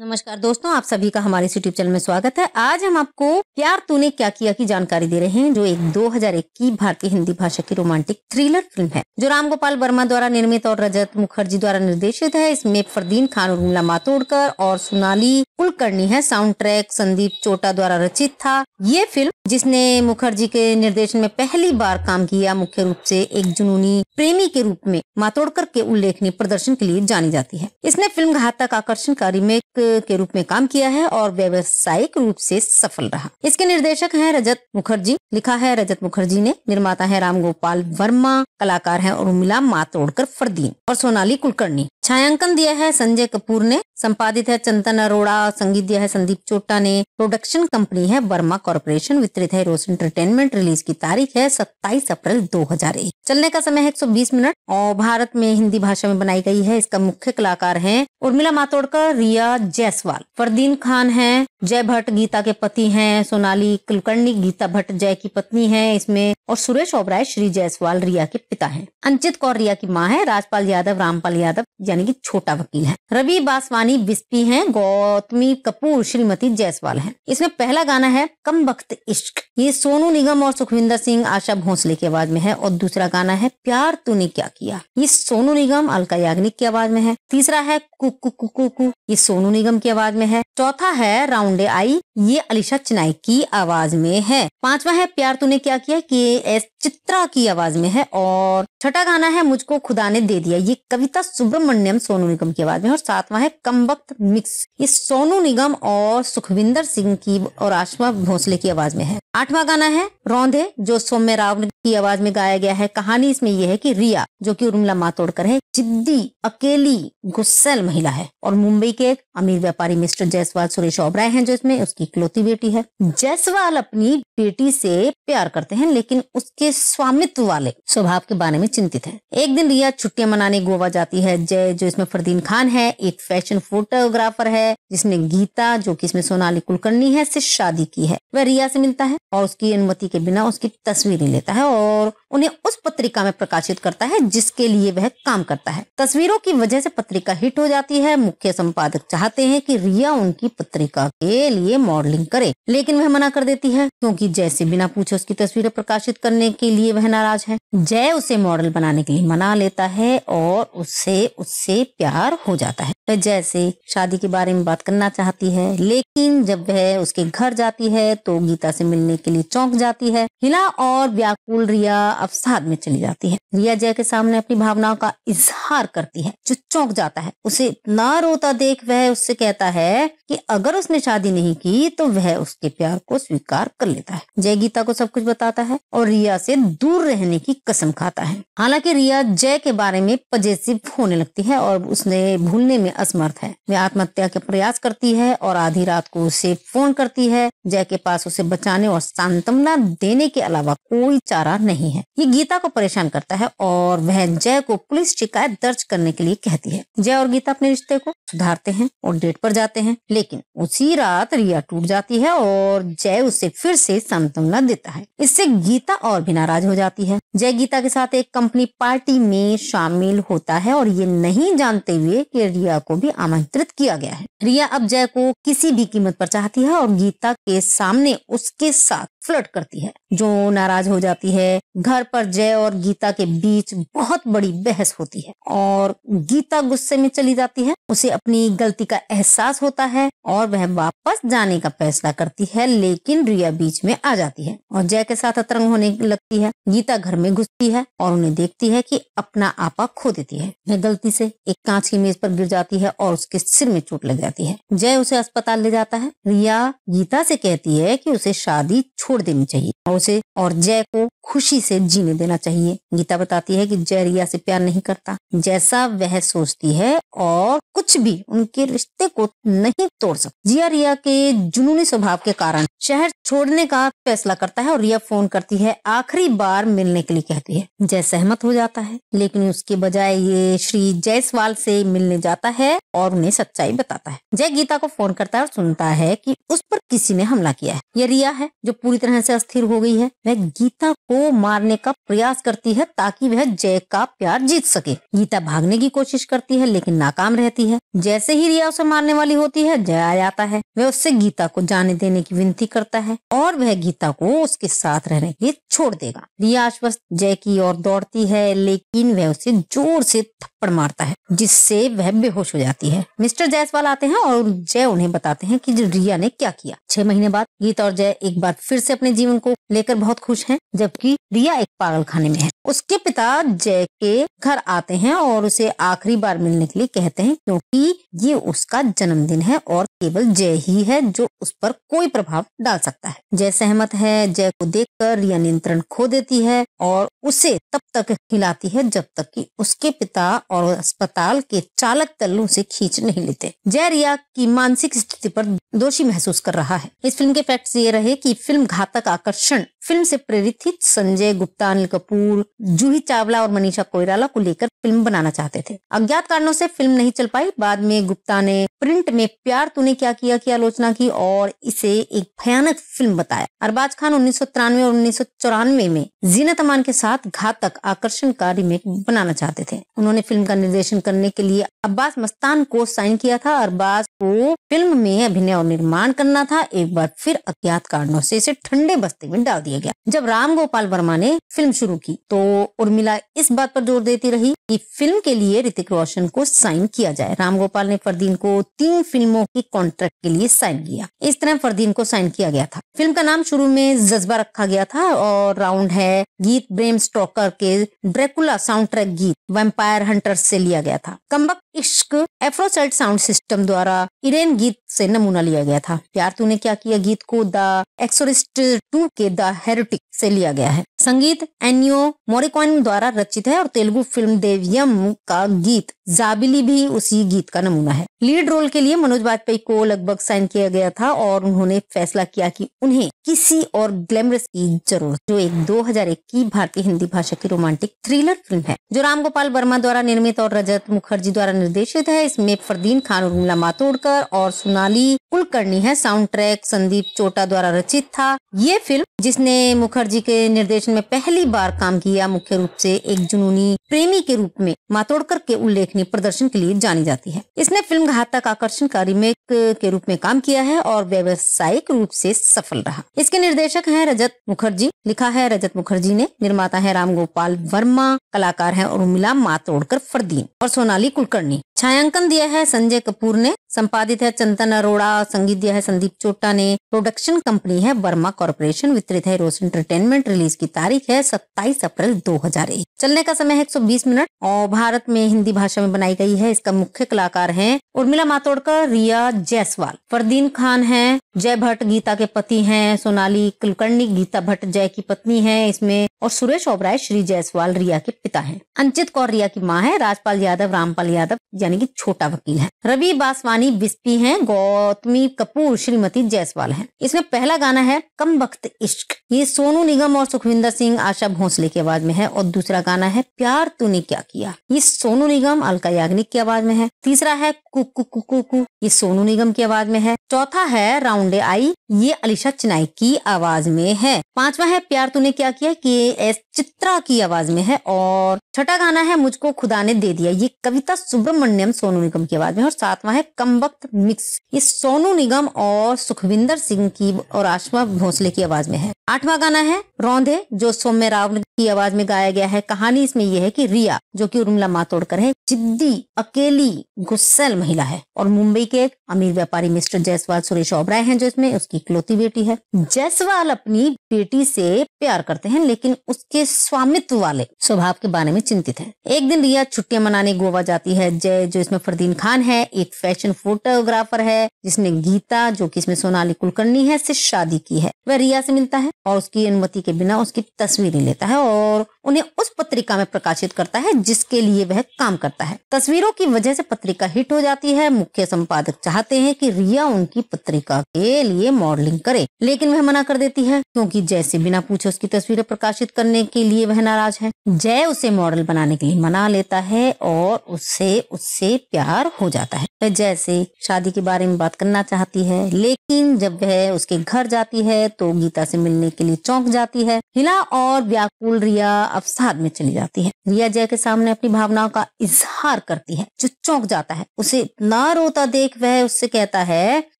नमस्कार दोस्तों, आप सभी का हमारे इस यूट्यूब चैनल में स्वागत है। आज हम आपको प्यार तूने क्या किया की जानकारी दे रहे हैं, जो एक 2001 की भारतीय हिंदी भाषा की रोमांटिक थ्रिलर फिल्म है, जो राम गोपाल वर्मा द्वारा निर्मित और रजत मुखर्जी द्वारा निर्देशित है। इसमें फरदीन खान, उर्मिला मातोंडकर और सोनाली कुलकर्णी है। साउंड ट्रैक संदीप चोटा द्वारा रचित था। ये फिल्म, जिसने मुखर्जी के निर्देशन में पहली बार काम किया, मुख्य रूप से एक जुनूनी प्रेमी के रूप में मातोंडकर के उल्लेखनीय प्रदर्शन के लिए जानी जाती है। इसने फिल्म घातक आकर्षण का रीमेक के रूप में काम किया है और व्यावसायिक रूप से सफल रहा। इसके निर्देशक हैं रजत मुखर्जी, लिखा है रजत मुखर्जी ने, निर्माता है राम गोपाल वर्मा, कलाकार हैं उर्मिला मातोंडकर, फरदीन और सोनाली कुलकर्णी। छायांकन दिया है संजय कपूर ने, संपादित है चंदन अरोड़ा, संगीत दिया है संदीप चोटा ने, प्रोडक्शन कंपनी है वर्मा कॉर्पोरेशन, वितरित है रोज एंटरटेनमेंट। रिलीज की तारीख है 27 अप्रैल 2001। चलने का समय है 120 मिनट और भारत में हिंदी भाषा में बनाई गई है। इसका मुख्य कलाकार हैं उर्मिला मातोंडकर, रिया जायसवाल, फरदीन खान हैं, जय भट्ट गीता के पति हैं, सोनाली कुलकर्णी गीता भट्ट जय की पत्नी है इसमें, और सुरेश ओबराय श्री जायसवाल रिया के पिता हैं। अंचित कौर रिया की माँ है, राजपाल यादव रामपाल यादव यानी कि छोटा वकील है, रवि बासवानी बिस्पी हैं, गौतमी कपूर श्रीमती जायसवाल हैं। इसमें पहला गाना है कम वक्त इश्क, ये सोनू निगम और सुखविंदर सिंह आशा भोसले की आवाज में है, और दूसरा गाना है प्यार तूने क्या किया, ये सोनू निगम अलका याग्निक की आवाज में है। तीसरा है कुकु कुकु कु, ये सोनू निगम की आवाज में है। चौथा है राउंडे आई, ये अलीशा चिनाई की आवाज में है। पांचवा है प्यार तूने क्या किया, के चित्रा की आवाज में है। और छठा गाना है मुझको खुदा ने दे दिया, ये कविता सुब्रमण्यम सोनू निगम की आवाज में। और सातवां है कम वक्त मिक्स, ये सोनू निगम और सुखविंदर सिंह की और आशा भोसले की आवाज में है। आठवां गाना है रौंदे, जो सौम्य राव की आवाज में गाया गया है। कहानी इसमें यह है कि रिया, जो कि उर्मिला मातोंडकर है, जिद्दी, अकेली, गुस्सैल महिला है और मुंबई के एक अमीर व्यापारी मिस्टर जायसवाल सुरेश ओबराय हैं, जो इसमें उसकी इकलौती बेटी है। जायसवाल अपनी बेटी से प्यार करते हैं, लेकिन उसके स्वामित्व वाले स्वभाव के बारे में चिंतित है। एक दिन रिया छुट्टियां मनाने गोवा जाती है। जय, जो इसमें फरदीन खान है, एक फैशन फोटोग्राफर है, जिसने गीता, जो कि इसमें सोनाली कुलकर्णी है, से शादी की है। वह रिया से मिलता है और उसकी अनुमति के बिना उसकी तस्वीरें लेता है और उन्हें उस पत्रिका में प्रकाशित करता है जिसके लिए वह काम करता है। तस्वीरों की वजह से पत्रिका हिट हो जाती है। मुख्य संपादक चाहते हैं कि रिया उनकी पत्रिका के लिए मॉडलिंग करे, लेकिन वह मना कर देती है, क्योंकि जय से बिना पूछे उसकी तस्वीरें प्रकाशित करने के लिए वह नाराज है। जय उसे मॉडल बनाने के लिए मना लेता है और उससे प्यार हो जाता है। वह जय से शादी के बारे में बात करना चाहती है, लेकिन जब वह उसके घर जाती है तो गीता से मिलने के लिए चौंक जाती है। हिला और व्याकुल रिया अवसाद में चली जाती है। रिया जय के सामने अपनी भावनाओं का इजहार करती है, जो चौंक जाता है। उसे इतना रोता देख वह उससे कहता है कि अगर उसने शादी नहीं की तो वह उसके प्यार को स्वीकार कर लेता है। जय गीता को सब कुछ बताता है और रिया से दूर रहने की कसम खाता है। हालांकि रिया जय के बारे में पजेसिव होने लगती है और उसने भूलने में असमर्थ है। वह आत्महत्या का प्रयास करती है और आधी रात को उसे फोन करती है। जय के पास उसे बचाने और सांत्वना देने के अलावा कोई चारा नहीं है। ये गीता को परेशान करता है और वह जय को पुलिस शिकायत दर्ज करने के लिए कहती है। जय और गीता अपने रिश्ते को सुधारते हैं और डेट पर जाते हैं, लेकिन उसी रात रिया टूट जाती है और जय उसे फिर से सांत्वना देता है। इससे गीता और भी नाराज हो जाती है। जय गीता के साथ एक कंपनी पार्टी में शामिल होता है और ये नहीं जानते हुए कि रिया को भी आमंत्रित किया गया है। रिया अब जय को किसी भी कीमत पर चाहती है और गीता के सामने उसके साथ फ्लर्ट करती है, जो नाराज हो जाती है। घर पर जय और गीता के बीच बहुत बड़ी बहस होती है और गीता गुस्से में चली जाती है। उसे अपनी गलती का एहसास होता है और वह वापस जाने का फैसला करती है, लेकिन रिया बीच में आ जाती है और जय के साथ अतरंग होने लगती है। गीता घर में घुसती है और उन्हें देखती है कि अपना आपा खो देती है। वह गलती से एक कांच की मेज पर गिर जाती है और उसके सिर में चोट लग जाती है। जय उसे अस्पताल ले जाता है। रिया गीता से कहती है कि उसे शादी छोड़ देनी चाहिए और उसे और जय को खुशी से जीने देना चाहिए। गीता बताती है कि जय रिया से प्यार नहीं करता जैसा वह सोचती है और कुछ भी उनके रिश्ते को नहीं तोड़ सकता। जिया रिया के जुनूनी स्वभाव के कारण शहर छोड़ने का फैसला करता है और रिया फोन करती है, आखिरी बार मिलने के लिए कहती है। जय सहमत हो जाता है, लेकिन उसके बजाय ये श्री जायसवाल से मिलने जाता है और उन्हें सच्चाई बताता है। जय गीता को फोन करता है और सुनता है कि उस पर किसी ने हमला किया है। यह रिया है जो पूरी तरह से अस्थिर हो गई है। वह गीता को मारने का प्रयास करती है ताकि वह जय का प्यार जीत सके। गीता भागने की कोशिश करती है लेकिन नाकाम रहती है। जैसे ही रिया उसे मारने वाली होती है, जय आ जाता है। वह उससे गीता को जाने देने की विनती करता है और वह गीता को उसके साथ रहने के लिए छोड़ देगा। रिया आश्वस्त जय की ओर दौड़ती है लेकिन वह उसे जोर से थप्पड़ मारता है जिससे वह बेहोश हो जाती है। मिस्टर जायसवाल आते हैं और जय उन्हें बताते हैं कि रिया ने क्या किया। 6 महीने बाद गीता और जय एक बार फिर से अपने जीवन को लेकर बहुत खुश हैं, जबकि रिया एक पागल खाने में है। उसके पिता जय के घर आते हैं और उसे आखिरी बार मिलने के लिए कहते हैं क्योंकि ये उसका जन्मदिन है और केवल जय ही है जो उस पर कोई प्रभाव डाल सकता है। जय सहमत है। जय को देखकर रिया नियंत्रण खो देती है और उसे तब तक हिलाती है जब तक कि उसके पिता और अस्पताल के चालक दल उसे खींच नहीं लेते। जय रिया की मानसिक स्थिति पर दोषी महसूस कर रहा है। इस फिल्म के फैक्ट्स ये रहे कि फिल्म घातक आकर्षण फिल्म से प्रेरित थी। संजय गुप्ता, अनिल कपूर, जूही चावला और मनीषा कोइराला को लेकर फिल्म बनाना चाहते थे। अज्ञात कारणों से फिल्म नहीं चल पाई। बाद में गुप्ता ने प्रिंट में प्यार तूने क्या किया की आलोचना की और इसे एक भयानक फिल्म बताया। अरबाज खान 1993 और 1994 में जीनत अमान के साथ घातक आकर्षण का रीमेक बनाना चाहते थे। उन्होंने फिल्म का निर्देशन करने के लिए अब्बास मस्तान को साइन किया था। अरबाज को फिल्म में अभिनय और निर्माण करना था। एक बार फिर अज्ञात कारणों से इसे ठंडे बस्ते में डाल दिया गया। जब राम गोपाल वर्मा ने फिल्म शुरू की तो उर्मिला इस बात पर जोर देती रही कि फिल्म के लिए ऋतिक रोशन को साइन किया जाए। राम गोपाल ने फरदीन को 3 फिल्मों की कॉन्ट्रैक्ट के लिए साइन किया। इस तरह फरदीन को साइन किया गया था। फिल्म का नाम शुरू में जज्बा रखा गया था और राउंड है गीत ब्रेम स्टोकर के ड्रैकुला साउंड ट्रैक गीत वैम्पायर हंटर्स से लिया गया था। कमबख्त इश्क एफ्रोसाइड साउंड सिस्टम द्वारा इरेन गीत से नमूना लिया गया था। प्यार तूने क्या किया गीत को द एक्सोरिस्ट 2 के द हेरेटिक से लिया गया है। संगीत एन्नियो मोरिकॉन द्वारा रचित है और तेलुगु फिल्म देवियम का गीत जाबिली भी उसी गीत का नमूना है। लीड रोल के लिए मनोज बाजपेयी को लगभग साइन किया गया था और उन्होंने फैसला किया कि उन्हें किसी और ग्लैमरस की जरूरत, जो एक 2001 की भारतीय हिंदी भाषा की रोमांटिक थ्रिलर फिल्म है जो राम गोपाल वर्मा द्वारा निर्मित और रजत मुखर्जी द्वारा निर्देशित है। इसमें फरदीन खान, उर्मिला मातोंडकर और सोनाली कुलकर्णी है। साउंड ट्रैक संदीप चोटा द्वारा रचित था। ये फिल्म, जिसने मुखर्जी के निर्देशन में पहली बार काम किया, मुख्य रूप से एक जुनूनी प्रेमी के रूप में मातोंडकर के उल्लेखनीय प्रदर्शन के लिए जानी जाती है। इसने फिल्म घातक आकर्षण का रीमेक के रूप में काम किया है और व्यावसायिक रूप से सफल रहा। इसके निर्देशक हैं रजत मुखर्जी, लिखा है रजत मुखर्जी ने, निर्माता है राम गोपाल वर्मा, कलाकार है उर्मिला मातोंडकर, फरदीन और सोनाली कुलकर्णी। छायांकन दिया है संजय कपूर ने, संपादित है चंदन अरोड़ा, संगीत दिया है संदीप चोटा ने। प्रोडक्शन कंपनी है वर्मा कॉर्पोरेशन, वितरित है रोज एंटरटेनमेंट। रिलीज की तारीख है 27 अप्रैल 2001। चलने का समय है 120 मिनट और भारत में हिंदी भाषा में बनाई गई है। इसका मुख्य कलाकार हैं उर्मिला मातोंडकर, रिया जायसवाल, फरदीन खान है, जय भट्ट गीता के पति हैं, सोनाली कुलकर्णी गीता भट्ट जय की पत्नी है इसमें, और सुरेश ओबराय श्री जायसवाल रिया के पिता हैं। अंचित कौर रिया की माँ है। राजपाल यादव रामपाल यादव यानी कि छोटा वकील है। रवि बासवानी बिस्पी हैं। गौतमी कपूर श्रीमती जायसवाल हैं। इसमें पहला गाना है कमबख्त इश्क, ये सोनू निगम और सुखविंदर सिंह आशा भोसले की आवाज में है। और दूसरा गाना है प्यार तूने क्या किया, ये सोनू निगम अलका याग्निक की आवाज में है। तीसरा है कुकु कुकु कु, ये सोनू निगम की आवाज में है। चौथा है राउंडे आई, ये अलीशा चिनाई की आवाज में है। पांचवा है प्यार तूने क्या किया, कि एस चित्रा की आवाज में है। और छठा गाना है मुझको खुदा ने दे दिया, ये कविता सुब्रमण्यम सोनू निगम की आवाज में। और सातवां है कमबख्त मिक्स, ये सोनू निगम और सुखविंदर सिंह की और आशा भोसले की आवाज में है। आठवां गाना है रौंदे, जो सौम्य राव की आवाज में गाया गया है। कहानी इसमें यह है कि रिया, जो कि उर्मिला मातोंडकर है, जिद्दी अकेली गुस्सैल महिला है और मुंबई के एक अमीर व्यापारी मिस्टर जायसवाल सुरेश ओबराय हैं जो इसमें उसकी इकलौती बेटी है। जायसवाल अपनी बेटी से प्यार करते हैं लेकिन उसके स्वामित्व वाले स्वभाव के बारे में चिंतित है। एक दिन रिया छुट्टियां मनाने गोवा जाती है। जय, जो इसमें फरदीन खान है, एक फैशन फोटोग्राफर है जिसने गीता, जो कि इसमें सोनाली कुलकर्णी है, से शादी की है। वह रिया से मिलता है और उसकी अनुमति के बिना उसकी तस्वीरें लेता है और उन्हें उस पत्रिका में प्रकाशित करता है जिसके लिए वह काम करता है। तस्वीरों की वजह से पत्रिका हिट हो जाती है। मुख्य संपादक चाहते हैं कि रिया उनकी पत्रिका के लिए मॉडलिंग करे, लेकिन वह मना कर देती है क्योंकि जय से बिना पूछे उसकी तस्वीरें प्रकाशित करने के लिए वह नाराज है। जय उसे मॉडल बनाने के लिए मना लेता है और उससे प्यार हो जाता है। वह जय से शादी के बारे में बात करना चाहती है, लेकिन जब वह उसके घर जाती है तो गीता से मिलने के लिए चौंक जाती है। हिला और व्याकुल रिया अवसाद में चली जाती है। रिया जय के सामने अपनी भावनाओं का इजहार करती है, जो चौंक जाता है। उसे इतना रोता देख वह उससे कहता है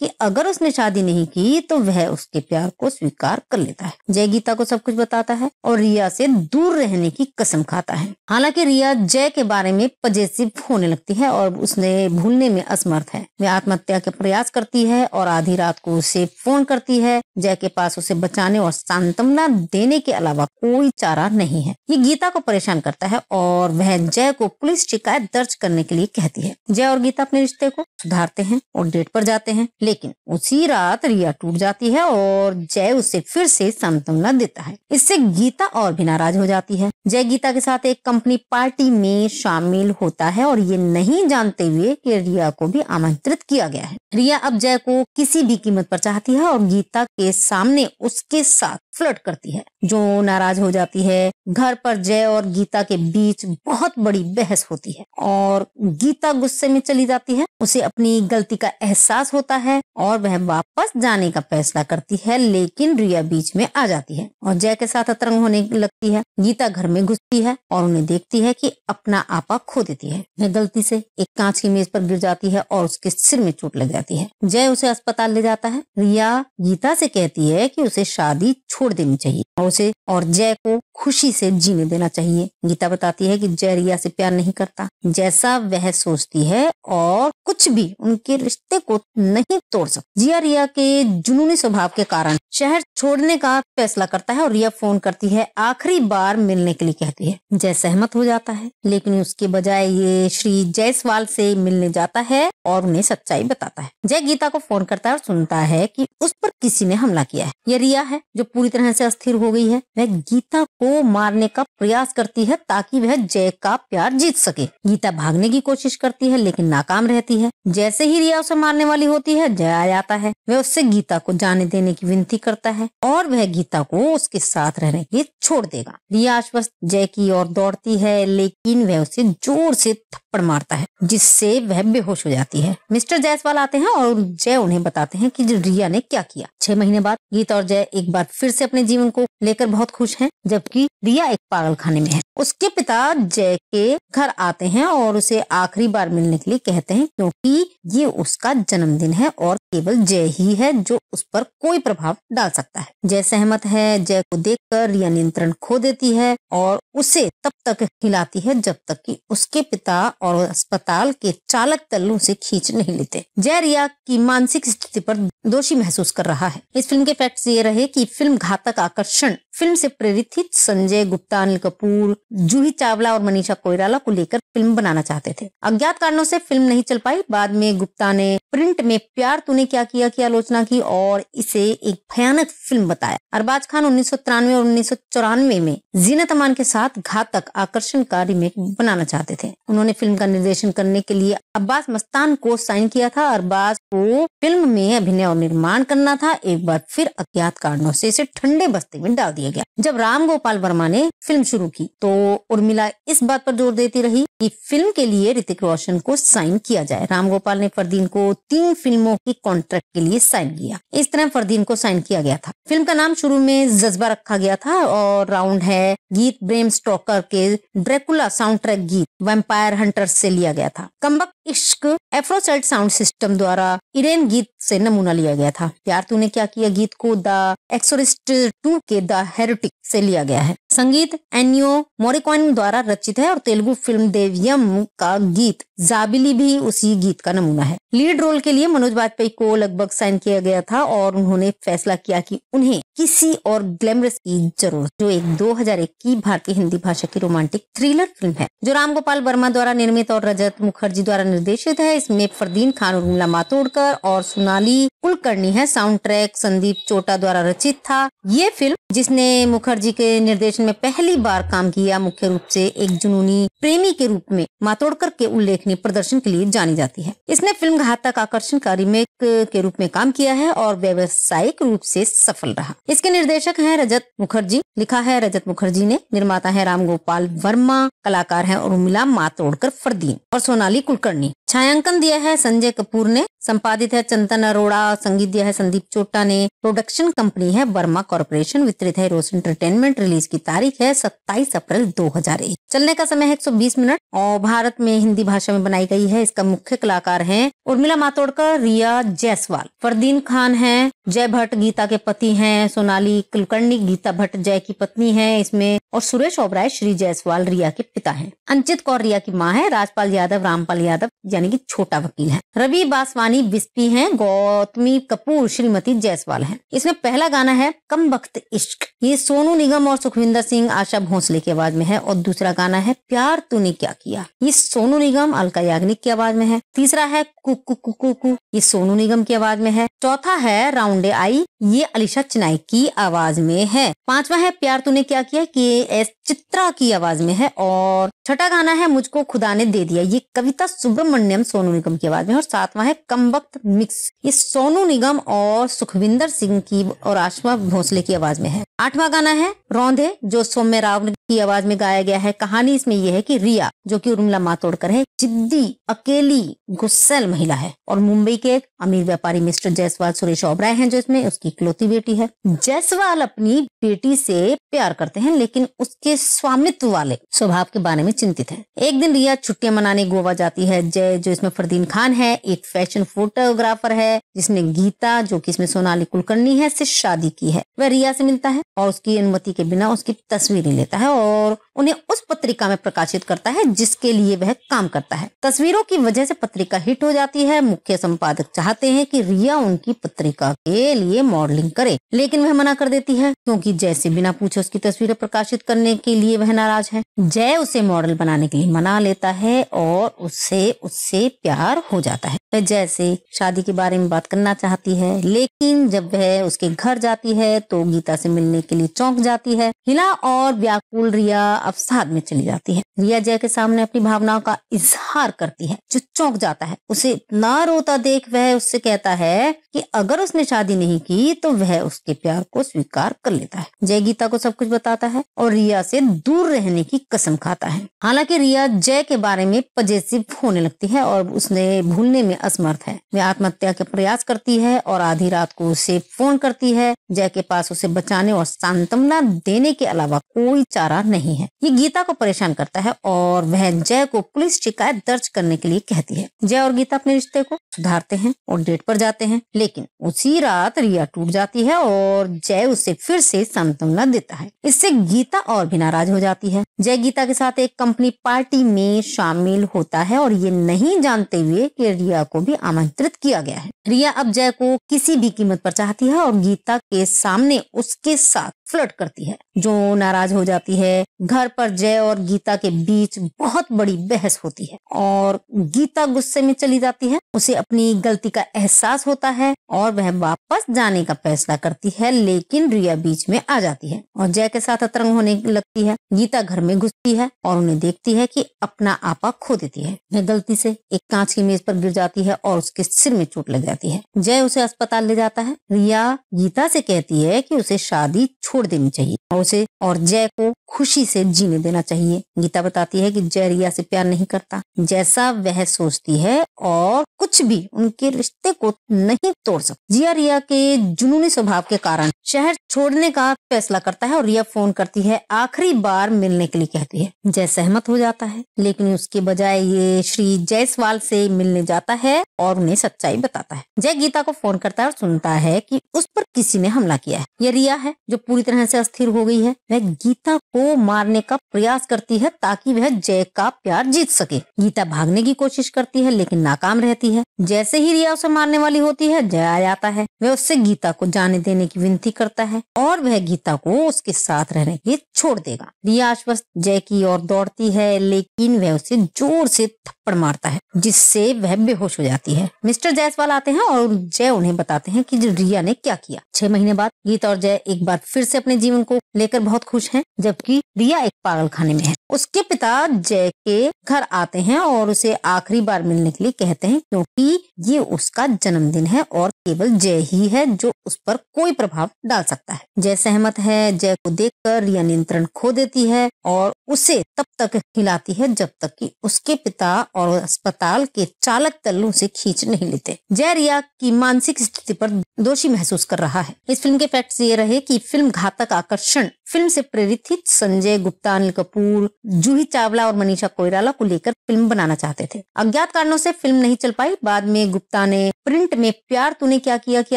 कि अगर उसने शादी नहीं की तो वह उसके प्यार को स्वीकार कर लेता है। जय गीता को सब कुछ बताता है और रिया से दूर रहने की कसम खाता है। हालांकि रिया जय के बारे में पजेसिव होने लगती है और उसने भूलने में असमर्थ है। वह आत्महत्या के प्रयास करती है और आधी रात को उसे फोन करती है। जय के पास उसे बचाने और सांत्वना देने के अलावा कोई चारा नहीं है। ये गीता को परेशान करता है और वह जय को पुलिस शिकायत दर्ज करने के लिए कहती है। जय और गीता अपने रिश्ते को सुधारते हैं और डेट पर जाते हैं, लेकिन उसी रात रिया टूट जाती है और जय उसे फिर से सांत्वना देता है। इससे गीता और भी नाराज हो जाती है। जय गीता के साथ एक कंपनी पार्टी में शामिल होता है और ये नहीं जानते हुए कि रिया को भी आमंत्रित किया गया है। रिया अब जय को किसी भी कीमत पर चाहती है और गीता के सामने उसके साथ फ्लर्ट करती है, जो नाराज हो जाती है। घर पर जय और गीता के बीच बहुत बड़ी बहस होती है और गीता गुस्से में चली जाती है। उसे अपनी गलती का एहसास होता है और वह वापस जाने का फैसला करती है, लेकिन रिया बीच में आ जाती है और जय के साथ अतरंग होने लगती है। गीता घर में घुसती है और उन्हें देखती है कि अपना आपा खो देती है। वह गलती से एक कांच की मेज पर गिर जाती है और उसके सिर में चोट लग जाती है। जय उसे अस्पताल ले जाता है। रिया गीता से कहती है कि उसे शादी छोड़ देनी चाहिए और उसे और जय को खुशी से जीने देना चाहिए। गीता बताती है कि जय रिया से प्यार नहीं करता जैसा वह सोचती है और कुछ भी उनके रिश्ते को नहीं तोड़ सकता। जिया रिया के जुनूनी स्वभाव के कारण शहर छोड़ने का फैसला करता है और रिया फोन करती है, आखिरी बार मिलने के लिए कहती है। जय सहमत हो जाता है, लेकिन उसके बजाय ये श्री जायसवाल से मिलने जाता है और उन्हें सच्चाई बताता है। जय गीता को फोन करता है और सुनता है कि उस पर किसी ने हमला किया है। यह रिया है जो पूरी तरह से अस्थिर हो गई है। वह गीता को मारने का प्रयास करती है ताकि वह जय का प्यार जीत सके। गीता भागने की कोशिश करती है लेकिन नाकाम रहती है। जैसे ही रिया उसे मारने वाली होती है, जय आ जाता है। वह उससे गीता को जाने देने की विनती करता है और वह गीता को उसके साथ रहने के लिए छोड़ देगा। रिया आश्वस्त जय की ओर दौड़ती है, लेकिन वह उसे जोर से थप्पड़ मारता है जिससे वह बेहोश हो जाती है। मिस्टर जायसवाल आते हैं और जय उन्हें बताते हैं कि रिया ने क्या किया। 6 महीने बाद गीता और जय एक बार फिर से अपने जीवन को लेकर बहुत खुश हैं, जबकि रिया एक पागल खाने में है। उसके पिता जय के घर आते हैं और उसे आखिरी बार मिलने के लिए कहते हैं, क्योंकि ये उसका जन्मदिन है और केवल जय ही है जो उस पर कोई प्रभाव डाल सकता है। जय सहमत है। जय को देखकर रिया नियंत्रण खो देती है और उसे तब तक हिलाती है जब तक कि उसके पिता और अस्पताल के चालक दल उसे खींच नहीं लेते। जय रिया की मानसिक स्थिति पर दोषी महसूस कर रहा है। इस फिल्म के फैक्ट्स ये रहे कि फिल्म घातक आकर्षण फिल्म से प्रेरित थी। संजय गुप्ता, अनिल कपूर, जूही चावला और मनीषा कोइराला को लेकर फिल्म बनाना चाहते थे। अज्ञात कारणों से फिल्म नहीं चल पाई। बाद में गुप्ता ने प्रिंट में प्यार तूने क्या किया की आलोचना की और इसे एक भयानक फिल्म बताया। अरबाज खान 1993 और 1994 में जीनत अमान के साथ घातक आकर्षण का रीमेक बनाना चाहते थे। उन्होंने फिल्म का निर्देशन करने के लिए अब्बास मस्तान को साइन किया था। अरबाज को फिल्म में अभिनय और निर्माण करना था। एक बार फिर अज्ञात कारणों से इसे ठंडे बस्ते में डाल दिया गया। जब राम गोपाल वर्मा ने फिल्म शुरू की तो उर्मिला इस बात पर जोर देती रही कि फिल्म के लिए ऋतिक रोशन को साइन किया जाए। राम गोपाल ने फरदीन को 3 फिल्मों की कॉन्ट्रैक्ट के लिए साइन किया। इस तरह फरदीन को साइन किया गया था। फिल्म का नाम शुरू में जज्बा रखा गया था और राउंड है गीत ब्रेम स्टोकर के ड्रैकुला साउंड ट्रैक गीत वैम्पायर हंटर्स से लिया गया था। कमबख्त इश्क एफ्रोसाइड साउंड सिस्टम द्वारा इरेन गीत से नमूना लिया गया था। प्यार तूने क्या किया गीत को द एक्सोरिस्ट 2 के द हेरेटिक से लिया गया है। संगीत एनियो मोरिकॉन द्वारा रचित है और तेलुगु फिल्म देव्यम का गीत जाबिली भी उसी गीत का नमूना है। लीड रोल के लिए मनोज बाजपेयी को लगभग साइन किया गया था और उन्होंने फैसला किया कि उन्हें किसी और ग्लैमरस की जरूरत, जो एक 2001 की भारतीय हिंदी भाषा की रोमांटिक थ्रिलर फिल्म है जो राम गोपाल वर्मा द्वारा निर्मित और रजत मुखर्जी द्वारा निर्देशित है। इसमें फरदीन खान, उर्मिला मातोंडकर और सोनाली कुलकर्णी है। साउंड ट्रैक संदीप चोटा द्वारा रचित था। ये फिल्म, जिसने मुखर्जी के निर्देशन में पहली बार काम किया, मुख्य रूप से एक जुनूनी प्रेमी के रूप में मातोड़कर के उल्लेखनीय प्रदर्शन के लिए जानी जाती है। इसने फिल्म घातक आकर्षण का रीमेक के रूप में काम किया है और व्यावसायिक रूप से सफल रहा। इसके निर्देशक हैं रजत मुखर्जी, लिखा है रजत मुखर्जी ने, निर्माता है राम गोपाल वर्मा, कलाकार हैं उर्मिला मातोड़कर, फरदीन और सोनाली कुलकर्णी। छायांकन दिया है संजय कपूर ने, संपादित है चंदन अरोड़ा, संगीत दिया है संदीप चोटा ने, प्रोडक्शन कंपनी है वर्मा कॉर्पोरेशन, वितरित है रोज एंटरटेनमेंट, रिलीज की तारीख है 27 अप्रैल 2001। चलने का समय है 120 मिनट और भारत में हिंदी भाषा में बनाई गई है। इसका मुख्य कलाकार हैं उर्मिला मातोड़कर, रिया जायसवाल, फरदीन खान है, जय भट्ट गीता के पति हैं, सोनाली कुलकर्णी गीता भट्ट जय की पत्नी है इसमें, और सुरेश ओबराय श्री जायसवाल रिया के पिता हैं। अंचित कौर रिया की माँ है, राजपाल यादव रामपाल यादव यानी कि छोटा वकील है, रवि बासवानी बिस्पी हैं, गौतमी कपूर श्रीमती जायसवाल हैं। इसमें पहला गाना है कम वक्त इश्क, ये सोनू निगम और सुखविंदर सिंह आशा भोसले की आवाज में है, और दूसरा गाना है प्यार तूने क्या किया, ये सोनू निगम अलका याग्निक की आवाज में है। तीसरा है कुकु कुकु कु, ये सोनू निगम की आवाज में है। चौथा है राउंडे आई, ये अलीशा चिनाई की आवाज में है। पांचवा है प्यार तूने क्या किया, कि एस चित्रा की आवाज में है, और छठा गाना है मुझको खुदा ने दे दिया, ये कविता सुब्रमण्यम सोनू निगम की आवाज में, और सातवां है कम वक्त मिक्स, ये सोनू निगम और सुखविंदर सिंह की और आशा भोसले की आवाज में है। आठवां गाना है रौंदे, जो सौम्य राव की आवाज में गाया गया है। कहानी इसमें यह है कि रिया, जो कि उर्मिला मातोड़कर है, जिद्दी अकेली गुस्सैल महिला है, और मुंबई के एक अमीर व्यापारी मिस्टर जायसवाल सुरेश ओबराय हैं जो इसमें उसकी इकलौती बेटी है। जायसवाल अपनी बेटी से प्यार करते हैं, लेकिन उसके स्वामित्व वाले स्वभाव के बारे में चिंतित है। एक दिन रिया छुट्टियां मनाने गोवा जाती है। जय, जो इसमें फरदीन खान है, एक फैशन फोटोग्राफर है, जिसने गीता, जो कि इसमें सोनाली कुलकर्णी है, से शादी की है। वह रिया से मिलता है और उसकी अनुमति के बिना उसकी तस्वीरें लेता है और उन्हें उस पत्रिका में प्रकाशित करता है जिसके लिए वह काम करता है। तस्वीरों की वजह से पत्रिका हिट हो जाती है। मुख्य संपादक चाहते हैं कि रिया उनकी पत्रिका के लिए मॉडलिंग करे, लेकिन वह मना कर देती है, क्योंकि जय से बिना पूछे उसकी तस्वीरें प्रकाशित करने के लिए वह नाराज है। जय उसे मॉडल बनाने के लिए मना लेता है और उससे प्यार हो जाता है। वह जय से शादी के बारे में बात करना चाहती है, लेकिन जब वह उसके घर जाती है तो गीता से मिलने के लिए चौंक जाती है। हिला और व्याकुल रिया अवसाद में चली जाती है। रिया जय के सामने अपनी भावनाओं का इजहार करती है, जो चौंक जाता है। उसे इतना रोता देख वह उससे कहता है कि अगर उसने शादी नहीं की तो वह उसके प्यार को स्वीकार कर लेता है। जय गीता को सब कुछ बताता है और रिया से दूर रहने की कसम खाता है। हालांकि रिया जय के बारे में पजेसिव होने लगती है और उसने भूलने में असमर्थ है। वह आत्महत्या के प्रयास करती है और आधी रात को उसे फोन करती है। जय के पास उसे बचाने और सांत्वना देने के अलावा कोई चारा नहीं है। ये गीता को परेशान करता है और वह जय को पुलिस शिकायत दर्ज करने के लिए कहती है। जय और गीता अपने रिश्ते को सुधारते हैं और डेट पर जाते हैं, लेकिन उसी रात रिया टूट जाती है और जय उसे फिर से सांत्वना देता है। इससे गीता और भी नाराज हो जाती है। जय गीता के साथ एक कंपनी पार्टी में शामिल होता है और ये नहीं जानते हुए कि रिया को भी आमंत्रित किया गया है। रिया अब जय को किसी भी कीमत पर चाहती है और गीता के सामने उसके साथ फ्लर्ट करती है, जो नाराज हो जाती है। घर पर जय और गीता के बीच बहुत बड़ी बहस होती है और गीता गुस्से में चली जाती है। उसे अपनी गलती का एहसास होता है और वह वापस जाने का फैसला करती है, लेकिन रिया बीच में आ जाती है और जय के साथ अतरंग होने लगती है। गीता घर में घुसती है और उन्हें देखती है कि अपना आपा खो देती है। वह गलती से एक कांच की मेज पर गिर जाती है और उसके सिर में चोट लग जाती है। जय उसे अस्पताल ले जाता है। रिया गीता से कहती है कि उसे शादी छोड़ देनी चाहिए और उसे और जय को खुशी से जीने देना चाहिए। गीता बताती है कि जय रिया से प्यार नहीं करता जैसा वह सोचती है और कुछ भी उनके रिश्ते को नहीं तोड़ सकता। जिया रिया के जुनूनी स्वभाव के कारण शहर छोड़ने का फैसला करता है और रिया फोन करती है, आखिरी बार मिलने के लिए कहती है। जय सहमत हो जाता है, लेकिन उसके बजाय ये श्री जायसवाल से मिलने जाता है और उन्हें सच्चाई बताता है। जय गीता को फोन करता है और सुनता है कि उस पर किसी ने हमला किया है। यह रिया है जो पूरी तरह से अस्थिर हो गई है। वह गीता को मारने का प्रयास करती है ताकि वह जय का प्यार जीत सके। गीता भागने की कोशिश करती है लेकिन नाकाम रहती है। जैसे ही रिया उसे मारने वाली होती है, जय आ जाता है। वह उससे गीता को जाने देने की विनती करता है और वह गीता को उसके साथ रहने के लिए छोड़ देगा। रिया आश्वस्त जय की ओर दौड़ती है, लेकिन वह उसे जोर से थप्पड़ थप्पड़ मारता है जिससे वह बेहोश हो जाती है। मिस्टर जायसवाल आते हैं और जय उन्हें बताते हैं कि रिया ने क्या किया। 6 महीने बाद गीता और जय एक बार फिर से अपने जीवन को लेकर बहुत खुश हैं, जबकि रिया एक पागल खाने में है। उसके पिता जय के घर आते हैं और उसे आखिरी बार मिलने के लिए कहते हैं, क्योंकि ये उसका जन्मदिन है और केवल जय ही है जो उस पर कोई प्रभाव डाल सकता है। जय सहमत है। जय को देखकर रिया नियंत्रण खो देती है और उसे तब तक हिलाती है जब तक कि उसके पिता और अस्पताल के चालक दल उसे खींच नहीं लेते। जय रिया की मानसिक स्थिति पर दोषी महसूस कर रहा है। इस फिल्म के फैक्ट्स ये रहे कि फिल्म घातक आकर्षण फिल्म से प्रेरित थी। संजय गुप्ता, अनिल कपूर, जूही चावला और मनीषा कोइराला को लेकर फिल्म बनाना चाहते थे। अज्ञात कारणों से फिल्म नहीं चल पाई। बाद में गुप्ता ने प्रिंट में प्यार तूने क्या किया की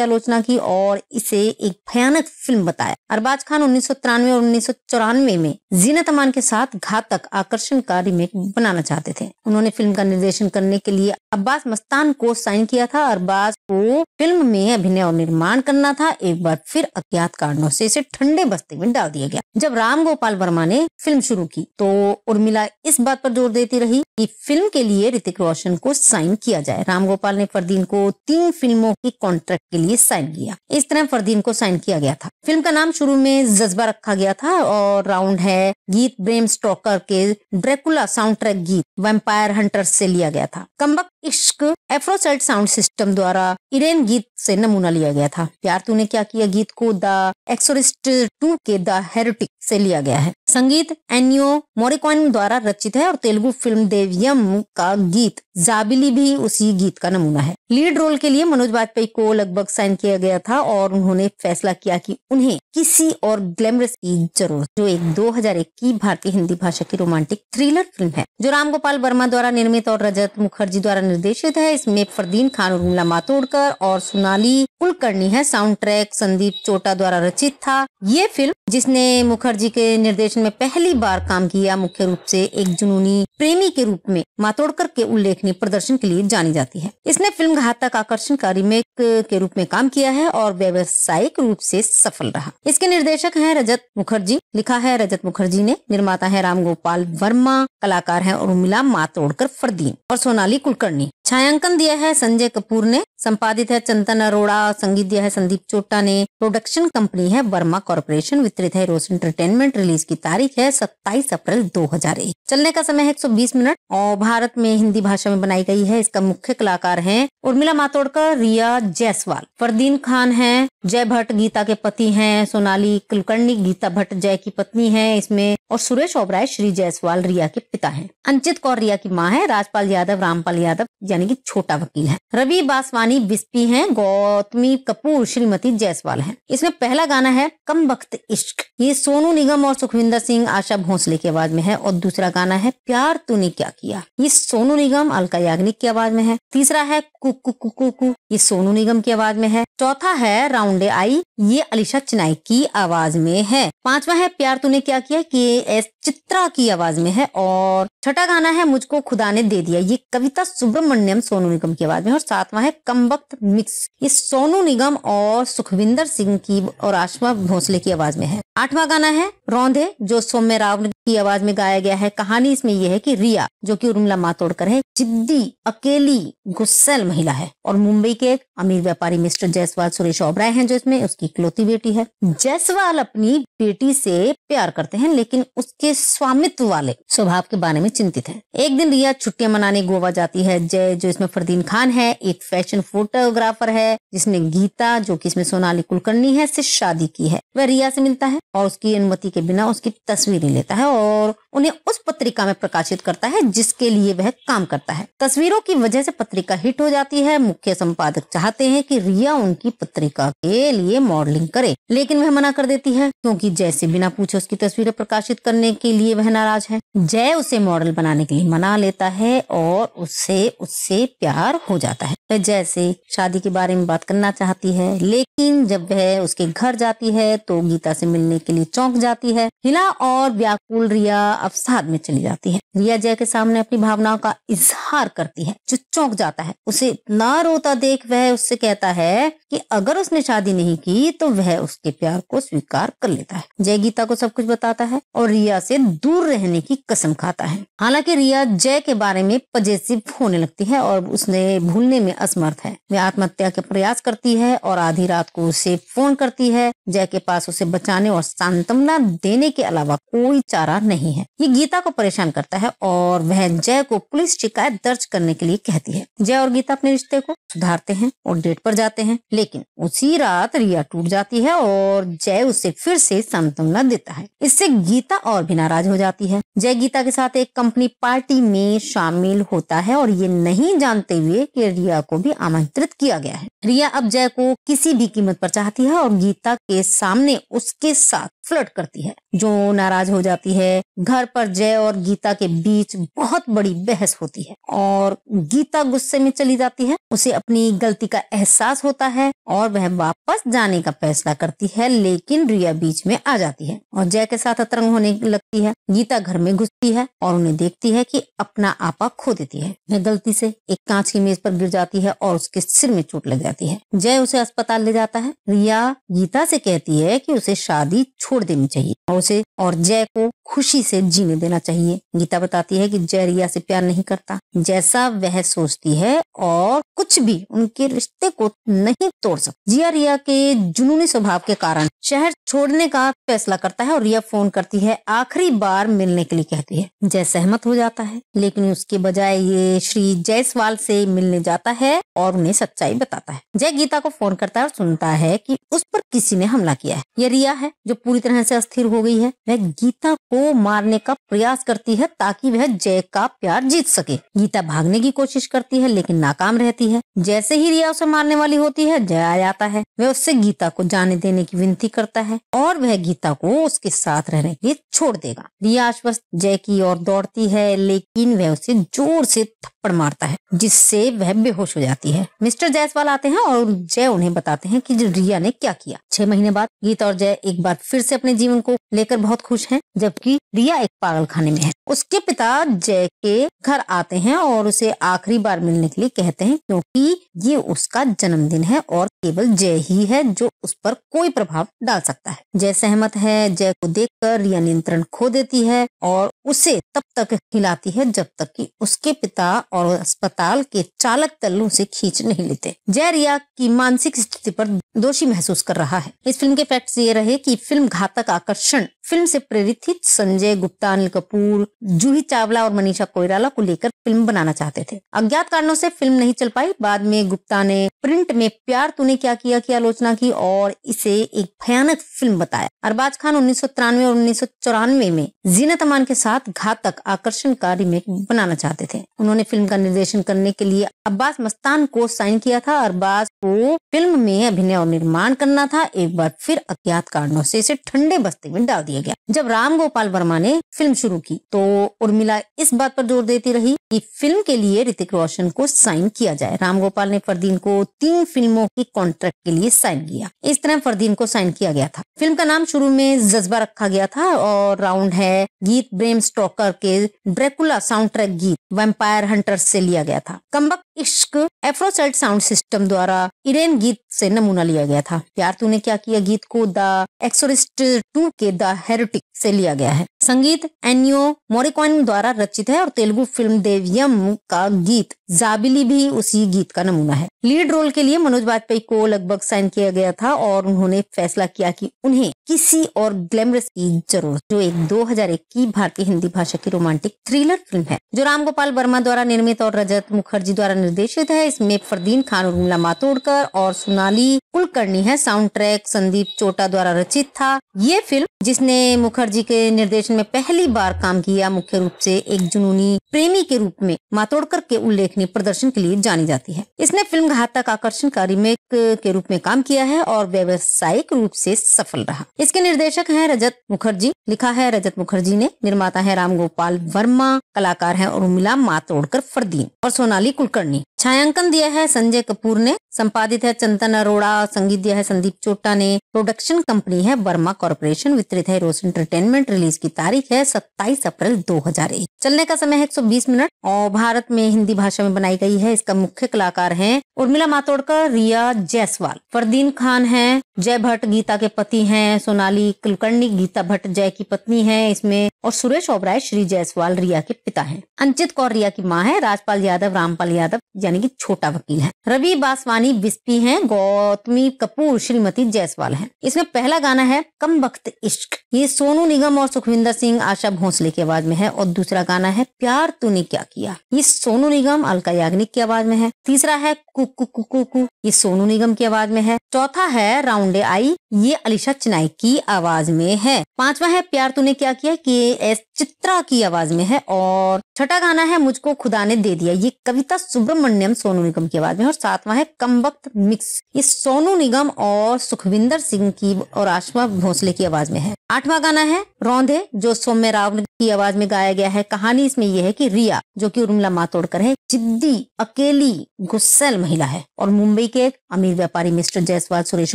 आलोचना की और इसे एक भयानक फिल्म बताया। अरबाज खान 1993 और 1994 में जीनत अमान के साथ घातक आकर्षण का रीमेक बनाना चाहते थे। उन्होंने फिल्म का निर्देशन करने के लिए अब्बास मस्तान को साइन किया था। अरबाज को फिल्म में अभिनय और निर्माण करना था। एक बार फिर अज्ञात कारणों से इसे ठंडे बस्ते में डाल दिया गया। जब राम गोपाल वर्मा ने फिल्म शुरू की तो उर्मिला इस बात पर जोर देती रही कि फिल्म के लिए ऋतिक रोशन को साइन किया जाए। राम गोपाल ने फरदीन को 3 फिल्मों की कॉन्ट्रैक्ट के लिए साइन किया। इस तरह फरदीन को साइन किया गया था। फिल्म का नाम शुरू में जज्बा रखा गया था और राउंड है गीत ब्रेम स्टोकर के ड्रैकुला साउंड ट्रैक गीत वैम्पायर हंटर्स से लिया गया था। कमबख्त इश्क एफ्रोसाइड साउंड सिस्टम द्वारा इरेन गीत से नमूना लिया गया था। प्यार तूने क्या किया गीत को द एक्सोरिस्ट 2 के द हेरेटिक से लिया गया है। संगीत एन्नियो मोरिकॉन द्वारा रचित है और तेलुगु फिल्म देव्यम का गीत जाबिली भी उसी गीत का नमूना है। लीड रोल के लिए मनोज बाजपेयी को लगभग साइन किया गया था और उन्होंने फैसला किया कि उन्हें किसी और ग्लैमरस की जरूरत, जो एक 2001 की भारतीय हिंदी भाषा की रोमांटिक थ्रिलर फिल्म है जो राम गोपाल वर्मा द्वारा निर्मित और रजत मुखर्जी द्वारा निर्देशित है। इसमें फरदीन खान, उर्मिला मातोंडकर और सोनाली कुलकर्णी है। साउंड ट्रैक संदीप चोटा द्वारा रचित था। ये फिल्म, जिसने मुखर्जी के निर्देशन में पहली बार काम किया, मुख्य रूप से एक जुनूनी प्रेमी के रूप में मातोंडकर के उल्लेखनीय प्रदर्शन के लिए जानी जाती है। इसने फिल्म घातक आकर्षण का रीमेक के रूप में काम किया है और व्यावसायिक रूप से सफल रहा। इसके निर्देशक हैं रजत मुखर्जी, लिखा है रजत मुखर्जी ने, निर्माता है राम गोपाल वर्मा, कलाकार है उर्मिला मातोंडकर, फरदीन और सोनाली कुलकर्णी। छायांकन दिया है संजय कपूर ने, संपादित है चंदन अरोड़ा, संगीत दिया है संदीप चोटा ने, प्रोडक्शन कंपनी है वर्मा कॉर्पोरेशन, वितरित है रोज एंटरटेनमेंट। रिलीज की तारीख है 27 अप्रैल 2001। चलने का समय है 120 मिनट और भारत में हिंदी भाषा में बनाई गई है। इसका मुख्य कलाकार हैं उर्मिला मातोंडकर, रिया जायसवाल, फरदीन खान है, जय भट्ट गीता के पति हैं, सोनाली कुलकर्णी गीता भट्ट जय की पत्नी है इसमें, और सुरेश ओबराय श्री जायसवाल रिया के पिता हैं। अंचित कौर रिया की माँ है, राजपाल यादव रामपाल यादव यानी कि छोटा वकील है, रवि बासवानी बिस्पी हैं, गौतमी कपूर श्रीमती जायसवाल हैं। इसमें पहला गाना है कमबख्त इश्क, ये सोनू निगम और सुखविंदर सिंह आशा भोसले की आवाज में है, और दूसरा गाना है प्यार तूने क्या किया, ये सोनू निगम अलका याग्निक की आवाज में है। तीसरा है कुकु कुकु कु, ये सोनू निगम की आवाज में है। चौथा है राउंडे आई, ये अलीशा चिनाई की आवाज में है। पांचवा है प्यार तूने क्या किया, के चित्रा की आवाज में है, और छठा गाना है मुझको खुदा ने दे दिया, ये कविता सुब्रमण्यम सोनू निगम की आवाज में, और सातवां है कमबख्त मिक्स, ये सोनू निगम और सुखविंदर सिंह की और आशा भोसले की आवाज में है। आठवां गाना है रौंदे, जो सौम्य राव की आवाज में गाया गया है। कहानी इसमें यह है कि रिया, जो कि उर्मिला मातोंडकर है, जिद्दी अकेली गुस्सैल महिला है, और मुंबई के एक अमीर व्यापारी मिस्टर जायसवाल सुरेश ओबराय हैं जो इसमें उसकी इकलौती बेटी है। जायसवाल अपनी बेटी से प्यार करते हैं लेकिन उसके स्वामित्व वाले स्वभाव के बारे में चिंतित है। एक दिन रिया छुट्टियां मनाने गोवा जाती है। जय, जो इसमें फरदीन खान है, एक फैशन फोटोग्राफर है जिसने गीता, जो कि इसमें सोनाली कुलकर्णी है, से शादी की है। वह रिया से मिलता है और उसकी अनुमति के बिना उसकी तस्वीरें लेता है और उन्हें उस पत्रिका में प्रकाशित करता है जिसके लिए वह काम करता है। तस्वीरों की वजह से पत्रिका हिट हो जाती है। मुख्य संपादक चाहते हैं कि रिया उनकी पत्रिका के लिए मॉडलिंग करे, लेकिन वह मना कर देती है क्योंकि जय से बिना पूछे उसकी तस्वीरें प्रकाशित करने के लिए वह नाराज है। जय उसे मॉडल बनाने के लिए मना लेता है और उससे प्यार हो जाता है। वह जय से शादी के बारे में बात करना चाहती है, लेकिन जब वह उसके घर जाती है तो गीता से मिलने के लिए चौंक जाती है। हिला और व्याकुल रिया अवसाद में चली जाती है। रिया जय के सामने अपनी भावनाओं का इजहार करती है, जो चौंक जाता है। उसे इतना रोता देख वह उससे कहता है कि अगर उसने शादी नहीं की तो वह उसके प्यार को स्वीकार कर लेता है। जय गीता को सब कुछ बताता है और रिया से दूर रहने की कसम खाता है। हालांकि रिया जय के बारे में पजेसिव होने लगती है और उसने भूलने में असमर्थ है। वह आत्महत्या का प्रयास करती है और आधी रात को उसे फोन करती है। जय के पास उसे बचाने और सांत्वना देने के अलावा कोई चारा नहीं है। ये गीता को परेशान करता है और वह जय को पुलिस शिकायत दर्ज करने के लिए कहती है। जय और गीता अपने रिश्ते को सुधारते हैं और डेट पर जाते हैं, लेकिन उसी रात रिया टूट जाती है और जय उसे फिर से सांत्वना देता है। इससे गीता और भी नाराज हो जाती है। जय गीता के साथ एक कंपनी पार्टी में शामिल होता है और ये नहीं जानते हुए कि रिया को भी आमंत्रित किया गया है। रिया अब जय को किसी भी कीमत पर चाहती है और गीता के सामने उसके साथ फ्लर्ट करती है, जो नाराज हो जाती है। घर पर जय और गीता के बीच बहुत बड़ी बहस होती है और गीता गुस्से में चली जाती है। उसे अपनी गलती का एहसास होता है और वह वापस जाने का फैसला करती है, लेकिन रिया बीच में आ जाती है और जय के साथ अतरंग होने लगती है। गीता घर में घुसती है और उन्हें देखती है कि अपना आपा खो देती है। वह गलती से एक कांच की मेज पर गिर जाती है और उसके सिर में चोट लग जाती है। जय उसे अस्पताल ले जाता है। रिया गीता से कहती है कि उसे शादी छोड़ देनी चाहिए और उसे और जय को खुशी से जीने देना चाहिए। गीता बताती है कि जय रिया से प्यार नहीं करता जैसा वह सोचती है और कुछ भी उनके रिश्ते को नहीं तोड़ सकता। जिया रिया के जुनूनी स्वभाव के कारण शहर छोड़ने का फैसला करता है और रिया फोन करती है, आखिरी बार मिलने के लिए कहती है। जय सहमत हो जाता है, लेकिन उसके बजाय ये श्री जायसवाल से मिलने जाता है और उन्हें सच्चाई बताता है। जय गीता को फोन करता है और सुनता है कि उस पर किसी ने हमला किया है। यह रिया है जो पूरी तरह से अस्थिर हो गई है। वह गीता को मारने का प्रयास करती है ताकि वह जय का प्यार जीत सके। गीता भागने की कोशिश करती है लेकिन नाकाम रहती है। जैसे ही रिया उसे मारने वाली होती है, जय आ जाता है। वह उससे गीता को जाने देने की विनती करता है और वह गीता को उसके साथ रहने के लिए छोड़ देगा। रिया आश्वस्त जय की ओर दौड़ती है, लेकिन वह उसे जोर से थप्पड़ मारता है जिससे वह बेहोश हो जाती है। मिस्टर जायसवाल आते हैं और जय उन्हें बताते हैं कि रिया ने क्या किया। 6 महीने बाद गीता और जय एक बार फिर से अपने जीवन को लेकर बहुत खुश हैं, जबकि रिया एक पागल खाने में है। उसके पिता जय के घर आते हैं और उसे आखिरी बार मिलने के लिए कहते हैं, क्योंकि ये उसका जन्मदिन है और केवल जय ही है जो उस पर कोई प्रभाव डाल सकता है। जय सहमत है। जय को देखकर रिया नियंत्रण खो देती है और उसे तब तक हिलाती है जब तक कि उसके पिता और अस्पताल के चालक दल उसे खींच नहीं लेते। जय रिया की मानसिक स्थिति पर दोषी महसूस कर रहा है। इस फिल्म के फैक्ट्स ये रहे कि फिल्म घातक आकर्षण फिल्म से प्रेरित थी। संजय गुप्ता, अनिल कपूर, जूही चावला और मनीषा कोइराला को लेकर फिल्म बनाना चाहते थे। अज्ञात कारणों से फिल्म नहीं चल पाई। बाद में गुप्ता ने प्रिंट में प्यार तूने क्या किया की आलोचना की और इसे एक भयानक फिल्म बताया। अरबाज खान 1993 और 1994 में जीनत अमान के साथ घातक आकर्षण का रीमेक बनाना चाहते थे। उन्होंने फिल्म का निर्देशन करने के लिए अब्बास मस्तान को साइन किया था। अरबाज को फिल्म में अभिनय और निर्माण करना था। एक बार फिर अज्ञात कारणों से इसे ठंडे बस्ते में डाल दिया गया। जब राम गोपाल वर्मा ने फिल्म शुरू की तो उर्मिला इस बात पर जोर देती रही कि फिल्म के लिए ऋतिक रोशन को साइन किया जाए। राम गोपाल ने फरदीन को 3 फिल्मों की कॉन्ट्रैक्ट के लिए साइन किया। इस तरह फरदीन को साइन किया गया था। फिल्म का नाम शुरू में जज्बा रखा गया था और राउंड है गीत ब्रेम स्टोकर के ड्रैकुला साउंड ट्रैक गीत वैम्पायर हंटर्स से लिया गया था। कमबक इश्क एफ्रोसाइड साउंड सिस्टम द्वारा इरेन गीत से नमूना लिया गया था। प्यार तूने क्या किया गीत को द एक्सोरिस्ट 2 के द हेरेटिक से लिया गया है। संगीत एनियो मोरिकॉन द्वारा रचित है और तेलुगु फिल्म देवियम का गीत जाबिली भी उसी गीत का नमूना है। लीड रोल के लिए मनोज वाजपेयी को लगभग साइन किया गया था और उन्होंने फैसला किया कि उन्हें किसी और ग्लैमरस की जरूरत, जो एक 2001 की भारतीय हिंदी भाषा की रोमांटिक थ्रिलर फिल्म है जो राम गोपाल वर्मा द्वारा निर्मित और रजत मुखर्जी द्वारा निर्देशित है। इसमें फरदीन खान, उर्मिला मातोंडकर और सोनाली कुलकर्णी है। साउंड ट्रैक संदीप चोटा द्वारा रचित था। ये फिल्म, जिसने मुखर्जी के निर्देशन में पहली बार काम किया, मुख्य रूप से एक जुनूनी प्रेमी के रूप में मातोंडकर के उल्लेखनीय प्रदर्शन के लिए जानी जाती है। इसने फिल्म घातक आकर्षण का रीमेक के रूप में काम किया है और व्यावसायिक रूप से सफल रहा। इसके निर्देशक हैं रजत मुखर्जी, लिखा है रजत मुखर्जी ने, निर्माता है राम गोपाल वर्मा, कलाकार है उर्मिला मातोंडकर, फरदीन और सोनाली कुलकर्णी। छायांकन दिया है संजय कपूर ने, संपादित है चंदन अरोड़ा, संगीत दिया है संदीप चोपड़ा ने, प्रोडक्शन कंपनी है वर्मा कॉर्पोरेशन, वितरित है रोज एंटरटेनमेंट, रिलीज की तारीख है 27 अप्रैल 2001। चलने का समय है 120 मिनट और भारत में हिंदी भाषा में बनाई गई है। इसका मुख्य कलाकार हैं उर्मिला मातोंडकर, रिया जायसवाल, फरदीन खान है, जय भट्ट गीता के पति हैं, सोनाली कुलकर्णी गीता भट्ट जय की पत्नी है इसमें, और सुरेश ओबराय श्री जायसवाल रिया के पिता हैं। अंचित कौर रिया की माँ है, राजपाल यादव रामपाल यादव यानी कि छोटा वकील है, रवि बासवानी बिस्पी हैं, गौतमी कपूर श्रीमती जायसवाल हैं। इसमें पहला गाना है कम वक्त इश्क, ये सोनू निगम और सुखविंदर सिंह आशा भोसले की आवाज में है, और दूसरा गाना है प्यार तूने क्या किया, ये सोनू निगम अलका याग्निक की आवाज में है। तीसरा है कुकु कुकु कु, ये सोनू निगम की आवाज में है। चौथा है राउंडे आई, ये अलीशा चिनाई की आवाज में है। पांचवा है प्यार तूने क्या किया, के चित्रा की आवाज में है, और छठा गाना है मुझको खुदा ने दे दिया, ये कविता सुब्रमण्यम सोनू निगम की आवाज में। और सातवां है कम वक्त मिक्स, ये सोनू निगम और सुखविंदर सिंह की और आशा भोसले की आवाज में है। आठवां गाना है रौंदे, जो सौम्य राव की आवाज में गाया गया है। कहानी इसमें यह है कि रिया, जो कि उर्मिला मातोंडकर है, जिद्दी अकेली गुस्सैल महिला है, और मुंबई के एक अमीर व्यापारी मिस्टर जायसवाल सुरेश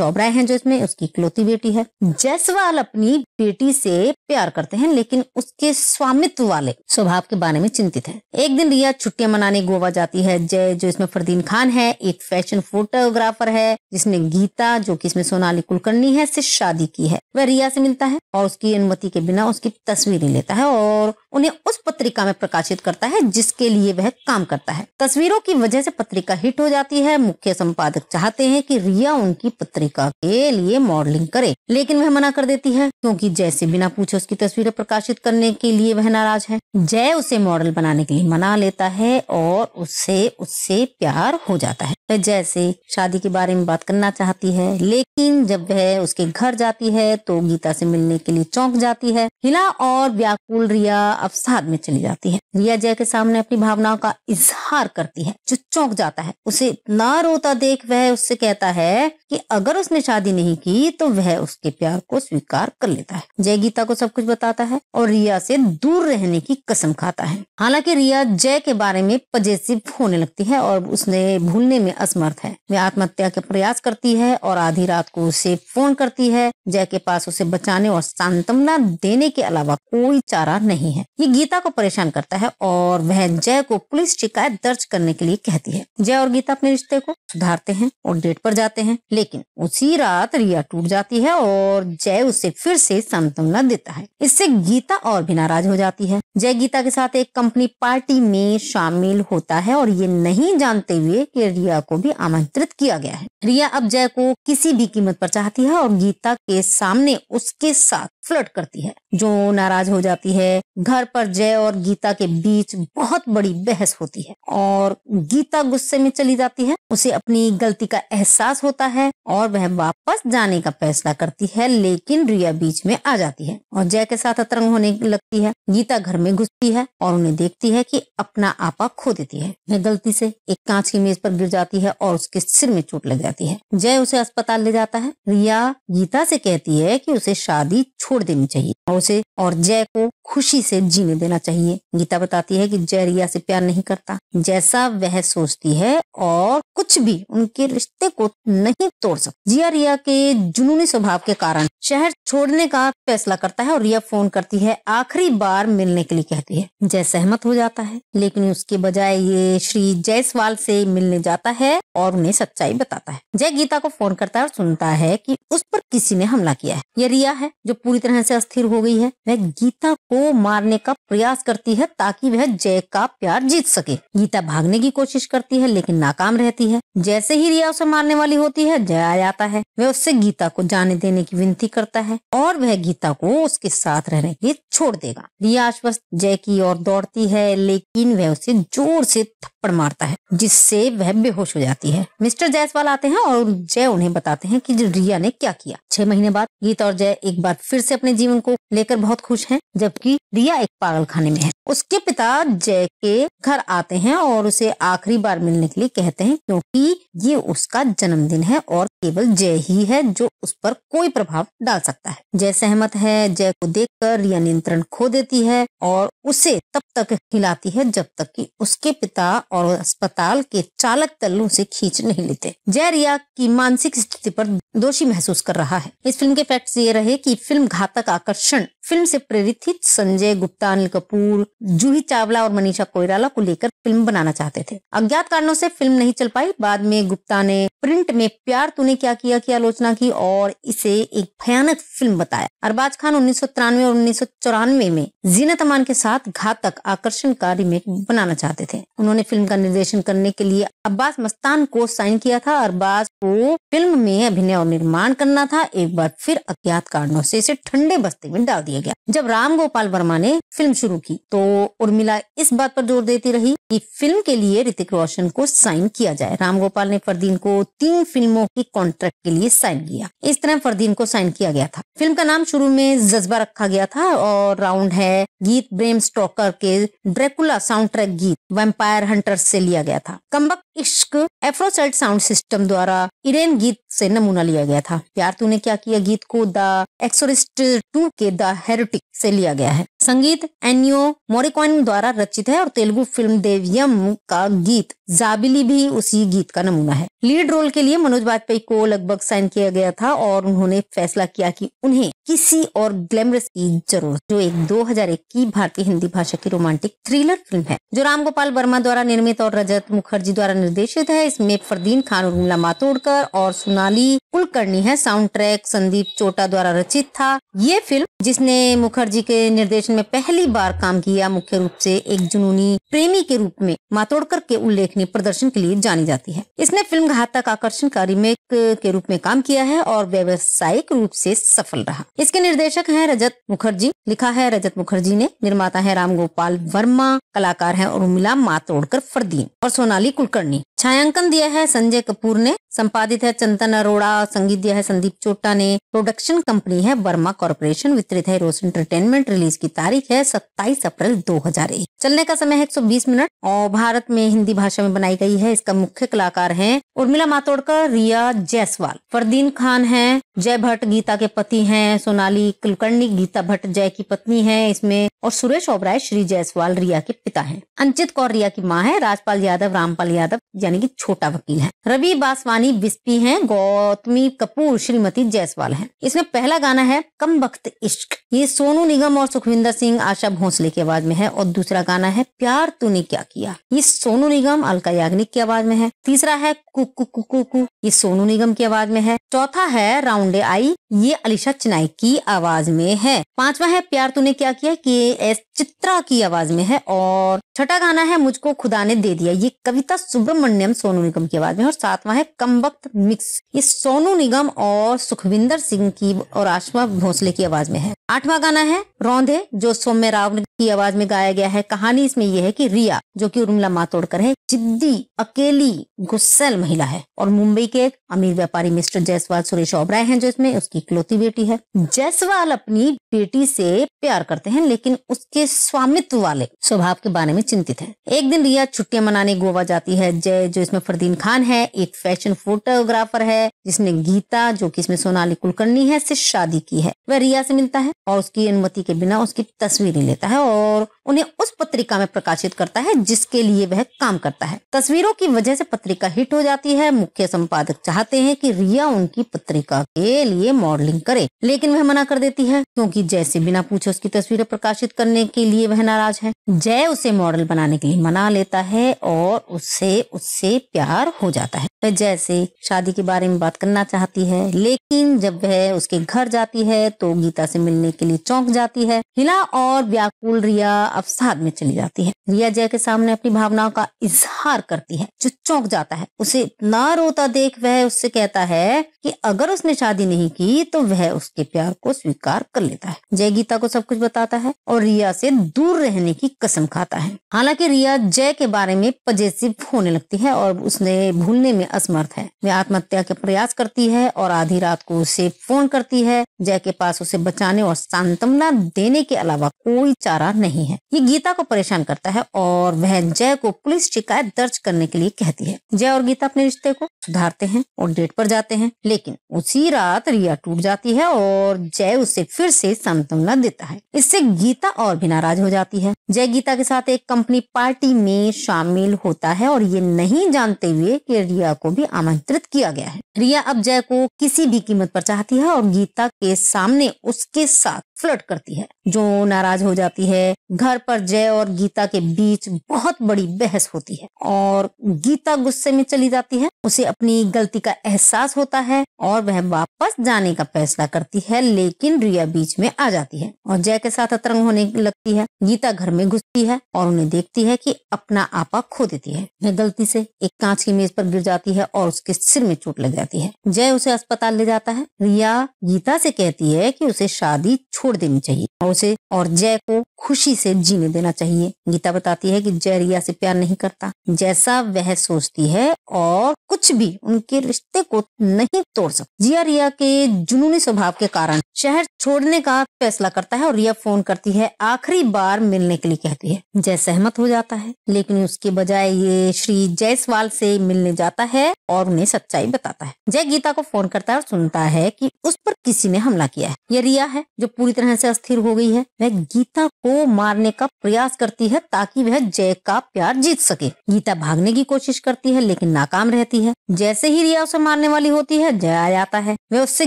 ओबराय हैं जो इसमें उसकी इकलौती बेटी है। जायसवाल अपनी बेटी से प्यार करते हैं लेकिन उसके स्वामित्व वाले स्वभाव के बारे में चिंतित है। एक दिन रिया छुट्टियां मनाने गोवा जाती है। जय, जो इसमें फरदीन खान है, एक फैशन फोटोग्राफर है जिसने गीता, जो कि इसमें सोनाली कुलकर्णी है, से शादी की है। वह रिया से मिलता है और उसकी अनुमति के बिना उसकी तस्वीरें लेता है और उन्हें उस पत्रिका में प्रकाशित करता है जिसके लिए वह काम करता है। तस्वीरों की वजह से पत्रिका हिट हो जाती है। मुख्य संपादक चाहते हैं कि रिया उनकी पत्रिका के लिए मॉडलिंग करे, लेकिन वह मना कर देती है क्योंकि जय से बिना पूछे उसकी तस्वीरें प्रकाशित करने के लिए वह नाराज है। जय उसे मॉडल बनाने के लिए मना लेता है और उससे प्यार हो जाता है। वह जय से शादी के बारे में बात करना चाहती है, लेकिन जब वह उसके घर जाती है तो गीता से मिलने के लिए चौंक जाती है। हिला और व्याकुल रिया अवसाद में चली जाती है। रिया जय के सामने अपनी भावनाओं का इजहार करती है जो चौंक जाता है। उसे इतना रोता देख वह उससे कहता है कि अगर उसने शादी नहीं की तो वह उसके प्यार को स्वीकार कर लेता है। जय गीता को सब कुछ बताता है और रिया से दूर रहने की कसम खाता है। हालांकि रिया जय के बारे में पजेसिव होने लगती है और उसने भूलने में असमर्थ है। वह आत्महत्या का प्रयास करती है और आधी रात को उसे फोन करती है। जय के पास उसे बचाने और सांत्वना देने के अलावा कोई चारा नहीं है। ये गीता को परेशान करता है और वह जय को पुलिस शिकायत दर्ज करने के लिए कहती है। जय और गीता अपने रिश्ते को सुधारते हैं और डेट पर जाते हैं, लेकिन उसी रात रिया टूट जाती है और जय उसे फिर से सांत्वना देता है। इससे गीता और भी नाराज हो जाती है। जय गीता के साथ एक कंपनी पार्टी में शामिल होता है और ये नहीं जानते हुए कि रिया को भी आमंत्रित किया गया है। रिया अब जय को किसी भी कीमत पर चाहती है और गीता के सामने उसके साथ फ्लर्ट करती है, जो नाराज हो जाती है। घर पर जय और गीता के बीच बहुत बड़ी बहस होती है और गीता गुस्से में चली जाती है। उसे अपनी गलती का एहसास होता है और वह वापस जाने का फैसला करती है, लेकिन रिया बीच में आ जाती है और जय के साथ अतरंग होने लगती है। गीता घर में घुसती है और उन्हें देखती है कि अपना आपा खो देती है। वह गलती से एक कांच की मेज पर गिर जाती है और उसके सिर में चोट लग जाती है। जय उसे अस्पताल ले जाता है। रिया गीता से कहती है कि उसे शादी छोड़ देनी चाहिए और उसे और जय को खुशी से जीने देना चाहिए। गीता बताती है कि जय रिया से प्यार नहीं करता जैसा वह सोचती है और कुछ भी उनके रिश्ते को नहीं तोड़ सकता। जिया रिया के जुनूनी स्वभाव के कारण शहर छोड़ने का फैसला करता है और रिया फोन करती है, आखिरी बार मिलने के लिए कहती है। जय सहमत हो जाता है, लेकिन उसके बजाय ये श्री जायसवाल से मिलने जाता है और उन्हें सच्चाई बताता है। जय गीता को फोन करता है और सुनता है कि उस पर किसी ने हमला किया है। यह रिया है जो पूरी तरह से अस्थिर हो गई है। वह गीता को मारने का प्रयास करती है ताकि वह जय का प्यार जीत सके। गीता भागने की कोशिश करती है लेकिन नाकाम रहती है। जैसे ही रिया उसे मारने वाली होती है, जय आ जाता है। वह उससे गीता को जाने देने की विनती करता है और वह गीता को उसके साथ रहने के लिए छोड़ देगा। रिया आश्वस्त जय की ओर दौड़ती है, लेकिन वह उसे जोर से थप्पड़ मारता है जिससे वह बेहोश हो जाती है। मिस्टर जायसवाल आते हैं और जय उन्हें बताते हैं कि रिया ने क्या किया। 6 महीने बाद गीता और जय एक बार फिर से अपने जीवन को लेकर बहुत खुश हैं, जबकि रिया एक पागल खाने में है। उसके पिता जय के घर आते हैं और उसे आखिरी बार मिलने के लिए कहते हैं क्योंकि ये उसका जन्मदिन है और केवल जय ही है जो उस पर कोई प्रभाव डाल सकता है। जय सहमत है। जय को देखकर रिया नियंत्रण खो देती है और उसे तब तक हिलाती है जब तक कि उसके पिता और अस्पताल के चालक दल उसे खींच नहीं लेते। जय रिया की मानसिक स्थिति पर दोषी महसूस कर रहा है। इस फिल्म के फैक्ट्स ये रहे कि फिल्म घातक आकर्षण फिल्म से प्रेरित थी। संजय गुप्ता, अनिल कपूर, जूही चावला और मनीषा कोइराला को लेकर फिल्म बनाना चाहते थे। अज्ञात कारणों से फिल्म नहीं चल पाई। बाद में गुप्ता ने प्रिंट में प्यार तूने क्या किया की आलोचना की और इसे एक भयानक फिल्म बताया। अरबाज खान 1993 और 1994 में जीनत अमान के साथ घातक आकर्षण का रीमेक बनाना चाहते थे। उन्होंने फिल्म का निर्देशन करने के लिए अब्बास मस्तान को साइन किया था। अरबाज को फिल्म में अभिनय और निर्माण करना था। एक बार फिर अज्ञात कारणों से इसे ठंडे बस्ते में डाल दिया गया। जब राम गोपाल वर्मा ने फिल्म शुरू की तो उर्मिला इस बात पर जोर देती रही कि फिल्म के लिए ऋतिक रोशन को साइन किया जाए। राम गोपाल ने फरदीन को 3 फिल्मों की कॉन्ट्रैक्ट के लिए साइन किया। इस तरह फरदीन को साइन किया गया था। फिल्म का नाम शुरू में जज्बा रखा गया था और राउंड है गीत ब्रेम स्टोकर के ड्रैकुला साउंड ट्रैक गीत वैम्पायर हंटर्स से लिया गया था। कमबख्त इश्क एफ्रोसाइड साउंड सिस्टम द्वारा इरेन गीत से नमूना लिया गया था। प्यार तूने क्या किया गीत को द एक्सोरिस्ट 2 के द हेरेटिक से लिया गया है। संगीत एनियो मोरिकॉइन द्वारा रचित है और तेलुगु फिल्म देवियम का गीत जाबिली भी उसी गीत का नमूना है। लीड रोल के लिए मनोज बाजपेयी को लगभग साइन किया गया था और उन्होंने फैसला किया कि उन्हें किसी और ग्लैमरस की जरूरत, जो एक 2001 की भारतीय हिंदी भाषा की रोमांटिक थ्रिलर फिल्म है जो राम गोपाल वर्मा द्वारा निर्मित और रजत मुखर्जी द्वारा निर्देशित है। इसमें फरदीन खान, उर्मिला मातोंडकर और सोनाली कुलकर्णी है। साउंड ट्रैक संदीप चोटा द्वारा रचित था। ये फिल्म, जिसने मुखर्जी के निर्देशन में पहली बार काम किया, मुख्य रूप से एक जुनूनी प्रेमी के रूप में मातोंडकर के उल्लेखनीय प्रदर्शन के लिए जानी जाती है। इसने फिल्म घातक आकर्षण का रीमेक के रूप में काम किया है और व्यावसायिक रूप से सफल रहा। इसके निर्देशक हैं रजत मुखर्जी, लिखा है रजत मुखर्जी ने, निर्माता है राम गोपाल वर्मा, कलाकार हैं उर्मिला मातोंडकर, फरदीन और सोनाली कुलकर्णी। छायांकन दिया है संजय कपूर ने, संपादित है चंदन अरोड़ा, संगीत दिया है संदीप चोटा ने, प्रोडक्शन कंपनी है वर्मा कॉर्पोरेशन, वितरित है रोज एंटरटेनमेंट। रिलीज की तारीख है 27 अप्रैल 2001। चलने का समय है 120 मिनट और भारत में हिंदी भाषा में बनाई गई है। इसका मुख्य कलाकार हैं उर्मिला मातोंडकर, रिया जायसवाल, फरदीन खान है, जय भट्ट गीता के पति हैं, सोनाली कुलकर्णी गीता भट्ट जय की पत्नी है इसमें, और सुरेश ओबराय श्री जायसवाल रिया के पिता हैं। अंचित कौर रिया की माँ है। राजपाल यादव रामपाल यादव यानी कि छोटा वकील है। रवि बासवानी बिस्पी हैं। गौतमी कपूर श्रीमती जायसवाल हैं। इसमें पहला गाना है कमबख्त इश्क, ये सोनू निगम और सुखविंदर सिंह आशा भोसले की आवाज में है। और दूसरा गाना है प्यार तूने क्या किया, ये सोनू निगम अलका याग्निक की आवाज में है। तीसरा है कुकु कुकु कु, ये सोनू निगम की आवाज में है। चौथा है राउंडे आई, ये अलीशा चिनाई की आवाज में है। पांचवा है प्यार तूने क्या किया, कि एस चित्रा की आवाज में है। और छठा गाना है मुझको खुदा ने दे दिया, ये कविता सुब्रमण्यम सोनू निगम की आवाज में। और सातवां है कमबख्त मिक्स, ये सोनू निगम और सुखविंदर सिंह की और आशा भोसले की आवाज में है। आठवां गाना है रौंदे, जो सौम्य राव की आवाज में गाया गया है। कहानी इसमें यह है कि रिया, जो कि उर्मिला मातोंडकर है, जिद्दी, अकेली, गुस्सैल महिला है और मुंबई के एक अमीर व्यापारी मिस्टर जायसवाल सुरेश ओबराय हैं जो इसमें उसकी इकलौती बेटी है। जायसवाल अपनी बेटी से प्यार करते हैं लेकिन उसके स्वामित्व वाले स्वभाव के बारे में चिंतित है। एक दिन रिया छुट्टियां मनाने गोवा जाती है। जय, जो इसमें फरदीन खान है, एक फैशन फोटोग्राफर है जिसने गीता, जो कि इसमें सोनाली कुलकर्णी है, से शादी की है। वह रिया से मिलता है और उसकी अनुमति के बिना उसकी तस्वीरें लेता है और उन्हें उस पत्रिका में प्रकाशित करता है जिसके लिए वह काम करता है। तस्वीरों की वजह से पत्रिका हिट हो जाती है। मुख्य संपादक चाहते हैं कि रिया उनकी पत्रिका के लिए मॉडलिंग करे, लेकिन वह मना कर देती है क्योंकि जय से बिना पूछे उसकी तस्वीरें प्रकाशित करने के लिए वह नाराज है। जय उसे मॉडल बनाने के लिए मना लेता है और उससे प्यार हो जाता है। वह जय से शादी के बारे में बात करना चाहती है, लेकिन जब वह उसके घर जाती है तो गीता से मिलने के लिए चौंक जाती है। हिला और व्याकुल रिया अवसाद में चली जाती है। रिया जय के सामने अपनी भावनाओं का इजहार करती है जो चौंक जाता है। उसे इतना रोता देख देख वह उससे कहता है कि अगर उसने शादी नहीं की तो वह उसके प्यार को स्वीकार कर लेता है। जय गीता को सब कुछ बताता है और रिया से दूर रहने की कसम खाता है। हालांकि रिया जय के बारे में पजेसिव होने लगती है और उसने भूलने में असमर्थ है। वह आत्महत्या के प्रयास करती है और आधी रात को उसे फोन करती है। जय के पास उसे बचाने और सांत्वना देने के अलावा कोई चारा नहीं है। ये गीता को परेशान करता है और वह जय को पुलिस शिकायत दर्ज करने के लिए कहती है। जय और गीता अपने रिश्ते को सुधारते हैं और डेट पर जाते हैं, लेकिन उसी रात रिया टूट जाती है और जय उसे फिर से सांत्वना देता है। इससे गीता और भी नाराज हो जाती है। जय गीता के साथ एक कंपनी पार्टी में शामिल होता है और ये नहीं जानते हुए कि रिया को भी आमंत्रित किया गया है। रिया अब जय को किसी भी कीमत पर चाहती है और गीता के सामने उसके साथ फ्लर्ट करती है, जो नाराज हो जाती है। घर पर जय और गीता के बीच बहुत बड़ी बहस होती है और गीता गुस्से में चली जाती है। उसे अपनी गलती का एहसास होता है और वह वापस जाने का फैसला करती है, लेकिन रिया बीच में आ जाती है और जय के साथ अतरंग होने लगती है। गीता घर में घुसती है और उन्हें देखती है कि अपना आपा खो देती है। वह गलती से एक कांच की मेज पर गिर जाती है और उसके सिर में चोट लग जाती है। जय उसे अस्पताल ले जाता है। रिया गीता से कहती है कि उसे शादी छोड़ देनी चाहिए और उसे और जय को खुशी से जीने देना चाहिए। गीता बताती है कि जय रिया से प्यार नहीं करता जैसा वह सोचती है और कुछ भी उनके रिश्ते को नहीं तोड़ सकता। जिया रिया के जुनूनी स्वभाव के कारण शहर छोड़ने का फैसला करता है और रिया फोन करती है, आखिरी बार मिलने के लिए कहती है। जय सहमत हो जाता है, लेकिन उसके बजाय ये श्री जायसवाल से मिलने जाता है और उन्हें सच्चाई बताता है। जय गीता को फोन करता है और सुनता है कि उस पर किसी ने हमला किया है। यह रिया है जो पूरी तरह से अस्थिर हो गई है। वह गीता को मारने का प्रयास करती है ताकि वह जय का प्यार जीत सके। गीता भागने की कोशिश करती है लेकिन नाकाम रहती है। जैसे ही रिया उसे मारने वाली होती है, जय आ जाता है। वह उससे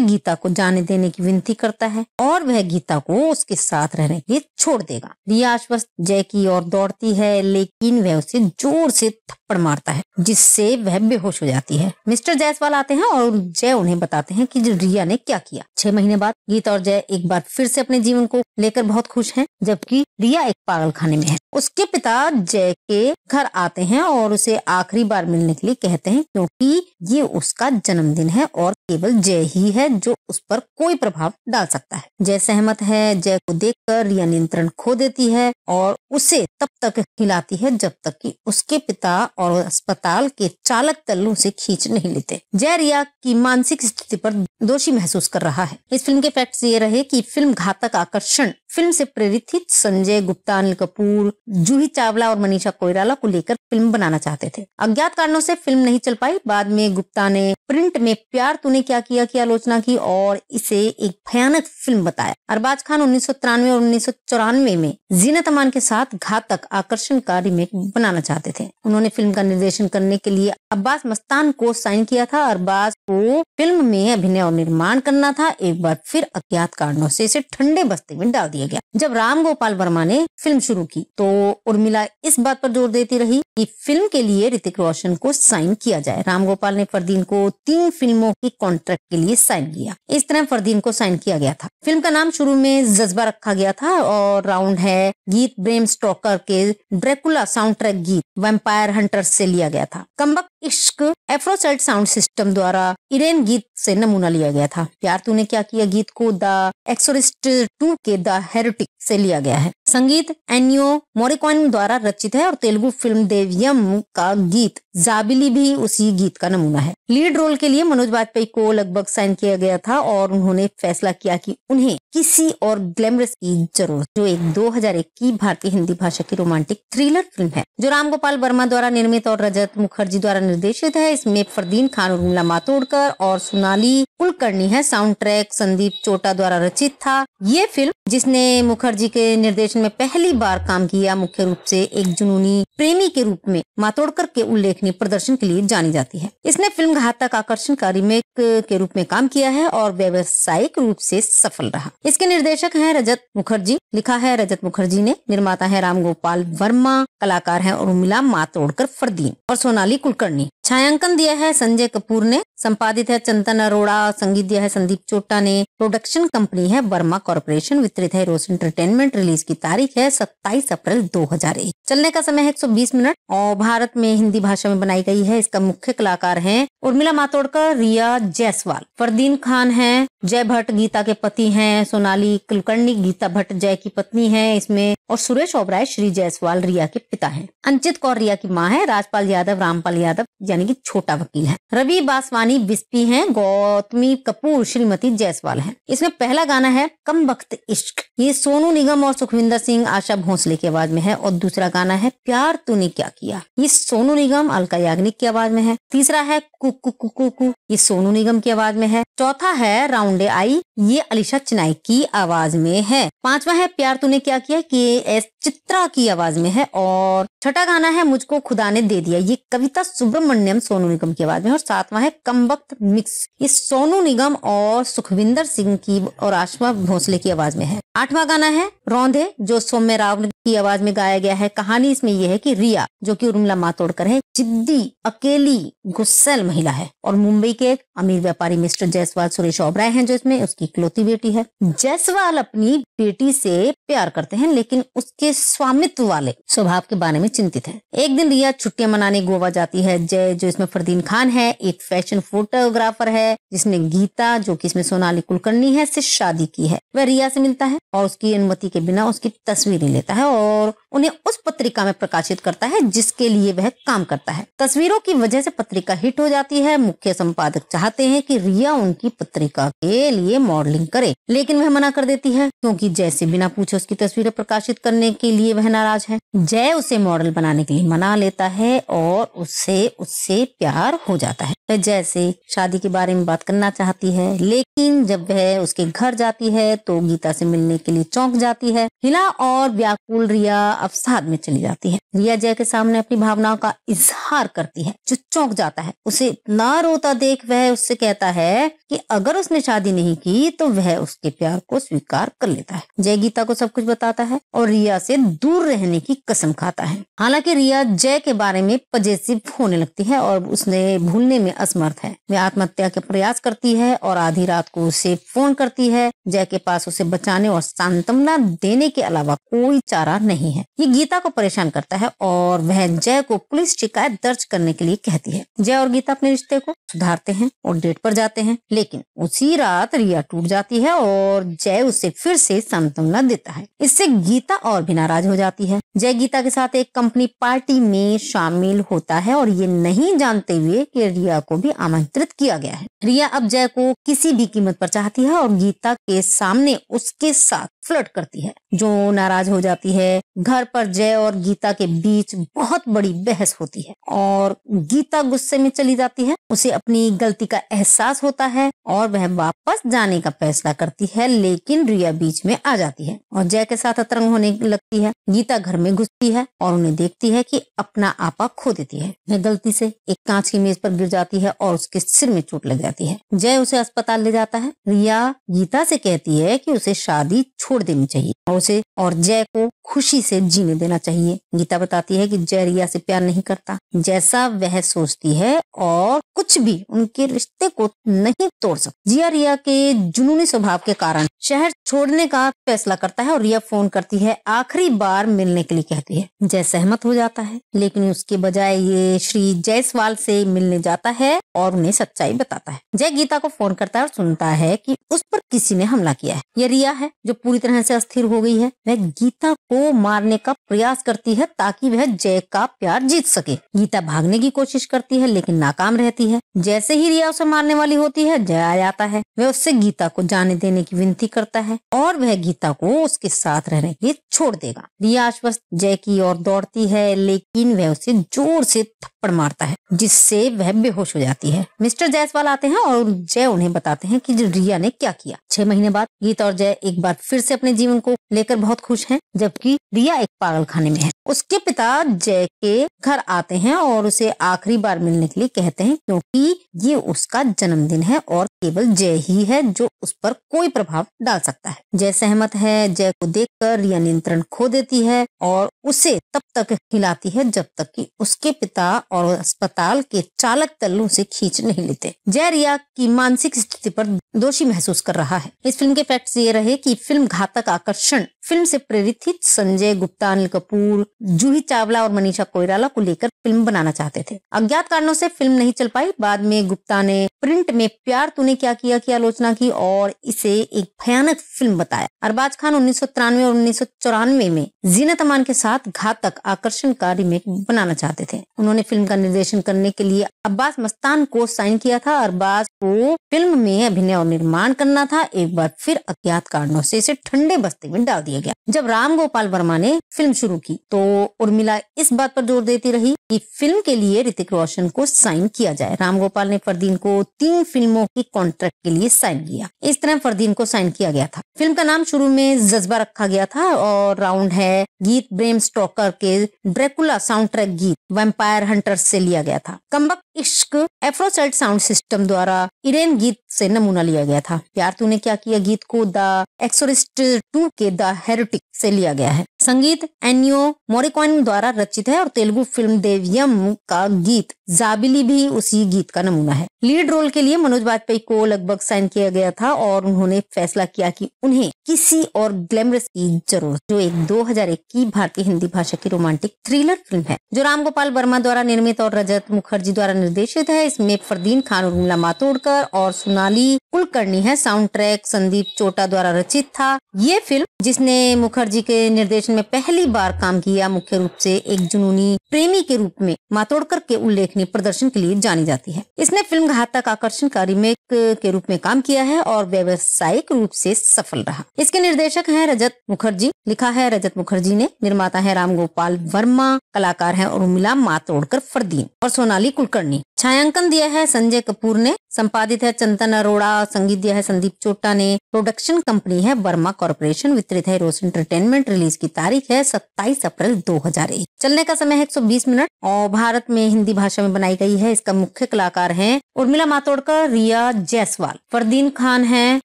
गीता को जाने देने की विनती करता है और वह गीता को उसके साथ रहने के लिए छोड़ देगा। रिया आश्वस्त जय की ओर दौड़ती है, लेकिन वह उसे जोर से थप्पड़ मारता है जिससे वह बेहोश हो जाती है। मिस्टर जायसवाल आते हैं और जय उन्हें बताते हैं कि रिया ने क्या किया। 6 महीने बाद गीता और जय एक बार फिर से अपने जीवन को लेकर बहुत खुश हैं, जबकि रिया एक पागल खाने में है। उसके पिता जय के घर आते हैं और उसे आखिरी बार मिलने के लिए कहते हैं, क्योंकि ये उसका जन्मदिन है और केवल जय ही है जो उस पर कोई प्रभाव डाल सकता है। जय सहमत है। जय को देखकर रिया नियंत्रण खो देती है और उसे तब तक हिलाती है जब तक कि उसके पिता और अस्पताल के चालक दल उसे खींच नहीं लेते। जय रिया की मानसिक स्थिति पर दोषी महसूस कर रहा है। इस फिल्म के फैक्ट्स ये रहे कि फिल्म घातक आकर्षण फिल्म से प्रेरित थी। संजय गुप्ता, अनिल कपूर, जूही चावला और मनीषा कोइराला को लेकर फिल्म बनाना चाहते थे। अज्ञात कारणों से फिल्म नहीं चल पाई। बाद में गुप्ता ने प्रिंट में प्यार तूने क्या किया की आलोचना की और इसे एक भयानक फिल्म बताया। अरबाज खान 1993 और 1994 में जीनत अमान के साथ घातक आकर्षण का रीमेक बनाना चाहते थे। उन्होंने फिल्म का निर्देशन करने के लिए अब्बास मस्तान को साइन किया था। अरबाज को फिल्म में अभिनय और निर्माण करना था। एक बार फिर अज्ञात कारणों से इसे ठंडे बस्ते में डाल दिया गया। जब राम गोपाल वर्मा ने फिल्म शुरू की तो उर्मिला इस बात पर जोर देती रही कि फिल्म के लिए ऋतिक रोशन को साइन किया जाए। राम गोपाल ने फरदीन को 3 फिल्मों की कॉन्ट्रैक्ट के लिए साइन किया। इस तरह फरदीन को साइन किया गया था। फिल्म का नाम शुरू में जज्बा रखा गया था और राउंड है गीत ब्रेम स्टोकर के ड्रैकुला साउंड ट्रैक गीत वैम्पायर हंटर्स से लिया गया था। कमबख्त इश्क एफ्रोसाइड साउंड सिस्टम द्वारा इरेन गीत से नमूना लिया गया था। प्यार तूने क्या किया गीत को द एक्सोरिस्ट 2 के द हेरेटिक से लिया गया है। संगीत एन्नियो मोरिकॉन द्वारा रचित है और तेलुगु फिल्म देव्यम का गीत जाबिली भी उसी गीत का नमूना है। लीड रोल के लिए मनोज बाजपेयी को लगभग साइन किया गया था और उन्होंने फैसला किया कि उन्हें किसी और ग्लैमरस की जरूरत, जो एक 2001 की भारतीय हिंदी भाषा की रोमांटिक थ्रिलर फिल्म है जो राम गोपाल वर्मा द्वारा निर्मित और रजत मुखर्जी द्वारा निर्देशित है। इसमें फरदीन खान, उर्मिला मातोंडकर और सोनाली कुलकर्णी है। साउंड ट्रैक संदीप चोटा द्वारा रचित था। ये फिल्म, जिसने मुखर्जी के निर्देशन में पहली बार काम किया, मुख्य रूप से एक जुनूनी प्रेमी के रूप में मातोंडकर के उल्लेखनीय प्रदर्शन के लिए जानी जाती है। इसने फिल्म घातक आकर्षण का रीमेक के रूप में काम किया है और व्यावसायिक रूप से सफल रहा। इसके निर्देशक हैं रजत मुखर्जी, लिखा है रजत मुखर्जी ने, निर्माता है राम गोपाल वर्मा, कलाकार हैं उर्मिला मातोंडकर, फरदीन और सोनाली कुलकर्णी। छायांकन दिया है संजय कपूर ने, संपादित है चंदन अरोड़ा, संगीत दिया है संदीप चोपड़ा ने, प्रोडक्शन कंपनी है वर्मा कॉर्पोरेशन, वितरित है रोज एंटरटेनमेंट, रिलीज की तारीख है 27 अप्रैल 2001, चलने का समय है 120 मिनट और भारत में हिंदी भाषा में बनाई गई है। इसका मुख्य कलाकार हैं उर्मिला मातोंडकर, रिया जायसवाल, फरदीन खान है, जय भट्ट गीता के पति हैं, सोनाली कुलकर्णी गीता भट्ट जय की पत्नी है इसमें, और सुरेश ओबराय श्री जायसवाल रिया के पिता हैं, अंचित कौर रिया की माँ है, राजपाल यादव रामपाल यादव यानी कि छोटा वकील है, रवि बासवानी बिस्पी हैं, गौतमी कपूर श्रीमती जायसवाल हैं। इसमें पहला गाना है कम वक्त इश्क, ये सोनू निगम और सुखविंदर सिंह आशा भोसले की आवाज में है, और दूसरा गाना है प्यार तूने क्या किया, ये सोनू निगम अलका याग्निक की आवाज में है, तीसरा है कुकु कुकु कु, ये सोनू निगम की आवाज में है, चौथा है राउंडे आई, ये अलीशा चिनाई की आवाज में है, पांचवा है प्यार तूने क्या किया, के चित्रा की आवाज में है, और छठा गाना है मुझको खुदा ने दे दिया, ये कविता सुब्रमण्यम सोनू निगम की आवाज में, और सातवां है कम वक्त मिक्स, ये सोनू निगम और सुखविंदर सिंह की और आशा भोसले की आवाज में है। आठवां गाना है रौंदे, जो सौम्य राव की आवाज में गाया गया है। कहानी इसमें यह है कि रिया, जो कि उर्मिला मातोंडकर है, जिद्दी अकेली गुस्सैल महिला है, और मुंबई के एक अमीर व्यापारी मिस्टर जायसवाल सुरेश ओबराय हैं जो इसमें उसकी इकलौती बेटी है। जायसवाल अपनी बेटी से प्यार करते हैं लेकिन उसके स्वामित्व वाले स्वभाव के बारे में चिंतित है। एक दिन रिया छुट्टियां मनाने गोवा जाती है। जय, जो इसमें फरदीन खान है, एक फैशन फोटोग्राफर है जिसने गीता, जो कि इसमें सोनाली कुलकर्णी है, से शादी की है। वह रिया से मिलता है और उसकी अनुमति के बिना उसकी तस्वीरें लेता है और उन्हें उस पत्रिका में प्रकाशित करता है जिसके लिए वह काम करता है। तस्वीरों की वजह से पत्रिका हिट हो जाती है। मुख्य संपादक चाहते हैं कि रिया उनकी पत्रिका के लिए मॉडलिंग करे, लेकिन वह मना कर देती है क्योंकि जय से बिना पूछे उसकी तस्वीरें प्रकाशित करने के लिए वह नाराज है। जय उसे मॉडल बनाने के लिए मना लेता है और उससे प्यार हो जाता है। वह जय से शादी के बारे में बात करना चाहती है, लेकिन जब वह उसके घर जाती है तो गीता से मिलने के लिए चौंक जाती है। हिला और व्याकुल रिया अवसाद में चली जाती है। रिया जय के सामने अपनी भावनाओं का इजहार करती है जो चौंक जाता है। उसे इतना रोता देख वह उससे कहता है कि अगर उसने शादी नहीं की तो वह उसके प्यार को स्वीकार कर लेता है। जय गीता को सब कुछ बताता है और रिया से दूर रहने की कसम खाता है। हालांकि रिया जय के बारे में पजेसिव होने लगती है और उसने भूलने में असमर्थ है। वह आत्महत्या का प्रयास करती है और आधी रात को उसे फोन करती है। जय के पास उसे बचाने और सांत्वना देने के अलावा कोई चारा नहीं है। ये गीता को परेशान करता है और वह जय को पुलिस शिकायत दर्ज करने के लिए कहती है। जय और गीता अपने रिश्ते को सुधारते हैं और डेट पर जाते हैं, लेकिन उसी रात रिया टूट जाती है और जय उसे फिर से सांत्वना देता है। इससे गीता और भी नाराज हो जाती है। जय गीता के साथ एक कंपनी पार्टी में शामिल होता है और ये नहीं जानते हुए कि रिया को भी आमंत्रित किया गया है। रिया अब जय को किसी भी कीमत पर चाहती है और गीता के सामने उसके साथ फ्लर्ट करती है, जो नाराज हो जाती है। घर पर जय और गीता के बीच बहुत बड़ी बहस होती है और गीता गुस्से में चली जाती है। उसे अपनी गलती का एहसास होता है और वह वापस जाने का फैसला करती है, लेकिन रिया बीच में आ जाती है और जय के साथ अतरंग होने लगती है। गीता घर में घुसती है और उन्हें देखती है कि अपना आपा खो देती है। वह गलती से एक कांच की मेज पर गिर जाती है और उसके सिर में चोट लग जाती है। जय उसे अस्पताल ले जाता है। रिया गीता से कहती है कि उसे शादी छोड़ देनी चाहिए और उसे और जय को खुशी से जीने देना चाहिए। गीता बताती है कि जय रिया से प्यार नहीं करता जैसा वह सोचती है और कुछ भी उनके रिश्ते को नहीं तोड़ सकता। जिया रिया के जुनूनी स्वभाव के कारण शहर छोड़ने का फैसला करता है और रिया फोन करती है, आखिरी बार मिलने के लिए कहती है। जय सहमत हो जाता है, लेकिन उसके बजाय ये श्री जायसवाल से मिलने जाता है और उन्हें सच्चाई बताता है। जय गीता को फोन करता है और सुनता है कि उस पर किसी ने हमला किया है। यह रिया है जो पूरी तरह से अस्थिर हो गई है। वह गीता को मारने का प्रयास करती है ताकि वह जय का प्यार जीत सके। गीता भागने की कोशिश करती है लेकिन नाकाम रहती है। जैसे ही रिया उसे मारने वाली होती है, जय आ जाता है। वह उससे गीता को जाने देने की विनती करता है और वह गीता को उसके साथ रहने के लिए छोड़ देगा। रिया आश्वस्त जय की ओर दौड़ती है, लेकिन वह उसे जोर से थप्पड़ मारता है जिससे वह बेहोश हो जाती है। मिस्टर जायसवाल आते हैं और जय उन्हें बताते हैं कि रिया ने क्या किया। 6 महीने बाद गीता और जय एक बार फिर से अपने जीवन को लेकर बहुत खुश हैं। जब जबकि रिया एक पागल खाने में है। उसके पिता जय के घर आते हैं और उसे आखिरी बार मिलने के लिए कहते हैं, क्योंकि ये उसका जन्मदिन है और केवल जय ही है जो उस पर कोई प्रभाव डाल सकता है। जय सहमत है। जय को देखकर रिया नियंत्रण खो देती है और उसे तब तक हिलाती है जब तक कि उसके पिता और अस्पताल के चालक दल उसे खींच नहीं लेते। जय रिया की मानसिक स्थिति पर दोषी महसूस कर रहा है। इस फिल्म के फैक्ट्स ये रहे कि फिल्म घातक आकर्षण फिल्म से प्रेरित थी। संजय गुप्ता, अनिल कपूर, जूही चावला और मनीषा कोइराला को लेकर फिल्म बनाना चाहते थे। अज्ञात कारणों से फिल्म नहीं चल पाई। बाद में गुप्ता ने प्रिंट में प्यार तूने क्या किया की आलोचना की और इसे एक भयानक फिल्म बताया। अरबाज खान 1993 और 1994 में जीनत अमान के साथ घातक आकर्षण का रीमेक बनाना चाहते थे। उन्होंने फिल्म का निर्देशन करने के लिए अब्बास मस्तान को साइन किया था। अरबाज को फिल्म में अभिनय और निर्माण करना था। एक बार फिर अज्ञात कारणों से इसे ठंडे बस्ते में डाल दिया गया। जब राम गोपाल वर्मा ने फिल्म शुरू की तो उर्मिला इस बात पर जोर देती रही कि फिल्म के लिए ऋतिक रोशन को साइन किया जाए। राम गोपाल ने फरदीन को 3 फिल्मों की कॉन्ट्रैक्ट के लिए साइन किया। इस तरह फरदीन को साइन किया गया था। फिल्म का नाम शुरू में जज्बा रखा गया था और राउंड है गीत ब्रेम स्टोकर के ड्रैकुला साउंड ट्रैक गीत वैम्पायर हंटर्स से लिया गया था। कमबख्त इश्क एफ्रोसाइड साउंड सिस्टम द्वारा इरेन गीत से नमूना लिया गया था। प्यार तूने क्या किया गीत को द एक्सोरिस्ट 2 के द हेरेटिक से लिया गया है। संगीत एन्नियो मोरिकॉन द्वारा रचित है और तेलुगु फिल्म देवियम का गीत जाबिली भी उसी गीत का नमूना है। लीड रोल के लिए मनोज बाजपेयी को लगभग साइन किया गया था और उन्होंने फैसला किया कि उन्हें किसी और ग्लैमरस की जरूरत, जो एक 2001 की भारतीय हिंदी भाषा की रोमांटिक थ्रिलर फिल्म है जो राम गोपाल वर्मा द्वारा निर्मित और रजत मुखर्जी द्वारा निर्देशित है। इसमें फरदीन खान, उर्मिला मातोंडकर और सोनाली कुलकर्णी है। साउंड ट्रैक संदीप चोटा द्वारा रचित था। ये फिल्म, जिसने मुखर्जी के निर्देशन में पहली बार काम किया, मुख्य रूप से एक जुनूनी प्रेमी के रूप में मातोंडकर के उल्लेखनीय प्रदर्शन के लिए जानी जाती है। इसने फिल्म घातक आकर्षण का रीमेक के रूप में काम किया है और व्यावसायिक रूप से सफल रहा। इसके निर्देशक हैं रजत मुखर्जी, लिखा है रजत मुखर्जी ने, निर्माता है राम गोपाल वर्मा, कलाकार है उर्मिला मातोंडकर, फरदीन और सोनाली कुलकर्णी। छायांकन दिया है संजय कपूर ने, संपादित है चंदन अरोड़ा, संगीत दिया है संदीप चोटा ने। प्रोडक्शन कंपनी है वर्मा कॉर्पोरेशन, वितरित है रोज एंटरटेनमेंट। रिलीज की तारीख है 27 अप्रैल 2001। चलने का समय है 120 मिनट और भारत में हिंदी भाषा में बनाई गई है। इसका मुख्य कलाकार हैं उर्मिला मातोंडकर, रिया जायसवाल, फरदीन खान है,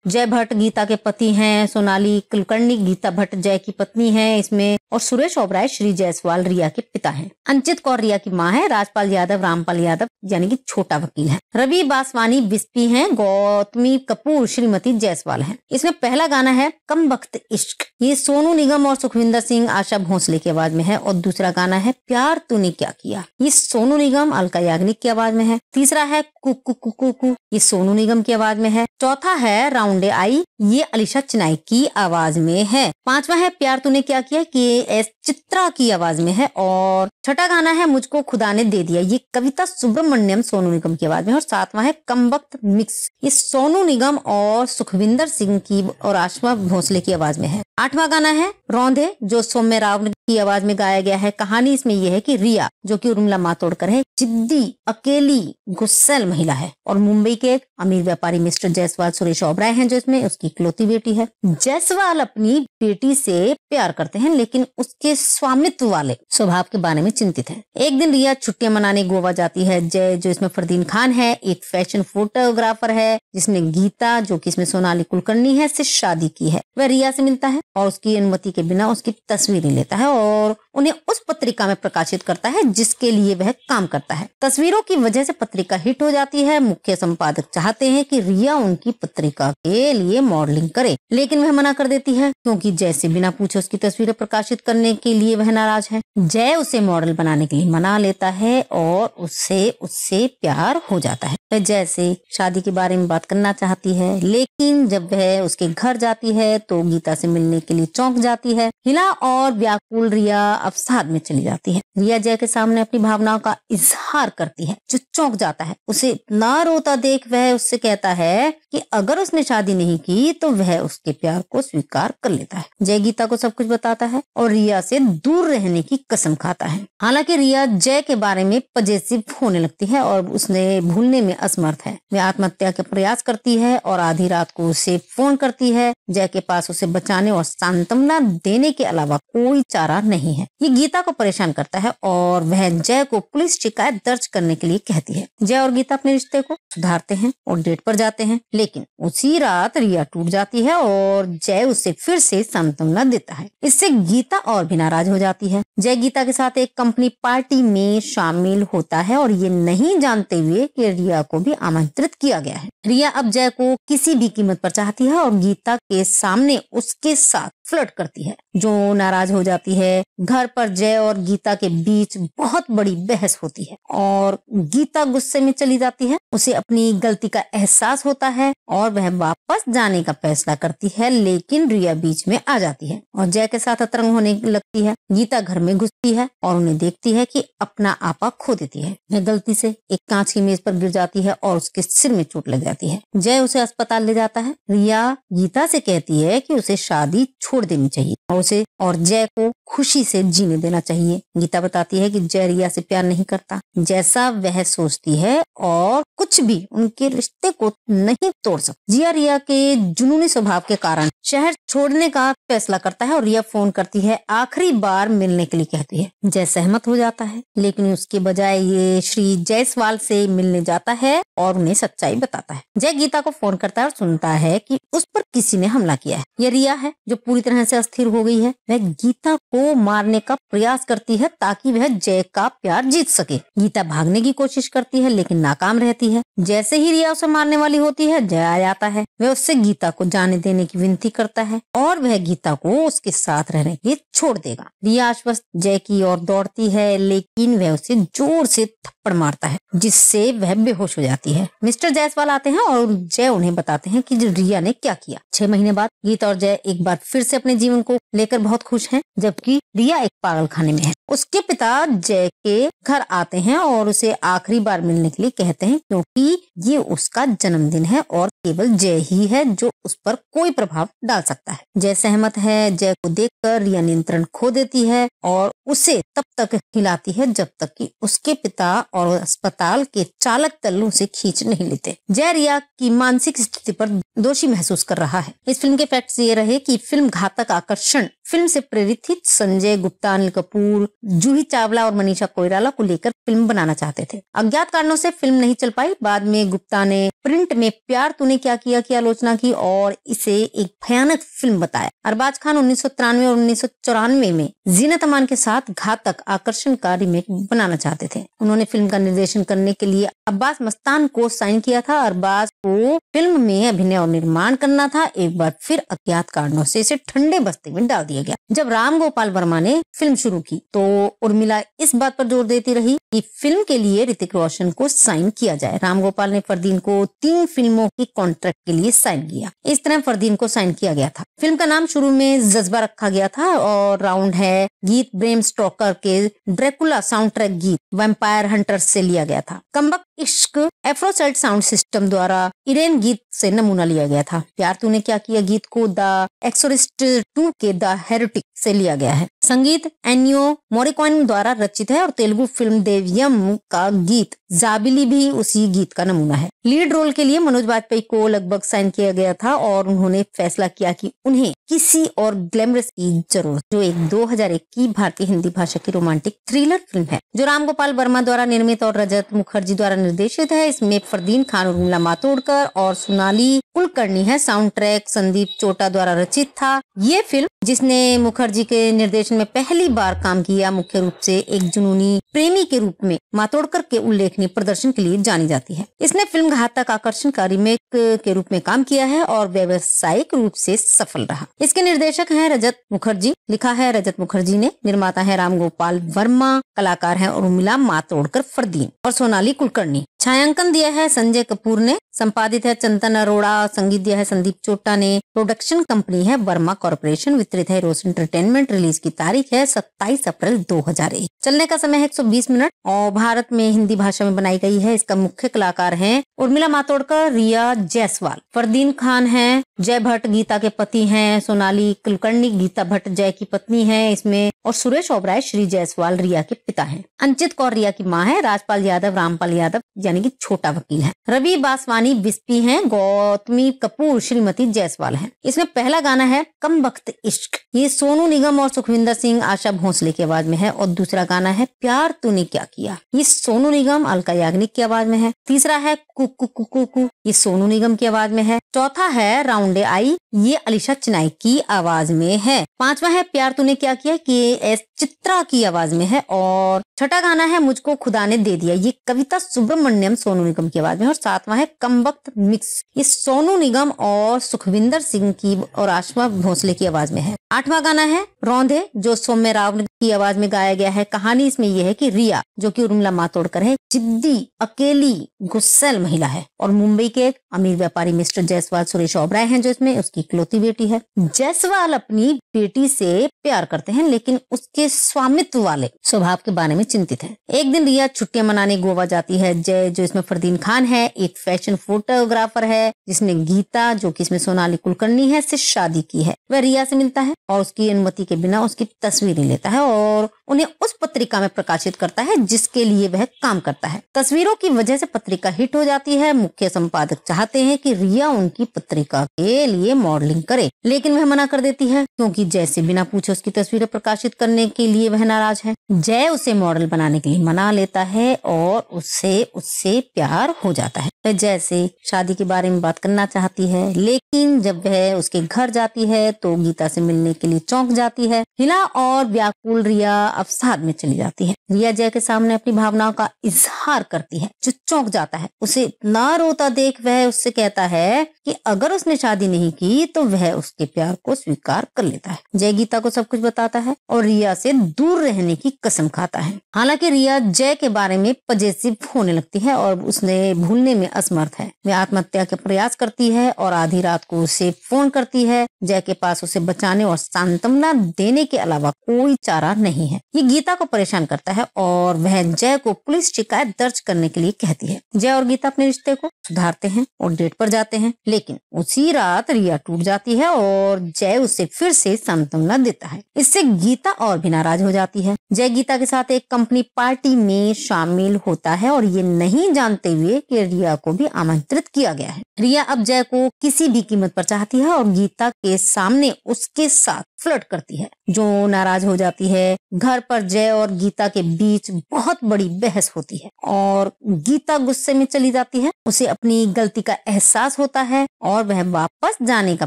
जय भट्ट गीता के पति हैं, सोनाली कुलकर्णी गीता भट्ट जय की पत्नी है इसमें, और सुरेश ओबराय श्री जायसवाल रिया के पिता हैं। अंचित कौर रिया की माँ है। राजपाल यादव रामपाल यादव यानी कि छोटा वकील है। रवि बासवानी बिस्पी हैं। गौतमी कपूर श्रीमती जायसवाल हैं। इसमें पहला गाना है कमबख्त इश्क, ये सोनू निगम और सुखविंदर सिंह आशा भोसले की आवाज में है। और दूसरा गाना है प्यार तूने क्या किया, ये सोनू निगम अलका याग्निक की आवाज में है। तीसरा है कुकु कुकु कु, ये सोनू निगम की आवाज में है। चौथा है राउंडे आई, ये अलीशा चिनाई की आवाज में है। पांचवा है प्यार तूने क्या किया, कि एस चित्रा की आवाज में है। और छठा गाना है मुझको खुदा ने दे दिया, ये कविता सुब्रमण्यम सोनू निगम की आवाज में। और सातवां है कमबख्त मिक्स, ये सोनू निगम और सुखविंदर सिंह की और आशा भोसले की आवाज में है। आठवां गाना है रौंदे, जो सौम्य राव की आवाज में गाया गया है। कहानी इसमें यह है कि रिया, जो कि उर्मिला मातोंडकर है, जिद्दी अकेली गुस्सैल महिला है और मुंबई के एक अमीर व्यापारी मिस्टर जायसवाल सुरेश ओबराय हैं जो इसमें उसकी इकलौती बेटी है। जायसवाल अपनी बेटी से प्यार करते हैं लेकिन उसके स्वामित्व वाले स्वभाव के बारे में चिंतित है। एक दिन रिया छुट्टियां मनाने गोवा जाती है। जय, जो इसमें फरदीन खान है, एक फैशन फोटोग्राफर है जिसने गीता, जो कि इसमें सोनाली कुलकर्णी है, से शादी की है। वह रिया से मिलता है और उसकी अनुमति के बिना उसकी तस्वीरें लेता है और उन्हें उस पत्रिका में प्रकाशित करता है जिसके लिए वह काम करता है। तस्वीरों की वजह से पत्रिका हिट हो जाती है। मुख्य संपादक चाहते हैं कि रिया उनकी पत्रिका के लिए मॉडलिंग करे, लेकिन वह मना कर देती है क्योंकि जय से बिना पूछे उसकी तस्वीरें प्रकाशित करने के लिए वह नाराज है। जय उसे मॉडल बनाने के लिए मना लेता है और उससे प्यार हो जाता है। वह जय से शादी के बारे में बात करना चाहती है, लेकिन जब वह उसके घर जाती है तो गीता से मिलने के लिए चौंक जाती है। हिला और व्याकुल रिया अवसाद में चली जाती है। रिया जय के सामने अपनी भावनाओं का इजहार करती है, जो चौंक जाता है। उसे इतना रोता देख वह उससे कहता है कि अगर उसने शादी नहीं की तो वह उसके प्यार को स्वीकार कर लेता है। जय गीता को सब कुछ बताता है और रिया से दूर रहने की कसम खाता है। हालांकि रिया जय के बारे में पजेसिव होने लगती है और उसने भूलने में असमर्थ है। वह आत्महत्या के प्रयास करती है और आधी रात को उसे फोन करती है। जय के पास उसे बचाने और सांत्वना देने के अलावा कोई चारा नहीं है। ये गीता को परेशान करता है और वह जय को पुलिस शिकायत दर्ज करने के लिए कहती है। जय और गीता अपने रिश्ते को सुधारते हैं और डेट पर जाते हैं, लेकिन उसी रात रिया टूट जाती है और जय उसे फिर से सांत्वना देता है। इससे गीता और भी नाराज हो जाती है। जय गीता के साथ एक कंपनी पार्टी में शामिल होता है और ये नहीं जानते हुए कि रिया को भी आमंत्रित किया गया है। रिया अब जय को किसी भी कीमत पर चाहती है और गीता के सामने उसके साथ फ्लर्ट करती है, जो नाराज हो जाती है। घर पर जय और गीता के बीच बहुत बड़ी बहस होती है और गीता गुस्से में चली जाती है। उसे अपनी गलती का एहसास होता है और वह वापस जाने का फैसला करती है, लेकिन रिया बीच में आ जाती है और जय के साथ अतरंग होने लगती है। गीता घर में घुसती है और उन्हें देखती है कि अपना आपा खो देती है। वह गलती से एक कांच की मेज पर गिर जाती है और उसके सिर में चोट लग जाती है। जय उसे अस्पताल ले जाता है। रिया गीता से कहती है कि उसे शादी छोड़ देनी चाहिए और उसे और जय को खुशी से जीने देना चाहिए। गीता बताती है कि जय रिया से प्यार नहीं करता जैसा वह सोचती है और कुछ भी उनके रिश्ते को नहीं तोड़ सकता। जिया रिया के जुनूनी स्वभाव के कारण शहर छोड़ने का फैसला करता है और रिया फोन करती है, आखिरी बार मिलने के लिए कहती है। जय सहमत हो जाता है, लेकिन उसके बजाय ये श्री जायसवाल से मिलने जाता है और उन्हें सच्चाई बताता है। जय गीता को फोन करता है और सुनता है कि उस पर किसी ने हमला किया है। यह रिया है जो पूरी तरह से अस्थिर हो गई है। वह गीता को मारने का प्रयास करती है ताकि वह जय का प्यार जीत सके। गीता भागने की कोशिश करती है लेकिन नाकाम रहती है। जैसे ही रिया उसे मारने वाली होती है, जय आ जाता है। वह उससे गीता को जाने देने की विनती करता है और वह गीता को उसके साथ रहने के लिए छोड़ देगा। रिया आश्वस्त जय की ओर दौड़ती है, लेकिन वह उसे जोर से थप्पड़ मारता है जिससे वह बेहोश हो जाती है। मिस्टर जायसवाल आते हैं और जय उन्हें बताते हैं कि रिया ने क्या किया। 6 महीने बाद गीता और जय एक बार फिर से अपने जीवन को लेकर बहुत खुश हैं, जबकि रिया एक पागल खाने में है। उसके पिता जय के घर आते हैं और उसे आखिरी बार मिलने के लिए कहते हैं, क्योंकि ये उसका जन्मदिन है और केवल जय ही है जो उस पर कोई प्रभाव डाल सकता है। जय सहमत है। जय को देखकर रिया नियंत्रण खो देती है और उसे तब तक हिलाती है जब तक कि उसके पिता और अस्पताल के चालक दल उसे खींच नहीं लेते। जय रिया की मानसिक स्थिति पर दोषी महसूस कर रहा है। इस फिल्म के फैक्ट्स ये रहे कि फिल्म घातक आकर्षण फिल्म से प्रेरित थी। संजय गुप्ता, अनिल कपूर, जूही चावला और मनीषा कोइराला को लेकर फिल्म बनाना चाहते थे। अज्ञात कारणों से फिल्म नहीं चल पाई। बाद में गुप्ता ने प्रिंट में प्यार तूने क्या किया की आलोचना की और इसे एक भयानक फिल्म बताया। अरबाज खान 1993 और 1994 में जीनत अमान के साथ घातक आकर्षण का रीमेक बनाना चाहते थे। उन्होंने फिल्म का निर्देशन करने के लिए अब्बास मस्तान को साइन किया था। अरबाज को फिल्म में अभिनय और निर्माण करना था। एक बार फिर अज्ञात कारणों से इसे ठंडे बस्ते में डाल दिया गया। जब राम गोपाल वर्मा ने फिल्म शुरू की तो उर्मिला इस बात पर जोर देती रही कि फिल्म के लिए ऋतिक रोशन को साइन किया जाए। राम गोपाल ने फरदीन को 3 फिल्मों की कॉन्ट्रैक्ट के लिए साइन किया। इस तरह फरदीन को साइन किया गया था। फिल्म का नाम शुरू में जज्बा रखा गया था और राउंड है गीत ब्रेम स्टोकर के ड्रैकुला साउंड ट्रैक गीत वैम्पायर हंटर्स से लिया गया था। कमबख्त इश्क एफ्रोसाइड साउंड सिस्टम द्वारा इरेन गीत से नमूना लिया गया था। प्यार तूने क्या किया गीत को द एक्सोरिस्ट 2 के द हेरेटिक से लिया गया है। संगीत एनियो मोरिकॉइन द्वारा रचित है और तेलुगु फिल्म देव्यम का गीत जाबिली भी उसी गीत का नमूना है। लीड रोल के लिए मनोज बाजपेयी को लगभग साइन किया गया था और उन्होंने फैसला किया कि उन्हें किसी और ग्लैमरस की जरूरत, जो एक 2001 की भारतीय हिंदी भाषा की रोमांटिक थ्रिलर फिल्म है जो राम गोपाल वर्मा द्वारा निर्मित और रजत मुखर्जी द्वारा निर्देशित है। इसमें फरदीन खान, उर्मिला मातोंडकर और सोनाली कुलकर्णी है। साउंड ट्रैक संदीप चोटा द्वारा रचित था। ये फिल्म, जिसने मुखर्जी के निर्देशन में पहली बार काम किया, मुख्य रूप से एक जुनूनी प्रेमी के रूप में मातोंडकर के उल्लेखनीय प्रदर्शन के लिए जानी जाती है। इसने फिल्म घातक आकर्षण का रीमेक के रूप में काम किया है और व्यावसायिक रूप से सफल रहा। इसके निर्देशक हैं रजत मुखर्जी, लिखा है रजत मुखर्जी ने, निर्माता है राम गोपाल वर्मा, कलाकार हैं उर्मिला मातोंडकर, फरदीन और सोनाली कुलकर्णी। छायांकन दिया है संजय कपूर ने, संपादित है चंदन अरोड़ा, संगीत दिया है संदीप चोपड़ा ने, प्रोडक्शन कंपनी है वर्मा कॉर्पोरेशन, वितरित है रोज एंटरटेनमेंट, रिलीज की तारीख है 27 अप्रैल 2001। चलने का समय है 120 मिनट और भारत में हिंदी भाषा में बनाई गई है। इसका मुख्य कलाकार हैं उर्मिला मातोंडकर, रिया जायसवाल, फरदीन खान है, जय भट्ट गीता के पति हैं, सोनाली कुलकर्णी गीता भट्ट जय की पत्नी है इसमें, और सुरेश ओबराय श्री जायसवाल रिया के पिता हैं। अंचित कौर रिया की माँ है, राजपाल यादव रामपाल यादव यानी कि छोटा वकील है, रवि बासवानी बिस्पी हैं, गौतमी कपूर श्रीमती जायसवाल हैं। इसमें पहला गाना है कम वक्त इश्क, ये सोनू निगम और सुखविंदर सिंह आशा भोसले की आवाज में है, और दूसरा गाना है प्यार तूने क्या किया, ये सोनू निगम अलका याग्निक की आवाज में है। तीसरा है कुकु कुकु कु, ये सोनू निगम की आवाज में है। चौथा है राउंडे आई, ये अलीशा चिनाई की आवाज में है। पांचवा है प्यार तूने क्या किया, KS चित्रा की आवाज में है, और छठा गाना है मुझको खुदा ने दे दिया, ये कविता सुब्रमण्यम सोनू निगम की आवाज में, और सातवां है कम वक्त मिक्स, ये सोनू निगम और सुखविंदर सिंह की और आशा भोसले की आवाज में है। आठवां गाना है रौंदे, जो सौम्य राव की आवाज में गाया गया है। कहानी इसमें यह है कि रिया जो कि उर्मिला मातोंडकर है, जिद्दी अकेली गुस्सैल महिला है, और मुंबई के एक अमीर व्यापारी मिस्टर जायसवाल सुरेश ओबराय हैं जो इसमें उसकी इकलौती बेटी है। जायसवाल अपनी बेटी से प्यार करते हैं लेकिन उसके स्वामित्व वाले स्वभाव के बारे में चिंतित है। एक दिन रिया छुट्टियां मनाने गोवा जाती है। जय जो इसमें फरदीन खान है, एक फैशन फोटोग्राफर है जिसने गीता जो कि इसमें सोनाली कुलकर्णी है से शादी की है। वह रिया से मिलता है और उसकी अनुमति के बिना उसकी तस्वीरें लेता है और उन्हें उस पत्रिका में प्रकाशित करता है जिसके लिए वह काम करता है। तस्वीरों की वजह से पत्रिका हिट हो जाती है। मुख्य संपादक चाहते हैं कि रिया उनकी पत्रिका के लिए मॉडलिंग करे, लेकिन वह मना कर देती है क्योंकि जय से बिना पूछे उसकी तस्वीरें प्रकाशित करने के लिए वह नाराज है। जय उसे मॉडल बनाने के लिए मना लेता है और उससे प्यार हो जाता है। वह जय से शादी के बारे में बात करना चाहती है, लेकिन जब वह उसके घर जाती है तो गीता से मिलने के लिए चौंक जाती है। हिला और व्याकुल रिया अवसाद में चली जाती है। रिया जय के सामने अपनी भावनाओं का इजहार करती है जो चौंक जाता है। उसे इतना रोता देख वह उससे कहता है कि अगर उसने शादी नहीं की तो वह उसके प्यार को स्वीकार कर लेता है। जय गीता को सब कुछ बताता है और रिया से दूर रहने की कसम खाता है। हालांकि रिया जय के बारे में पजेसिव होने लगती है और उसने भूलने में असमर्थ है। वह आत्महत्या के प्रयास करती है और आधी रात को उसे फोन करती है। जय के पास उसे बचाने और सांत्वना देने के अलावा कोई चारा नहीं है। ये गीता को परेशान करता है और वह जय को पुलिस शिकायत दर्ज करने के लिए कहती है। जय और गीता अपने रिश्ते को सुधारते हैं और डेट पर जाते हैं, लेकिन उसी रात रिया टूट जाती है और जय उसे फिर से सांत्वना देता है। इससे गीता और भी नाराज हो जाती है। जय गीता के साथ एक कंपनी पार्टी में शामिल होता है और ये नहीं जानते हुए कि रिया को भी आमंत्रित किया गया है। रिया अब जय को किसी भी कीमत पर चाहती है और गीता के सामने उसके साथ फ्लर्ट करती है, जो नाराज हो जाती है। घर पर जय और गीता के बीच बहुत बड़ी बहस होती है और गीता गुस्से में चली जाती है। उसे अपनी गलती का एहसास होता है और वह वापस जाने का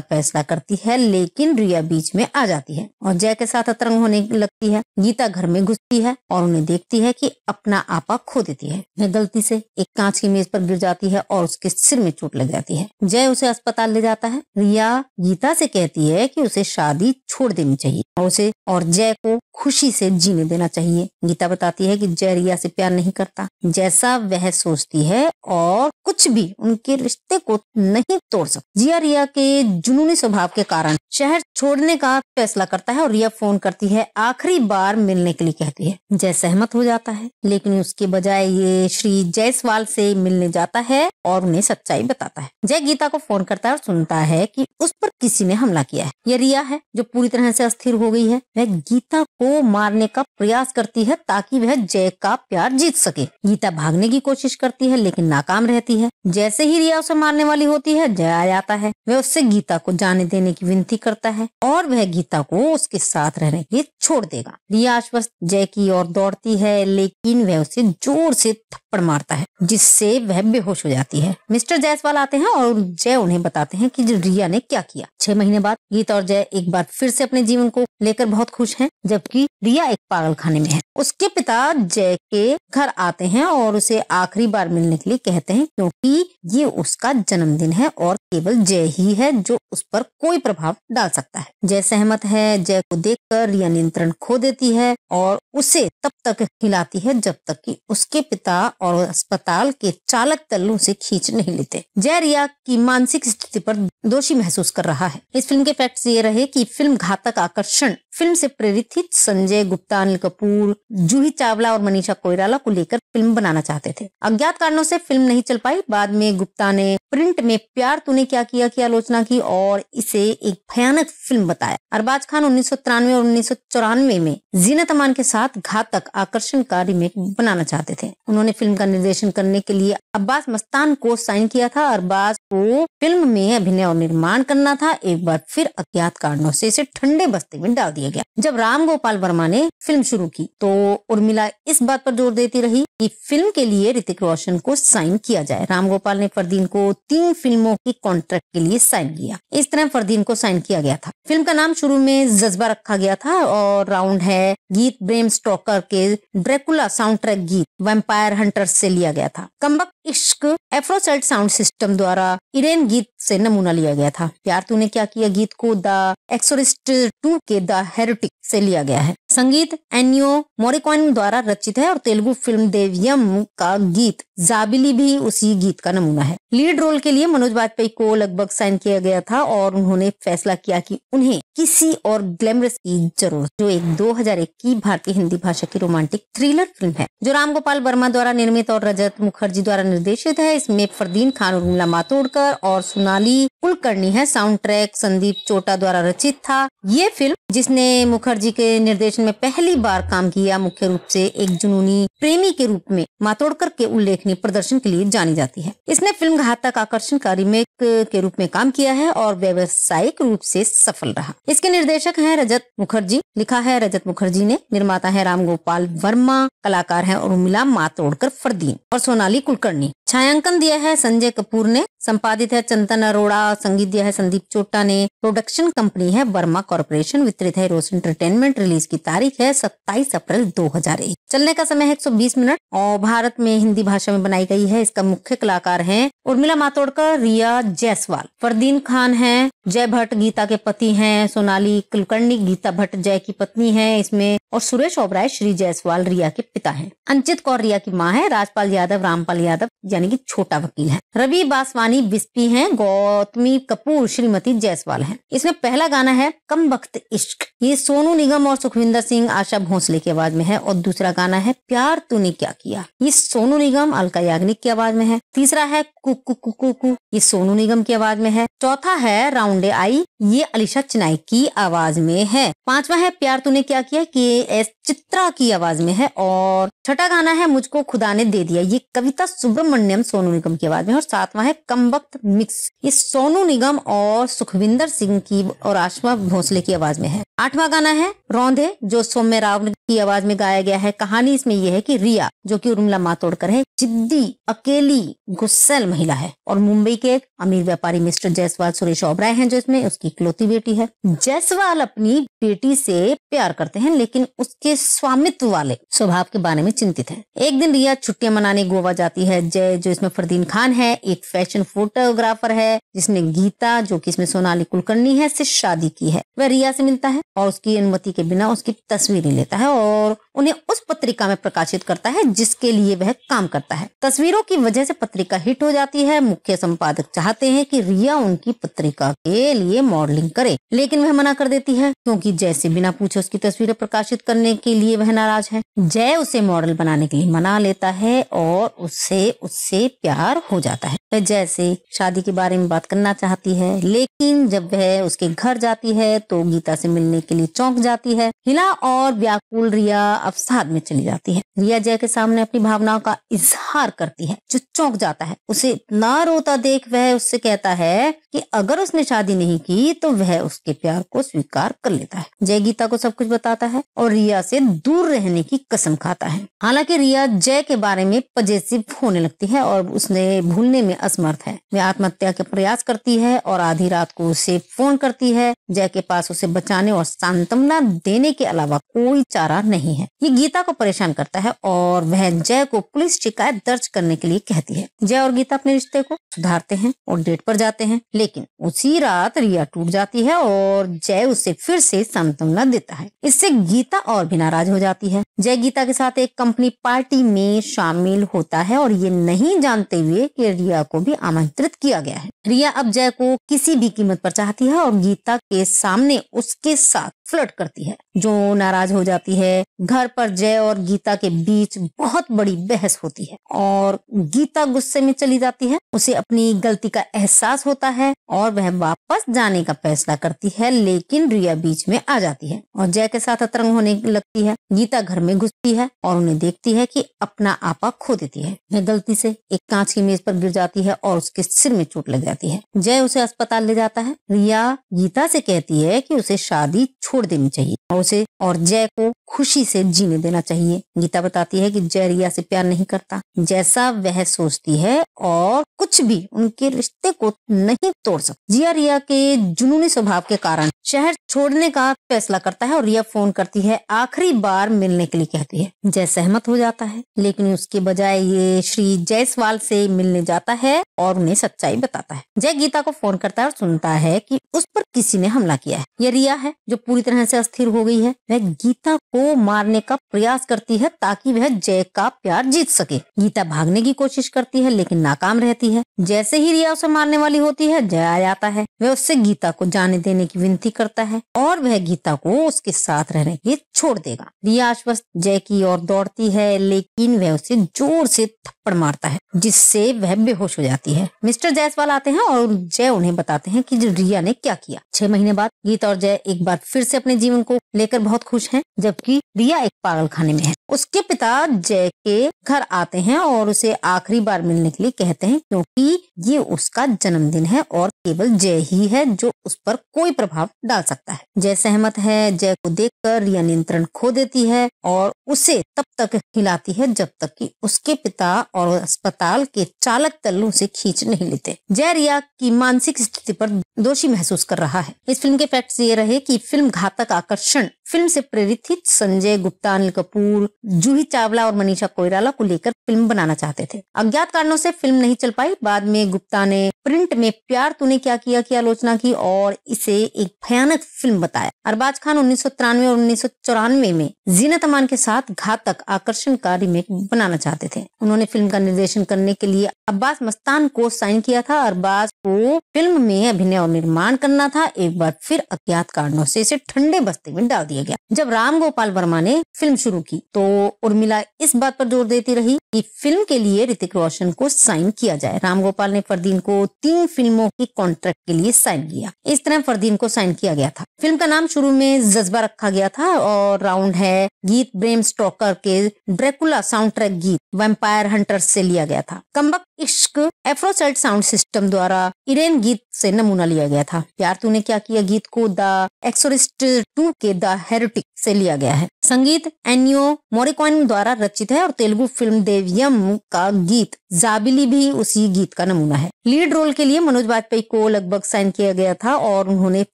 फैसला करती है, लेकिन रिया बीच में आ जाती है और जय के साथ अतरंग होने लगती है। गीता घर में घुसती है और उन्हें देखती है कि अपना आपा खो देती है। वह गलती से एक कांच की मेज पर गिर जाती है और उसके सिर में चोट लग जाती है। जय उसे अस्पताल ले जाता है। रिया गीता से कहती है कि उसे शादी छोड़ देनी चाहिए और उसे और जय को खुशी से जीने देना चाहिए। गीता बताती है कि जय रिया से प्यार नहीं करता जैसा वह सोचती है और कुछ भी उनके रिश्ते को नहीं तोड़ सकता। जिया रिया के जुनूनी स्वभाव के कारण शहर छोड़ने का फैसला करता है और रिया फोन करती है, आखिरी बार मिलने के लिए कहती है। जय सहमत हो जाता है, लेकिन उसके बजाय ये श्री जायसवाल से मिलने जाता है और उन्हें सच्चाई बताता है। जय गीता को फोन करता है और सुनता है कि उस पर किसी ने हमला किया है। यह रिया है जो पूरी तरह से अस्थिर हो गई है। वह गीता को मारने का प्रयास करती है ताकि वह जय का प्यार जीत सके। गीता भागने की कोशिश करती है लेकिन नाकाम रहती है। जैसे ही रिया उसे मारने वाली होती है, जय आ जाता है। वह उससे गीता को जाने देने की विनती करता है और वह गीता को उसके साथ रहने के लिए छोड़ देगा। रिया आश्वस्त जय की ओर दौड़ती है, लेकिन वह उसे जोर से थप्पड़ मारता है जिससे वह बेहोश हो जाती है। मिस्टर जायसवाल आते हैं और जय उन्हें बताते हैं कि रिया ने क्या किया। 6 महीने बाद गीता और जय एक बार फिर से अपने जीवन को लेकर बहुत खुश हैं, जबकि रिया एक पागल खाने में है। उसके पिता जय के घर आते हैं और उसे आखिरी बार मिलने के लिए कहते हैं क्योंकि ये उसका जन्मदिन है और केवल जय ही है जो उस पर कोई प्रभाव डाल सकता है। जय सहमत है। जय को देखकर रिया नियंत्रण खो देती है और उसे तब तक हिलाती है जब तक कि उसके पिता और अस्पताल के चालक दल उसे खींच नहीं लेते। जय रिया की मानसिक स्थिति पर दोषी महसूस कर रहा है। इस फिल्म के फैक्ट्स ये रहे कि फिल्म घातक आकर्षण फिल्म से प्रेरित थी। संजय गुप्ता, अनिल कपूर, जूही चावला और मनीषा कोइराला को लेकर फिल्म बनाना चाहते थे। अज्ञात कारणों से फिल्म नहीं चल पाई। बाद में गुप्ता ने प्रिंट में प्यार तूने क्या किया की आलोचना की और इसे एक भयानक फिल्म बताया। अरबाज खान 1993 और 1994 में जीनत अमान के साथ घातक आकर्षण का रीमेक बनाना चाहते थे। उन्होंने फिल्म का निर्देशन करने के लिए अब्बास मस्तान को साइन किया था। अरबाज को फिल्म में अभिनय और निर्माण करना था। एक बार फिर अज्ञात कारणों से इसे ठंडे बस्ते में डाल दिया गया। जब राम गोपाल वर्मा ने फिल्म शुरू की तो उर्मिला इस बात पर जोर देती रही कि फिल्म के लिए ऋतिक रोशन को साइन किया जाए। राम गोपाल ने फरदीन को 3 फिल्मों की कॉन्ट्रैक्ट के लिए साइन किया। इस तरह फरदीन को साइन किया गया था। फिल्म का नाम शुरू में जज्बा रखा गया था और राउंड है गीत ब्रेम स्टोकर के ड्रैकुला साउंड ट्रैक गीत वैम्पायर हंटर्स से लिया गया था। कमबख्त इश्क एफ्रोसाइट साउंड सिस्टम द्वारा इरेन गीत से नमूना लिया गया था। प्यार तूने क्या किया गीत को द एक्सोरिस्ट 2 के द हेरेटिक से लिया गया है। संगीत एन्नियो मोरिकॉइन द्वारा रचित है और तेलुगु फिल्म देव्यम का गीत जाबिली भी उसी गीत का नमूना है। लीड रोल के लिए मनोज बाजपेयी को लगभग साइन किया गया था और उन्होंने फैसला किया कि उन्हें किसी और ग्लैमरस की जरूरत, जो एक 2001 की भारतीय हिंदी भाषा की रोमांटिक थ्रिलर फिल्म है जो राम गोपाल वर्मा द्वारा निर्मित और रजत मुखर्जी द्वारा निर्देशित है। इसमें फरदीन खान, उर्मिला मातोंडकर और सोनाली कुलकर्णी है। साउंड ट्रैक संदीप चोटा द्वारा रचित था। ये फिल्म, जिसने मुखर्जी के निर्देशन में पहली बार काम किया, मुख्य रूप से एक जुनूनी प्रेमी के रूप में मातोंडकर के उल्लेखनीय प्रदर्शन के लिए जानी जाती है। इसने फिल्म घातक आकर्षण का रीमेक के रूप में काम किया है और व्यावसायिक रूप से सफल रहा। इसके निर्देशक हैं रजत मुखर्जी, लिखा है रजत मुखर्जी ने, निर्माता है राम गोपाल वर्मा, कलाकार है उर्मिला मातोंडकर, फरदीन और सोनाली कुलकर्णी। छायांकन दिया है संजय कपूर ने, संपादित है चंदन अरोड़ा, संगीत दिया है संदीप चोटा ने, प्रोडक्शन कंपनी है वर्मा कॉर्पोरेशन, वितरित है रोज एंटरटेनमेंट। रिलीज की तारीख है 27 अप्रैल 2001। चलने का समय है 120 मिनट और भारत में हिंदी भाषा में बनाई गई है। इसका मुख्य कलाकार हैं उर्मिला मातोंडकर, रिया जायसवाल, फरदीन खान है, जय भट्ट गीता के पति हैं, सोनाली कुलकर्णी गीता भट्ट जय की पत्नी है इसमें, और सुरेश ओबराय श्री जायसवाल रिया के पिता हैं। अंचित कौर रिया की माँ है, राजपाल यादव रामपाल यादव यानी कि छोटा वकील है, रवि बासवानी बिस्पी हैं, गौतमी कपूर श्रीमती जायसवाल हैं। इसमें पहला गाना है कमबख्त इश्क, ये सोनू निगम और सुखविंदर सिंह आशा भोसले की आवाज में है, और दूसरा गाना है प्यार तूने क्या किया, ये सोनू निगम अलका याग्निक की आवाज में है। तीसरा है कुकु कुकु कु, ये सोनू निगम की आवाज में है। चौथा है राउंडे आई, ये अलीशा चिनाई की आवाज में है। पांचवा है प्यार तूने क्या किया, के चित्रा की आवाज में है, और छठा गाना है मुझको खुदा ने दे दिया, ये कविता सुब्रमण्यम सोनू निगम की आवाज में, और सातवां है कमबख्त मिक्स, ये सोनू निगम और सुखविंदर सिंह की और आशा भोसले की आवाज में है। आठवां गाना है रौंदे, जो सौम्य राव की आवाज में गाया गया है। कहानी इसमें यह है कि रिया, जो कि उर्मिला मातोंडकर है, जिद्दी अकेली गुस्सैल महिला है, और मुंबई के एक अमीर व्यापारी मिस्टर जायसवाल सुरेश ओबराय हैं जो इसमें उसकी इकलौती बेटी है। जायसवाल अपनी बेटी से प्यार करते हैं लेकिन उसके स्वामित्व वाले स्वभाव के बारे में चिंतित है। एक दिन रिया छुट्टियां मनाने गोवा जाती है। जय, जो इसमें फरदीन खान है, एक फैशन फोटोग्राफर है जिसने गीता, जो कि इसमें सोनाली कुलकर्णी है, से शादी की है। वह रिया से मिलता है और उसकी अनुमति के बिना उसकी तस्वीरें लेता है और उन्हें उस पत्रिका में प्रकाशित करता है जिसके लिए वह काम करता है। तस्वीरों की वजह से पत्रिका हिट हो जाती है। मुख्य संपादक चाहते हैं कि रिया उनकी पत्रिका के लिए मॉडलिंग करे, लेकिन वह मना कर देती है क्योंकि जय से बिना पूछे उसकी तस्वीरें प्रकाशित करने के लिए वह नाराज है। जय उसे मॉडल बनाने के लिए मना लेता है और उससे प्यार हो जाता है। वह जय से शादी के बारे में बात करना चाहती है, लेकिन जब वह उसके घर जाती है तो गीता से मिलने के लिए चौंक जाती है। हिला और व्याकुल रिया अवसाद में चली जाती है। रिया जय के सामने अपनी भावनाओं का इजहार करती है जो चौंक जाता है। उसे इतना रोता देख वह उससे कहता है कि अगर उसने शादी नहीं की तो वह उसके प्यार को स्वीकार कर लेता है। जय गीता को सब कुछ बताता है और रिया से दूर रहने की कसम खाता है। हालांकि रिया जय के बारे में पजेसिव होने लगती है और उसने भूलने में असमर्थ है। वह आत्महत्या का प्रयास करती है और आधी रात को उसे फोन करती है। जय के पास उसे बचाने और सांत्वना देने के अलावा कोई चारा नहीं है। ये गीता को परेशान करता है और वह जय को पुलिस शिकायत दर्ज करने के लिए कहती है। जय और गीता अपने रिश्ते को सुधारते हैं और डेट पर जाते हैं, लेकिन उसी रात रिया टूट जाती है और जय उसे फिर से सांत्वना देता है। इससे गीता और भी नाराज हो जाती है। जय गीता के साथ एक कंपनी पार्टी में शामिल होता है और ये नहीं जानते हुए कि रिया को भी आमंत्रित किया गया है। रिया अब जय को किसी भी कीमत पर चाहती है और गीता के सामने उसके साथ फ्लर्ट करती है, जो नाराज हो जाती है। घर पर जय और गीता के बीच बहुत बड़ी बहस होती है और गीता गुस्से में चली जाती है। उसे अपनी गलती का एहसास होता है और वह वापस जाने का फैसला करती है, लेकिन रिया बीच में आ जाती है और जय के साथ अतरंग होने लगती है। गीता घर में घुसती है और उन्हें देखती है कि अपना आपा खो देती है। वह गलती से एक कांच की मेज पर गिर जाती है और उसके सिर में चोट लग जाती है। जय उसे अस्पताल ले जाता है। रिया गीता से कहती है कि उसे शादी छोड़ देनी चाहिए और उसे और जय को खुशी से जीने देना चाहिए। गीता बताती है कि जय रिया से प्यार नहीं करता जैसा वह सोचती है और कुछ भी उनके रिश्ते को नहीं तोड़ सकता। जिया रिया के जुनूनी स्वभाव के कारण शहर छोड़ने का फैसला करता है और रिया फोन करती है, आखिरी बार मिलने के लिए कहती है। जय सहमत हो जाता है, लेकिन उसके बजाय ये श्री जायसवाल से मिलने जाता है और उन्हें सच्चाई बताता है। जय गीता को फोन करता है और सुनता है कि उस पर किसी ने हमला किया है। यह रिया है जो पूरी तरह से अस्थिर हो गई है। वह गीता को मारने का प्रयास करती है ताकि वह जय का प्यार जीत सके। गीता भागने की कोशिश करती है लेकिन नाकाम रहती है। जैसे ही रिया उसे मारने वाली होती है, जय आ जाता है। वह उससे गीता को जाने देने की विनती करता है और वह गीता को उसके साथ रहने के लिए छोड़ देगा। रिया आश्वस्त जय की ओर दौड़ती है, लेकिन वह उसे जोर से थप्पड़ मारता है जिससे वह बेहोश हो जाती है। मिस्टर जायसवाल आते हैं और जय उन्हें बताते हैं कि रिया ने क्या किया। 6 महीने बाद गीता और जय एक बार फिर से अपने जीवन को लेकर बहुत खुश हैं, जबकि रिया एक पागल खाने में है। उसके पिता जय के घर आते हैं और उसे आखिरी बार मिलने के लिए कहते हैं, क्योंकि ये उसका जन्मदिन है और केवल जय ही है जो उस पर कोई प्रभाव डाल सकता है। जय सहमत है। जय को देखकर रिया नियंत्रण खो देती है और उसे तब तक हिलाती है जब तक कि उसके पिता और अस्पताल के चालक दल उसे खींच नहीं लेते। जय रिया की मानसिक स्थिति पर दोषी महसूस कर रहा है। इस फिल्म के फैक्ट्स ये रहे कि फिल्म घातक आकर्षण फिल्म से प्रेरित थी। संजय गुप्ता, अनिल कपूर, जूही चावला और मनीषा कोइराला को लेकर फिल्म बनाना चाहते थे। अज्ञात कारणों से फिल्म नहीं चल पाई। बाद में गुप्ता ने प्रिंट में प्यार तूने क्या किया की आलोचना की और इसे एक भयानक फिल्म बताया। अरबाज खान 1993 और 1994 में जीनत अमान के साथ घातक आकर्षण का रीमेक बनाना चाहते थे। उन्होंने फिल्म का निर्देशन करने के लिए अब्बास मस्तान को साइन किया था। अरबाज को फिल्म में अभिनय और निर्माण करना था। एक बार फिर अज्ञात कारणों से इसे ठंडे बस्ते में डाल दिया गया। जब राम गोपाल वर्मा ने फिल्म शुरू की तो उर्मिला इस बात पर जोर देती रही कि फिल्म के लिए ऋतिक रोशन को साइन किया जाए। राम गोपाल ने फरदीन को 3 फिल्मों की कॉन्ट्रैक्ट के लिए साइन किया। इस तरह फरदीन को साइन किया गया था। फिल्म का नाम शुरू में जज्बा रखा गया था और राउंड है गीत ब्रेम स्टोकर के ड्रैकुला साउंड ट्रैक गीत वैम्पायर हंटर्स से लिया गया था। कम्बक इश्क एफ्रोसाइड साउंड सिस्टम द्वारा इरेन गीत से नमूना लिया गया था। प्यार तूने क्या किया गीत को द एक्सोरिस्ट 2 के द हेरेटिक से लिया गया है। संगीत एनियो मोरिकॉन द्वारा रचित है और तेलुगु फिल्म देवियम का गीत जाबिली भी उसी गीत का नमूना है। लीड रोल के लिए मनोज वाजपेयी को लगभग साइन किया गया था और उन्होंने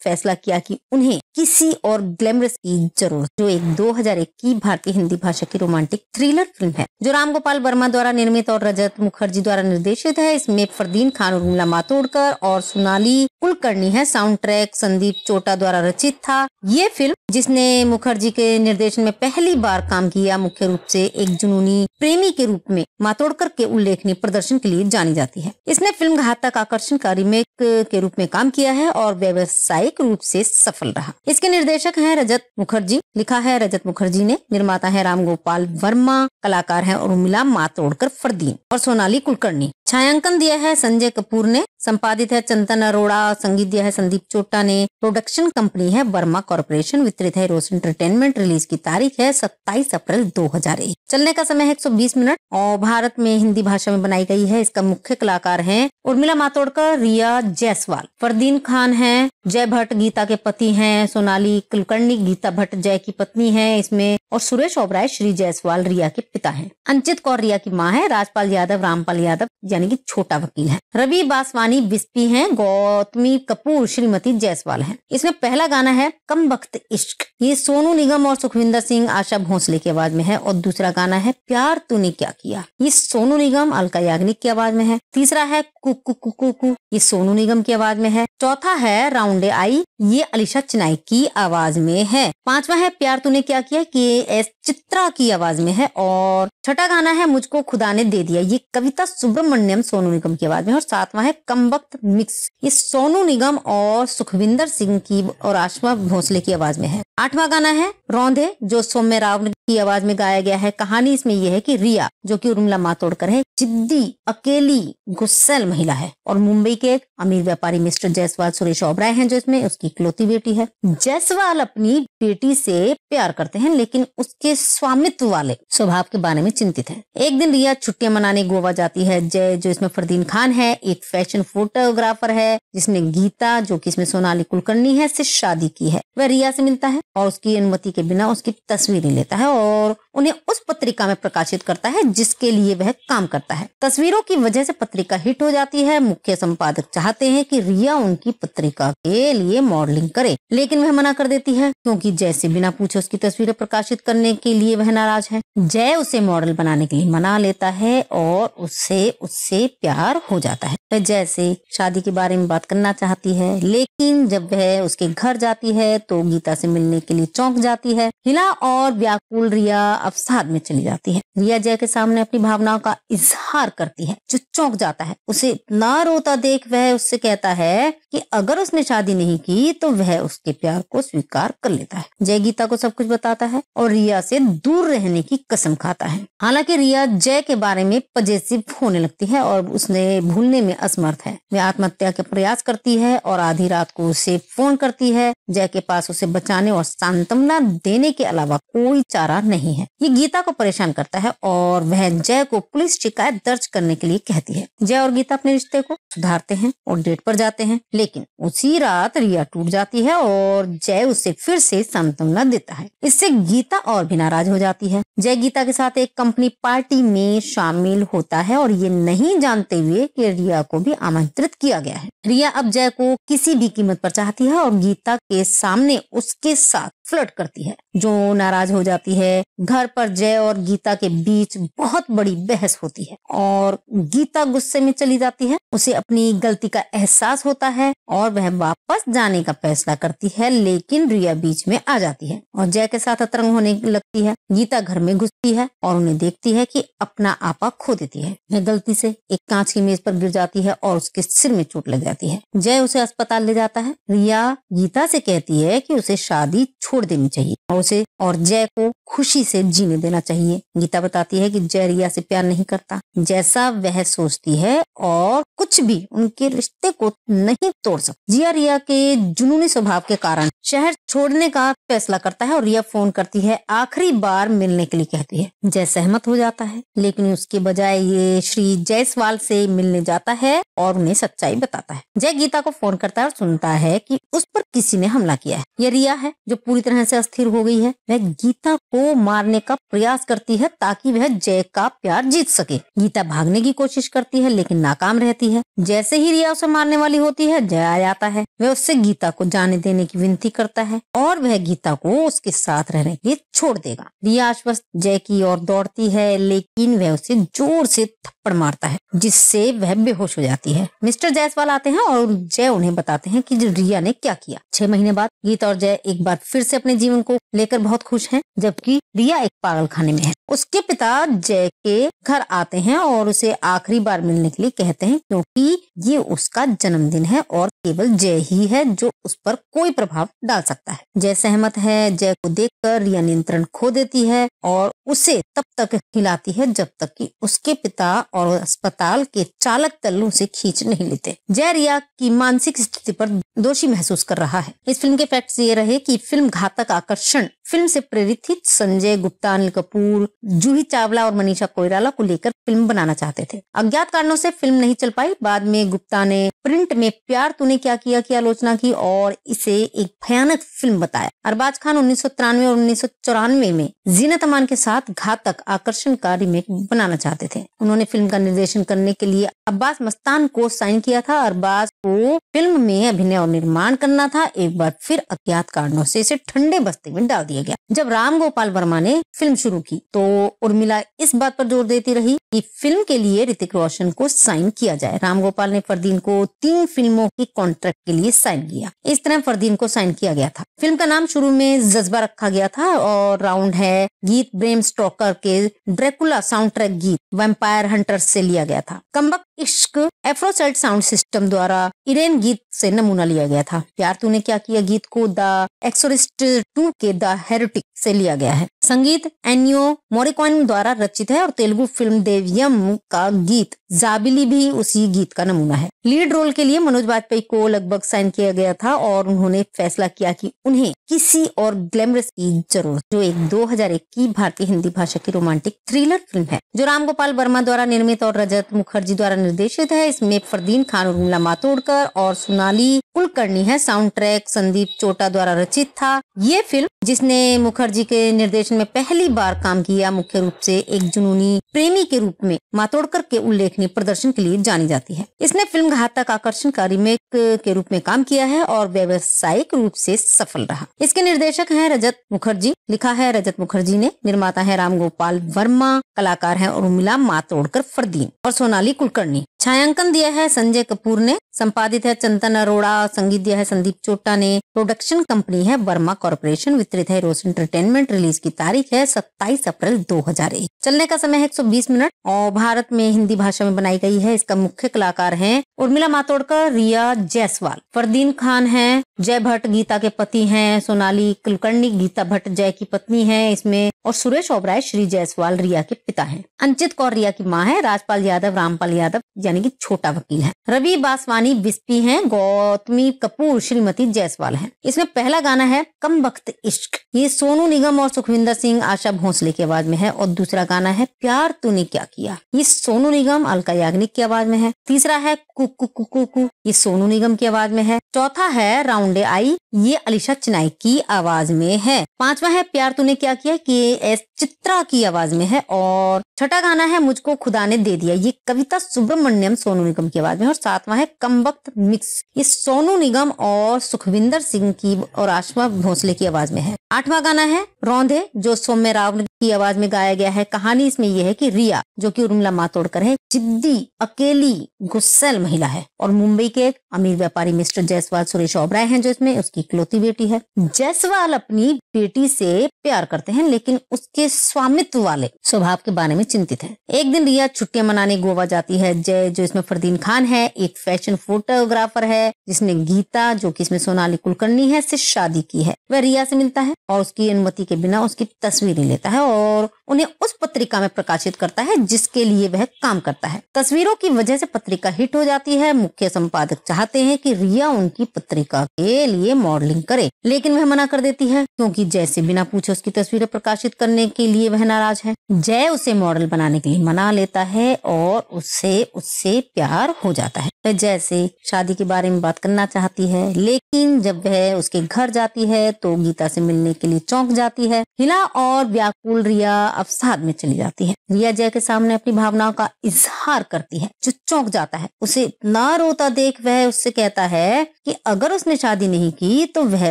फैसला किया कि उन्हें किसी और ग्लैमरस की जरूरत, जो एक 2001 की भारतीय हिंदी भाषा की रोमांटिक थ्रिलर फिल्म है जो राम गोपाल वर्मा द्वारा निर्मित और रजत मुखर्जी द्वारा निर्देशित है। इसमें फरदीन खान, उर्मिला मातोंडकर और सोनाली कुलकर्णी है। साउंड ट्रैक संदीप चोटा द्वारा रचित था। ये फिल्म, जिसने मुखर्जी के निर्देशन में पहली बार काम किया, मुख्य रूप से एक जुनूनी प्रेमी के रूप में मातोंडकर के उल्लेखनीय प्रदर्शन के लिए जानी जाती है। इसने फिल्म घातक आकर्षण का रीमेक के रूप में काम किया है और व्यावसायिक रूप से सफल रहा। इसके निर्देशक हैं रजत मुखर्जी, लिखा है रजत मुखर्जी ने, निर्माता है राम गोपाल वर्मा, कलाकार है उर्मिला मातोंडकर, फरदीन और सोनाली कुलकर्णी। छायांकन दिया है संजय कपूर ने, संपादित है चंदन अरोड़ा, संगीत दिया है संदीप चोटा ने। प्रोडक्शन कंपनी है वर्मा कॉर्पोरेशन, वितरित है रोज एंटरटेनमेंट। रिलीज की तारीख है 27 अप्रैल 2001। चलने का समय है 120 मिनट और भारत में हिंदी भाषा में बनाई गई है। इसका मुख्य कलाकार हैं उर्मिला मातोंडकर, रिया जायसवाल, फरदीन खान है, जय भट्ट गीता के पति हैं, सोनाली कुलकर्णी गीता भट्ट जय की पत्नी है इसमें, और सुरेश ओबराय श्री जायसवाल रिया के पिता हैं। अंचित कौर रिया की माँ है, राजपाल यादव रामपाल यादव यानी कि छोटा वकील है। रवि बासवानी विस्पी हैं, गौतमी कपूर श्रीमती जायसवाल हैं। इसमें पहला गाना है कम वक्त इश्क, ये सोनू निगम और सुखविंदर सिंह आशा भोसले की आवाज में है। और दूसरा गाना है प्यार तूने क्या किया, ये सोनू निगम अलका याग्निक की आवाज में है। तीसरा है कुकु कुकु कु, ये सोनू निगम की आवाज में है। चौथा है राउंडे आई, ये अलीशा चिनाई की आवाज में है। पांचवा है प्यार तूने क्या किया, के चित्रा की आवाज में है। और छठा गाना है मुझको खुदा ने दे दिया, ये कविता सुब्रमण्यम सोनू निगम की आवाज में। और सातवां है कम वक्त मिक्स, ये सोनू निगम और सुखविंदर सिंह की और आशा भोसले की आवाज में है। आठवां गाना है रौंदे, जो सौम्य राव की आवाज में गाया गया है। कहानी इसमें यह है कि रिया, जो कि उर्मिला मातोडकर है, जिद्दी अकेली गुस्सैल महिला है। और मुंबई के एक अमीर व्यापारी मिस्टर जायसवाल सुरेश ओबराय हैं, जो इसमें उसकी इकलौती बेटी है। जायसवाल अपनी बेटी से प्यार करते हैं, लेकिन उसके स्वामित्व वाले स्वभाव के बारे में चिंतित है। एक दिन रिया छुट्टियां मनाने गोवा जाती है। जय, जो इसमें फरदीन खान है, एक फैशन फोटोग्राफर है, जिसने गीता, जो कि इसमें सोनाली कुलकर्णी है, से शादी की है। वह रिया से मिलता है और उसकी अनुमति के बिना उसकी तस्वीरें लेता है और उन्हें उस पत्रिका में प्रकाशित करता है जिसके लिए वह काम करता है। तस्वीरों की वजह से पत्रिका हिट हो जाती है। मुख्य संपादक चाहते हैं कि रिया उनकी पत्रिका के लिए मॉडलिंग करे, लेकिन वह मना कर देती है, क्योंकि जय से बिना पूछे उसकी तस्वीरें प्रकाशित करने के लिए वह नाराज है। जय उसे मॉडल बनाने के लिए मना लेता है और उससे प्यार हो जाता है। वह जय से शादी के बारे में बात करना चाहती है, लेकिन जब वह उसके घर जाती है तो गीता से मिलने के लिए चौंक जाती है। हिला और व्याकुल रिया अवसाद में चली जाती है। रिया जय के सामने अपनी भावनाओं का इजहार करती है, जो चौंक जाता है। उसे इतना रोता देख वह उससे कहता है कि अगर उसने शादी नहीं की तो वह उसके प्यार को स्वीकार कर लेता है। जय गीता को सब कुछ बताता है और रिया से दूर रहने की कसम खाता है। हालांकि रिया जय के बारे में पजेसिव होने लगती है और उसने भूलने में असमर्थ है। वह आत्महत्या के प्रयास करती है और आधी रात को उसे फोन करती है। जय के पास उसे बचाने और सांत्वना देने के अलावा कोई चारा नहीं है। ये गीता को परेशान करता है और वह जय को पुलिस शिकायत दर्ज करने के लिए कहती है। जय और गीता अपने रिश्ते को सुधारते हैं और डेट पर जाते हैं, लेकिन उसी रात रिया टूट जाती है और जय उसे फिर से सांत्वना देता है। इससे गीता और भी नाराज हो जाती है। जय गीता के साथ एक कंपनी पार्टी में शामिल होता है और ये नहीं जानते हुए कि रिया को भी आमंत्रित किया गया है। रिया अब जय को किसी भी कीमत पर चाहती है और गीता के सामने उसके साथ फ्लर्ट करती है, जो नाराज हो जाती है। घर पर जय और गीता के बीच बहुत बड़ी बहस होती है और गीता गुस्से में चली जाती है। उसे अपनी गलती का एहसास होता है और वह वापस जाने का फैसला करती है, लेकिन रिया बीच में आ जाती है और जय के साथ अतरंग होने लगती है। गीता घर में घुसती है और उन्हें देखती है कि अपना आपा खो देती है। वह गलती से एक कांच की मेज पर गिर जाती है और उसके सिर में चोट लग जाती है। जय उसे अस्पताल ले जाता है। रिया गीता से कहती है कि उसे शादी छोड़ देनी चाहिए और उसे और जय को खुशी से जीने देना चाहिए। गीता बताती है कि जय रिया से प्यार नहीं करता जैसा वह सोचती है और कुछ भी उनके रिश्ते को नहीं तोड़ सकता। जिया रिया के जुनूनी स्वभाव के कारण शहर छोड़ने का फैसला करता है और रिया फोन करती है, आखिरी बार मिलने के लिए कहती है। जय सहमत हो जाता है, लेकिन उसके बजाय ये श्री जायसवाल से मिलने जाता है और उन्हें सच्चाई बताता है। जय गीता को फोन करता है और सुनता है कि उस पर किसी ने हमला किया है। यह रिया है जो पूरी तरह से अस्थिर हो गई है। वह गीता को मारने का प्रयास करती है ताकि वह जय का प्यार जीत सके। गीता भागने की कोशिश करती है लेकिन नाकाम रहती है। जैसे ही रिया उसे मारने वाली होती है, जय आ जाता है। वह उससे गीता को जाने देने की विनती करता है और वह गीता को उसके साथ रहने के लिए छोड़ देगा। रिया आश्वस्त जय की ओर दौड़ती है, लेकिन वह उसे जोर से थप्पड़ मारता है जिससे वह बेहोश हो जाती है। मिस्टर जायसवाल आते हैं और जय उन्हें बताते हैं कि रिया ने क्या किया। 6 महीने बाद गीता और जय एक बार फिर से अपने जीवन को लेकर बहुत खुश हैं, जबकि रिया एक पागल खाने में है। उसके पिता जय के घर आते हैं और उसे आखिरी बार मिलने के लिए कहते हैं, क्योंकि ये उसका जन्मदिन है और केवल जय ही है जो उस पर कोई प्रभाव डाल सकता है। जय सहमत है। जय को देखकर रिया नियंत्रण खो देती है और उसे तब तक हिलाती है जब तक कि उसके पिता और अस्पताल के चालक दल उसे खींच नहीं लेते। जय रिया की मानसिक स्थिति पर दोषी महसूस कर रहा है। इस फिल्म के फैक्ट्स ये रहे कि फिल्म घातक आकर्षण फिल्म से प्रेरित थी। संजय गुप्ता, अनिल कपूर, जूही चावला और मनीषा कोइराला को लेकर फिल्म बनाना चाहते थे। अज्ञात कारणों से फिल्म नहीं चल पाई। बाद बाद में गुप्ता ने प्रिंट में प्यार तूने क्या किया की आलोचना की और इसे एक भयानक फिल्म बताया। अरबाज खान 1993 और 1994 में जीनत अमान के साथ घातक आकर्षण का रीमेक बनाना चाहते थे। उन्होंने फिल्म का निर्देशन करने के लिए अब्बास मस्तान को साइन किया था। अरबाज को फिल्म में अभिनय और निर्माण करना था। एक बार फिर अज्ञात कारणों से इसे ठंडे बस्ते में डाल दिया गया। जब राम गोपाल वर्मा ने फिल्म शुरू की तो उर्मिला इस बात पर जोर देती रही कि फिल्म के लिए ऋतिक रोशन को साइन किया जाए। राम गोपाल ने फरदीन को 3 फिल्मों की कॉन्ट्रैक्ट के लिए साइन किया। इस तरह फरदीन को साइन किया गया था। फिल्म का नाम शुरू में जज्बा रखा गया था और राउंड है गीत ब्रेम स्टोकर के ड्रैकुला साउंड ट्रैक गीत वैम्पायर हंटर्स से लिया गया था। कमबख्त इश्क एफ्रोसाइड साउंड सिस्टम द्वारा इरेन गीत से नमूना लिया गया था। प्यार तूने क्या किया गीत को द एक्सोरिस्ट 2 के द हेरेटिक से लिया गया है। संगीत एनियो मोरिकॉन द्वारा रचित है और तेलुगु फिल्म देव्यम का गीत जाबिली भी उसी गीत का नमूना है। लीड रोल के लिए मनोज बाजपेयी को लगभग साइन किया गया था और उन्होंने फैसला किया कि उन्हें किसी और ग्लैमरस की जरूरत, जो एक 2001 की भारतीय हिंदी भाषा की रोमांटिक थ्रिलर फिल्म है जो राम गोपाल वर्मा द्वारा निर्मित और रजत मुखर्जी द्वारा निर्देशित है। इसमें फरदीन खान, उर्मिला मातोंडकर और सोनाली कुलकर्णी है। साउंड ट्रैक संदीप चोटा द्वारा रचित था। ये फिल्म, जिसने मुखर्जी के निर्देशन में पहली बार काम किया, मुख्य रूप से एक जुनूनी प्रेमी के रूप में मातोंडकर के उल्लेखनीय प्रदर्शन के लिए जानी जाती है। इसने फिल्म घातक आकर्षण का रीमेक के रूप में काम किया है और व्यावसायिक रूप से सफल रहा। इसके निर्देशक हैं रजत मुखर्जी, लिखा है रजत मुखर्जी ने, निर्माता है राम गोपाल वर्मा, कलाकार हैं उर्मिला मातोंडकर, फरदीन और सोनाली कुलकर्णी। छायांकन दिया है संजय कपूर ने, संपादित है चंदन अरोड़ा, संगीत दिया है संदीप चोटा ने, प्रोडक्शन कंपनी है वर्मा कॉर्पोरेशन, वितरित है रोज एंटरटेनमेंट। रिलीज की तारीख है 27 अप्रैल 2001। चलने का समय है 120 मिनट और भारत में हिंदी भाषा में बनाई गई है। इसका मुख्य कलाकार हैं उर्मिला मातोंडकर, रिया जायसवाल, फरदीन खान है, जय भट्ट गीता के पति हैं, सोनाली कुलकर्णी गीता भट्ट जय की पत्नी है इसमें, और सुरेश ओबराय श्री जायसवाल रिया के पिता हैं। अंचित कौर रिया की माँ है। राजपाल यादव रामपाल यादव यानी कि छोटा वकील है। रवि बासवानी बिस्पी हैं। गौतमी कपूर श्रीमती जायसवाल हैं। इसमें पहला गाना है कमबख्त इश्क, ये सोनू निगम और सुखविंदर सिंह आशा भोसले की आवाज में है। और दूसरा गाना है प्यार तूने क्या किया, ये सोनू निगम अलका याग्निक की आवाज में है। तीसरा है कुकु कुकु कु, ये सोनू निगम की आवाज में है। चौथा है राउंडे आई, ये अलीशा चिनाई की आवाज में है। पांचवा है प्यार तूने क्या किया, के.एस. चित्रा की आवाज में है। और छठा गाना है मुझको खुदा ने दे दिया, ये कविता सुब्रमण्यम सोनू निगम की आवाज में। और सातवां है कमबख्त मिक्स, ये सोनू निगम और सुखविंदर सिंह की और आशा भोसले की आवाज में है। आठवां गाना है रौंदे, जो सौम्य राव की आवाज में गाया गया है। कहानी इसमें यह है कि रिया, जो कि उर्मिला मातोंडकर है, जिद्दी अकेली गुस्सैल महिला है और मुंबई के एक अमीर व्यापारी मिस्टर जायसवाल सुरेश ओबराय हैं जो इसमें उसकी इकलौती बेटी है। जायसवाल अपनी बेटी से प्यार करते हैं लेकिन उसके स्वामित्व वाले स्वभाव के बारे में चिंतित है। एक दिन रिया छुट्टियां मनाने गोवा जाती है। जय, जो इसमें फरदीन खान है, एक फैशन फोटोग्राफर है जिसने गीता, जो कि इसमें सोनाली कुलकर्णी है, से शादी की है। वह रिया से मिलता है और उसकी अनुमति के बिना उसकी तस्वीरें लेता है और उन्हें उस पत्रिका में प्रकाशित करता है जिसके लिए वह काम करता है। तस्वीरों की वजह से पत्रिका हिट हो जाती है। मुख्य संपादक चाहते हैं कि रिया उनकी पत्रिका के लिए मॉडलिंग करे, लेकिन वह मना कर देती है क्योंकि जय से बिना पूछे उसकी तस्वीरें प्रकाशित करने के लिए वह नाराज है। जय उसे मॉडल बनाने के लिए मना लेता है और उससे प्यार हो जाता है। वह जय से शादी के बारे में बात करना चाहती है, लेकिन जब वह उसके घर जाती है तो गीता से मिलने के लिए चौंक जाती है। हिला और व्याकुल रिया अवसाद में चली जाती है। रिया जय के सामने अपनी भावनाओं का इजहार करती है जो चौंक जाता है। उसे इतना रोता देख वह उससे कहता है कि अगर उसने शादी नहीं की तो वह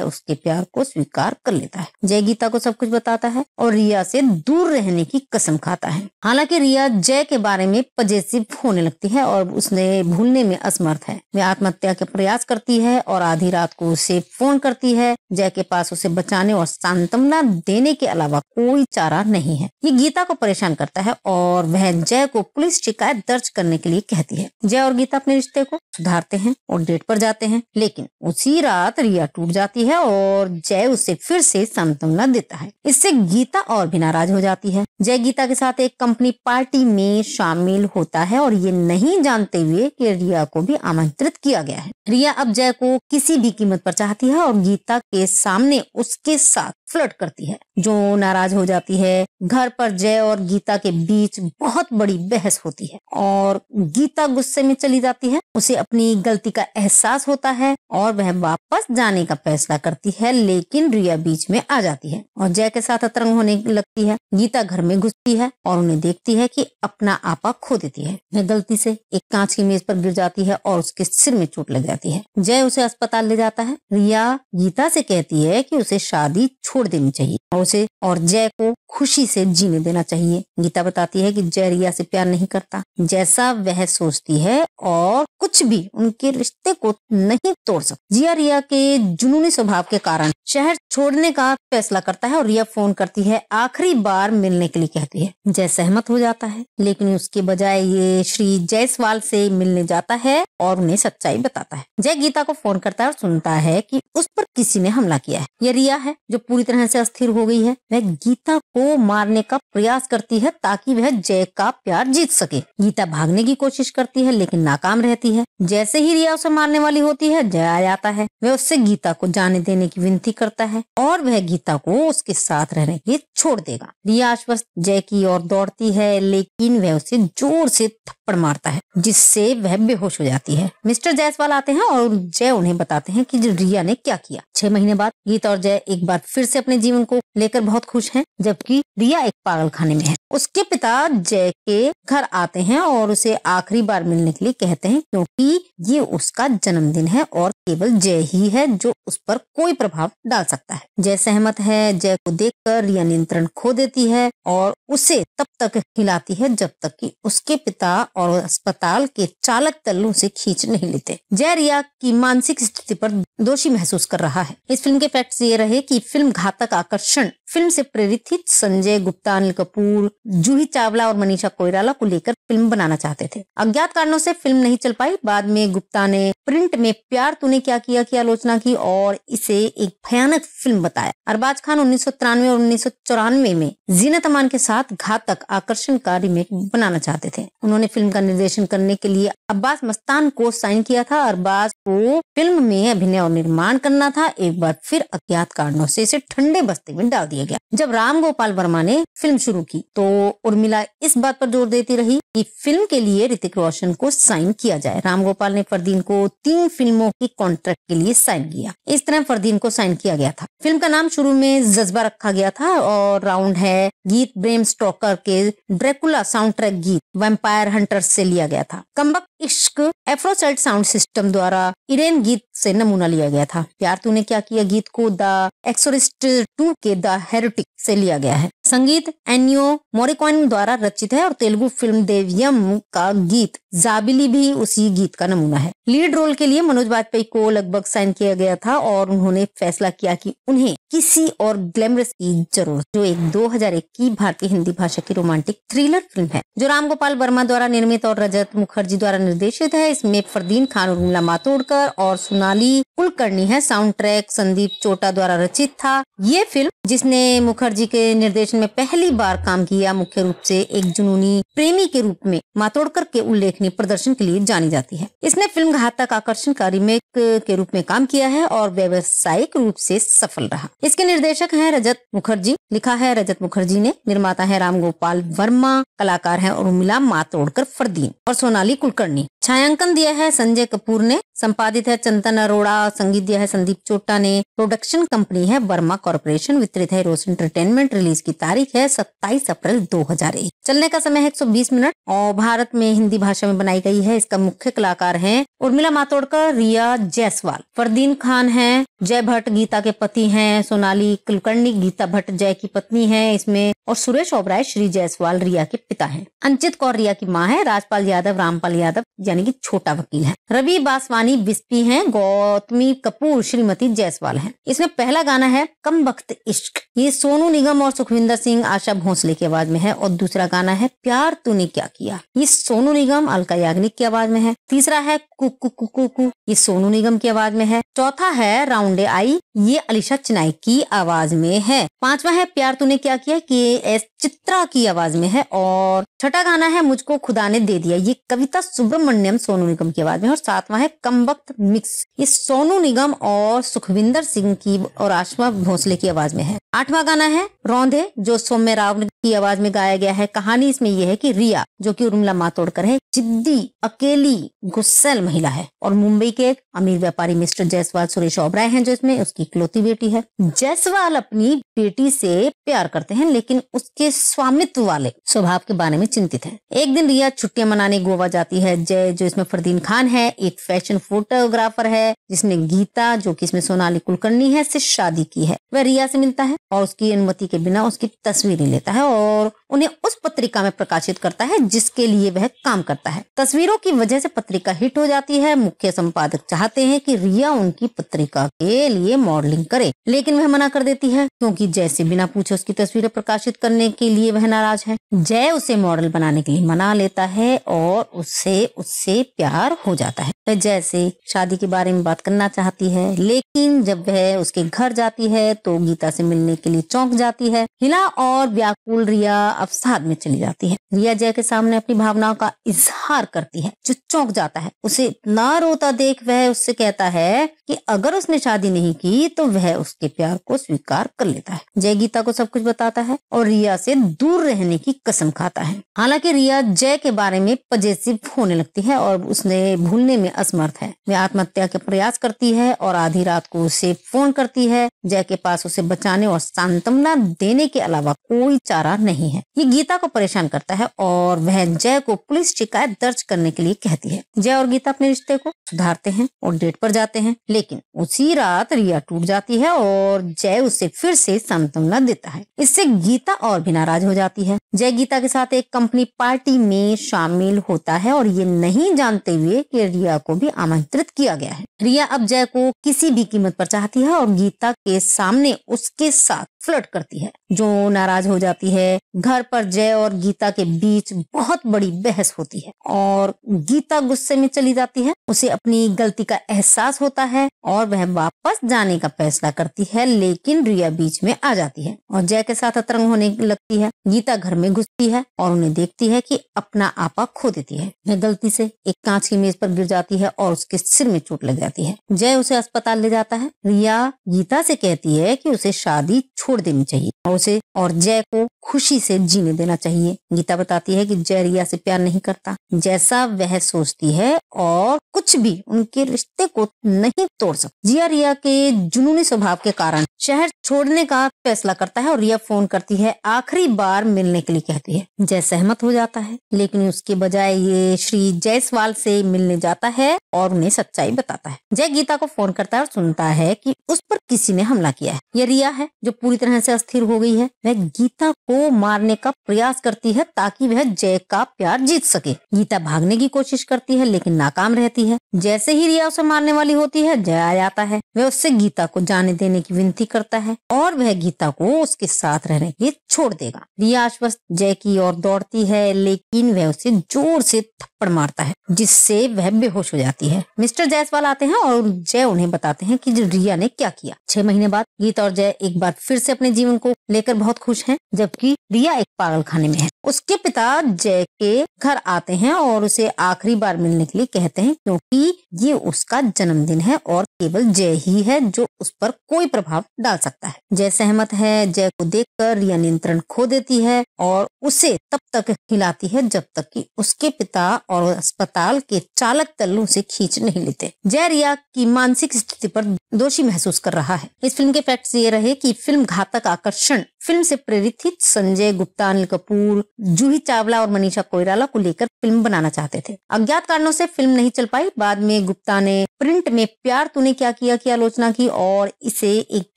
उसके प्यार को स्वीकार कर लेता है। जय गीता को सब कुछ बताता है और रिया से दूर रहने की कसम खाता है। हालांकि रिया जय के बारे में पजेसिव होने लगती है और उसने भूलने में असमर्थ है। वह आत्महत्या के प्रयास करती है और आधी रात को उसे फोन करती है। जय के पास उसे बचाने और सांत्वना देने के अलावा कोई चारा नहीं है। ये गीता को परेशान करता है और वह जय को पुलिस शिकायत दर्ज करने के लिए कहती है। जय और गीता अपने रिश्ते को सुधारते हैं और डेट पर जाते हैं, लेकिन उसी रात रिया टूट जाती है और जय उसे फिर से सांत्वना देता है। इससे गीता और भी नाराज हो जाती है। जय गीता के साथ एक कंपनी पार्टी में शामिल होता है और ये नहीं जानते हुए कि रिया को भी आमंत्रित किया गया है। रिया अब जय को किसी भी कीमत पर चाहती है और गीता के सामने उसके साथ फ्लर्ट करती है, जो नाराज हो जाती है। घर पर जय और गीता के बीच बहुत बड़ी बहस होती है और गीता गुस्से में चली जाती है। उसे अपनी गलती का एहसास होता है और वह वापस जाने का फैसला करती है, लेकिन रिया बीच में आ जाती है और जय के साथ अतरंग होने लगती है। गीता घर में घुसती है और उन्हें देखती है कि अपना आपा खो देती है। वह गलती से एक कांच की मेज पर गिर जाती है और उसके सिर में चोट लग जाती है। जय उसे अस्पताल ले जाता है। रिया गीता से कहती है कि उसे शादी छोड़ देनी चाहिए और उसे और जय को खुशी से जीने देना चाहिए। गीता बताती है कि जय रिया से प्यार नहीं करता जैसा वह सोचती है और कुछ भी उनके रिश्ते को नहीं तोड़ सकता। जिया रिया के जुनूनी स्वभाव के कारण शहर छोड़ने का फैसला करता है और रिया फोन करती है, आखिरी बार मिलने के लिए कहती है। जय सहमत हो जाता है, लेकिन उसके बजाय ये श्री जायसवाल से मिलने जाता है और उन्हें सच्चाई बताता है। जय गीता को फोन करता है और सुनता है कि उस पर किसी ने हमला किया है। यह रिया है जो पूरी तरह से अस्थिर हो गई है। वह गीता को मारने का प्रयास करती है ताकि वह जय का प्यार जीत सके। गीता भागने की कोशिश करती है लेकिन नाकाम रहती है। जैसे ही रिया उसे मारने वाली होती है, जय आ जाता है। वह उससे गीता को जाने देने की विनती करता है और वह गीता को उसके साथ रहने के लिए छोड़ देगा। रिया आश्वस्त जय की ओर दौड़ती है, लेकिन वह उसे जोर से थप्पड़ मारता है जिससे वह बेहोश हो जाती है। मिस्टर जायसवाल आते हैं और जय उन्हें बताते हैं कि रिया ने क्या किया। 6 महीने बाद गीता और जय एक बार फिर से अपने जीवन को लेकर बहुत खुश हैं, जबकि रिया एक पागल खाने में है। उसके पिता जय के घर आते हैं और उसे आखिरी बार मिलने के लिए कहते हैं, क्योंकि ये उसका जन्मदिन है और केवल जय ही है जो उस पर कोई प्रभाव डाल सकता है। जय सहमत है। जय को देखकर रिया नियंत्रण खो देती है और उसे तब तक हिलाती है जब तक कि उसके पिता और अस्पताल के चालक दल उसे खींच नहीं लेते। जय रिया की मानसिक स्थिति पर दोषी महसूस कर रहा है। इस फिल्म के फैक्ट्स ये रहे कि फिल्म घातक आकर्षण फिल्म से प्रेरित थी। संजय गुप्ता, अनिल कपूर, जूही चावला और मनीषा कोइराला को लेकर फिल्म बनाना चाहते थे। अज्ञात कारणों से फिल्म नहीं चल पाई। बाद में गुप्ता ने प्रिंट में प्यार तूने क्या किया की आलोचना की और इसे एक भयानक फिल्म बताया। अरबाज खान 1993 और 1994 में जीनत अमान के साथ घातक आकर्षण का रीमेक बनाना चाहते थे। उन्होंने फिल्म का निर्देशन करने के लिए अब्बास मस्तान को साइन किया था। अरबाज को फिल्म में अभिनय और निर्माण करना था। एक बार फिर अज्ञात कारणों से इसे ठंडे बस्ते में डाल दिया गया। जब राम गोपाल वर्मा ने फिल्म शुरू की तो उर्मिला इस बात पर जोर देती रही कि फिल्म के लिए ऋतिक रोशन को साइन किया जाए। राम गोपाल ने फरदीन को 3 फिल्मों की कॉन्ट्रैक्ट के लिए साइन किया। इस तरह फरदीन को साइन किया गया था। फिल्म का नाम शुरू में जज्बा रखा गया था और राउंड है गीत ब्रेम स्टोकर के ड्रैकुला साउंड ट्रैक गीत वैम्पायर हंटर्स से लिया गया था। कमबख्त इश्क एफ्रोसाइड साउंड सिस्टम द्वारा इरेन गीत से नमूना लिया गया था। प्यार तूने क्या किया गीत को द एक्सोरिस्ट 2 के द हेरेटिक से लिया गया है। संगीत एन्नियो मोरिकॉइन द्वारा रचित है और तेलुगु फिल्म देव्यम का गीत जाबिली भी उसी गीत का नमूना है। लीड रोल के लिए मनोज बाजपेयी को लगभग साइन किया गया था और उन्होंने फैसला किया कि उन्हें किसी और ग्लैमरस की जरूरत, जो एक 2001 की भारतीय हिंदी भाषा की रोमांटिक थ्रिलर फिल्म है जो राम गोपाल वर्मा द्वारा निर्मित और रजत मुखर्जी द्वारा निर्देशित है। इसमें फरदीन खान, उर्मिला मातोंडकर और सोनाली कुलकर्णी है। साउंड ट्रैक संदीप चोटा द्वारा रचित था। ये फिल्म, जिसने मुखर्जी के निर्देशन में पहली बार काम किया, मुख्य रूप से एक जुनूनी प्रेमी के रूप में मातोंडकर के उल्लेखनीय प्रदर्शन के लिए जानी जाती है। इसने फिल्म घातक आकर्षण का रीमेक के रूप में काम किया है और व्यावसायिक रूप से सफल रहा। इसके निर्देशक हैं रजत मुखर्जी, लिखा है रजत मुखर्जी ने, निर्माता है राम गोपाल वर्मा, कलाकार है उर्मिला मातोंडकर, फरदीन और सोनाली कुलकर्णी। छायांकन दिया है संजय कपूर ने, संपादित है चंदन अरोड़ा, संगीत दिया है संदीप चोटा ने, प्रोडक्शन कंपनी है वर्मा कॉर्पोरेशन, वितरित है रोज एंटरटेनमेंट। रिलीज की तारीख है 27 अप्रैल 2001। चलने का समय है 120 मिनट और भारत में हिंदी भाषा में बनाई गई है। इसका मुख्य कलाकार हैं उर्मिला मातोंडकर, रिया जायसवाल, फरदीन खान है, जय भट्ट गीता के पति हैं, सोनाली कुलकर्णी गीता भट्ट जय की पत्नी है इसमें, और सुरेश ओबराय श्री जायसवाल रिया के पिता हैं। अंचित कौर रिया की माँ है, राजपाल यादव रामपाल यादव यानी कि छोटा वकील है, रवि बासवानी बिस्पी हैं, गौतमी कपूर श्रीमती जायसवाल हैं। इसमें पहला गाना है कमबख्त इश्क, ये सोनू निगम और सुखविंदर सिंह आशा भोसले की आवाज में है, और दूसरा गाना है प्यार तूने क्या किया, ये सोनू निगम अलका याग्निक की आवाज में है। तीसरा है कुकु कुकु कु, ये सोनू निगम की आवाज में है। चौथा है राउंडे आई, ये अलीशा चिनाई की आवाज में है। पांचवा है प्यार तूने क्या किया, के चित्रा की आवाज में है, और छठा गाना है मुझको खुदा ने दे दिया, ये कविता सुब्रमण्यम सुब्रमण्यम सोनू निगम की आवाज में, और 7वां है कम वक्त मिक्स, ये सोनू निगम और सुखविंदर सिंह की और आशा भोसले की आवाज में है। 8वां गाना है रौंदे, जो सौम्य राव की आवाज में गाया गया है। कहानी इसमें यह है कि रिया, जो कि उर्मिला मातोडकर है, जिद्दी, अकेली, गुस्सैल महिला है, और मुंबई के एक अमीर व्यापारी मिस्टर जायसवाल सुरेश ओबराय हैं जो इसमें उसकी इकलौती बेटी है। जायसवाल अपनी बेटी से प्यार करते हैं, लेकिन उसके स्वामित्व वाले स्वभाव के बारे में चिंतित है। एक दिन रिया छुट्टियां मनाने गोवा जाती है। जय, जो इसमें फरदीन खान है, एक फैशन फोटोग्राफर है, जिसने गीता, जो कि इसमें सोनाली कुलकर्णी है, से शादी की है। वह रिया से मिलता है और उसकी अनुमति के बिना उसकी तस्वीरें लेता है और उन्हें उस पत्रिका में प्रकाशित करता है जिसके लिए वह काम करता है। तस्वीरों की वजह से पत्रिका हिट हो जाती है। मुख्य संपादक चाहते हैं कि रिया उनकी पत्रिका के लिए मॉडलिंग करे, लेकिन वह मना कर देती है क्योंकि जय से बिना पूछे उसकी तस्वीरें प्रकाशित करने के लिए वह नाराज है। जय उसे मॉडल बनाने के लिए मना लेता है और उससे प्यार हो जाता है। वह जय से शादी के बारे में बात करना चाहती है, लेकिन जब वह उसके घर जाती है तो गीता से मिलने के लिए चौंक जाती है। हिला और व्याकुल रिया अवसाद में चली जाती है। रिया जय के सामने अपनी भावनाओं का इजहार करती है, जो चौंक जाता है। उसे इतना रोता देख वह उससे कहता है कि अगर उसने शादी नहीं की तो वह उसके प्यार को स्वीकार कर लेता है। जय गीता को सब कुछ बताता है और रिया से दूर रहने की कसम खाता है। हालांकि रिया जय के बारे में पजेसिव होने लगती है और उसने भूलने में असमर्थ है। वह आत्महत्या का प्रयास करती है और आधी रात को उसे फोन करती है। जय के पास उसे बचाने और सांत्वना देने के अलावा कोई चारा नहीं है। ये गीता को परेशान करता है और वह जय को पुलिस शिकायत दर्ज करने के लिए कहती है। जय और गीता अपने रिश्ते को सुधारते हैं और डेट पर जाते हैं, लेकिन उसी रात रिया टूट जाती है और जय उसे फिर से सांत्वना देता है। इससे गीता और भी नाराज हो जाती है। जय गीता के साथ एक कंपनी पार्टी में शामिल होता है और ये नहीं जानते हुए कि रिया को भी आमंत्रित किया गया है। रिया अब जय को किसी भी कीमत पर चाहती है और गीता के सामने उसके साथ फ्लर्ट करती है, जो नाराज हो जाती है। घर पर जय और गीता के बीच बहुत बड़ी बहस होती है और गीता गुस्से में चली जाती है। उसे अपनी गलती का एहसास होता है और वह वापस जाने का फैसला करती है, लेकिन रिया बीच में आ जाती है और जय के साथ अतरंग होने लगती है। गीता घर में घुसती है और उन्हें देखती है कि अपना आपा खो देती है। वह गलती से एक कांच की मेज पर गिर जाती है और उसके सिर में चोट लग जाती है। जय उसे अस्पताल ले जाता है। रिया गीता से कहती है कि उसे शादी छोड़ देनी चाहिए और उसे और जय को खुशी से जीने देना चाहिए। गीता बताती है कि जय रिया से प्यार नहीं करता जैसा वह सोचती है और कुछ भी उनके रिश्ते को नहीं तोड़ सकता। जिया रिया के जुनूनी स्वभाव के कारण शहर छोड़ने का फैसला करता है और रिया फोन करती है, आखिरी बार मिलने के लिए कहती है। जय सहमत हो जाता है, लेकिन उसके बजाय ये श्री जायसवाल से मिलने जाता है और उन्हें सच्चाई बताता है। जय गीता को फोन करता है और सुनता है कि उस पर किसी ने हमला किया है। यह रिया है जो पूरी तरह से अस्थिर हो गई है। वह गीता को मारने का प्रयास करती है ताकि वह जय का प्यार जीत सके। गीता भागने की कोशिश करती है लेकिन नाकाम रहती है। जैसे ही रिया उसे मारने वाली होती है, जय आ जाता है। वह उससे गीता को जाने देने की विनती करता है और वह गीता को उसके साथ रहने के लिए छोड़ देगा। रिया आश्वस्त जय की ओर दौड़ती है, लेकिन वह उसे जोर से थप्पड़ मारता है जिससे वह बेहोश हो जाती है। मिस्टर जायसवाल आते हैं और जय उन्हें बताते हैं कि रिया ने क्या किया। 6 महीने बाद गीता और जय एक बार फिर से अपने जीवन को लेकर बहुत खुश हैं, जबकि रिया एक पागल खाने में है। उसके पिता जय के घर आते हैं और उसे आखिरी बार मिलने के लिए कहते हैं, क्योंकि ये उसका जन्मदिन है और केवल जय ही है जो उस पर कोई प्रभाव डाल सकता है। जय सहमत है। जय को देखकर रिया नियंत्रण खो देती है और उसे तब तक हिलाती है जब तक कि उसके पिता और अस्पताल के चालक दल उसे खींच नहीं लेते। जय रिया की मानसिक स्थिति पर दोषी महसूस कर रहा है। इस फिल्म के फैक्ट्स ये रहे कि फिल्म घातक आकर्षण फिल्म से प्रेरित थी। संजय गुप्ता, अनिल कपूर, जूही चावला और मनीषा कोइराला को लेकर फिल्म बनाना चाहते थे। अज्ञात कारणों से फिल्म नहीं चल पाई। बाद में गुप्ता ने प्रिंट में प्यार तूने क्या किया की आलोचना की और इसे एक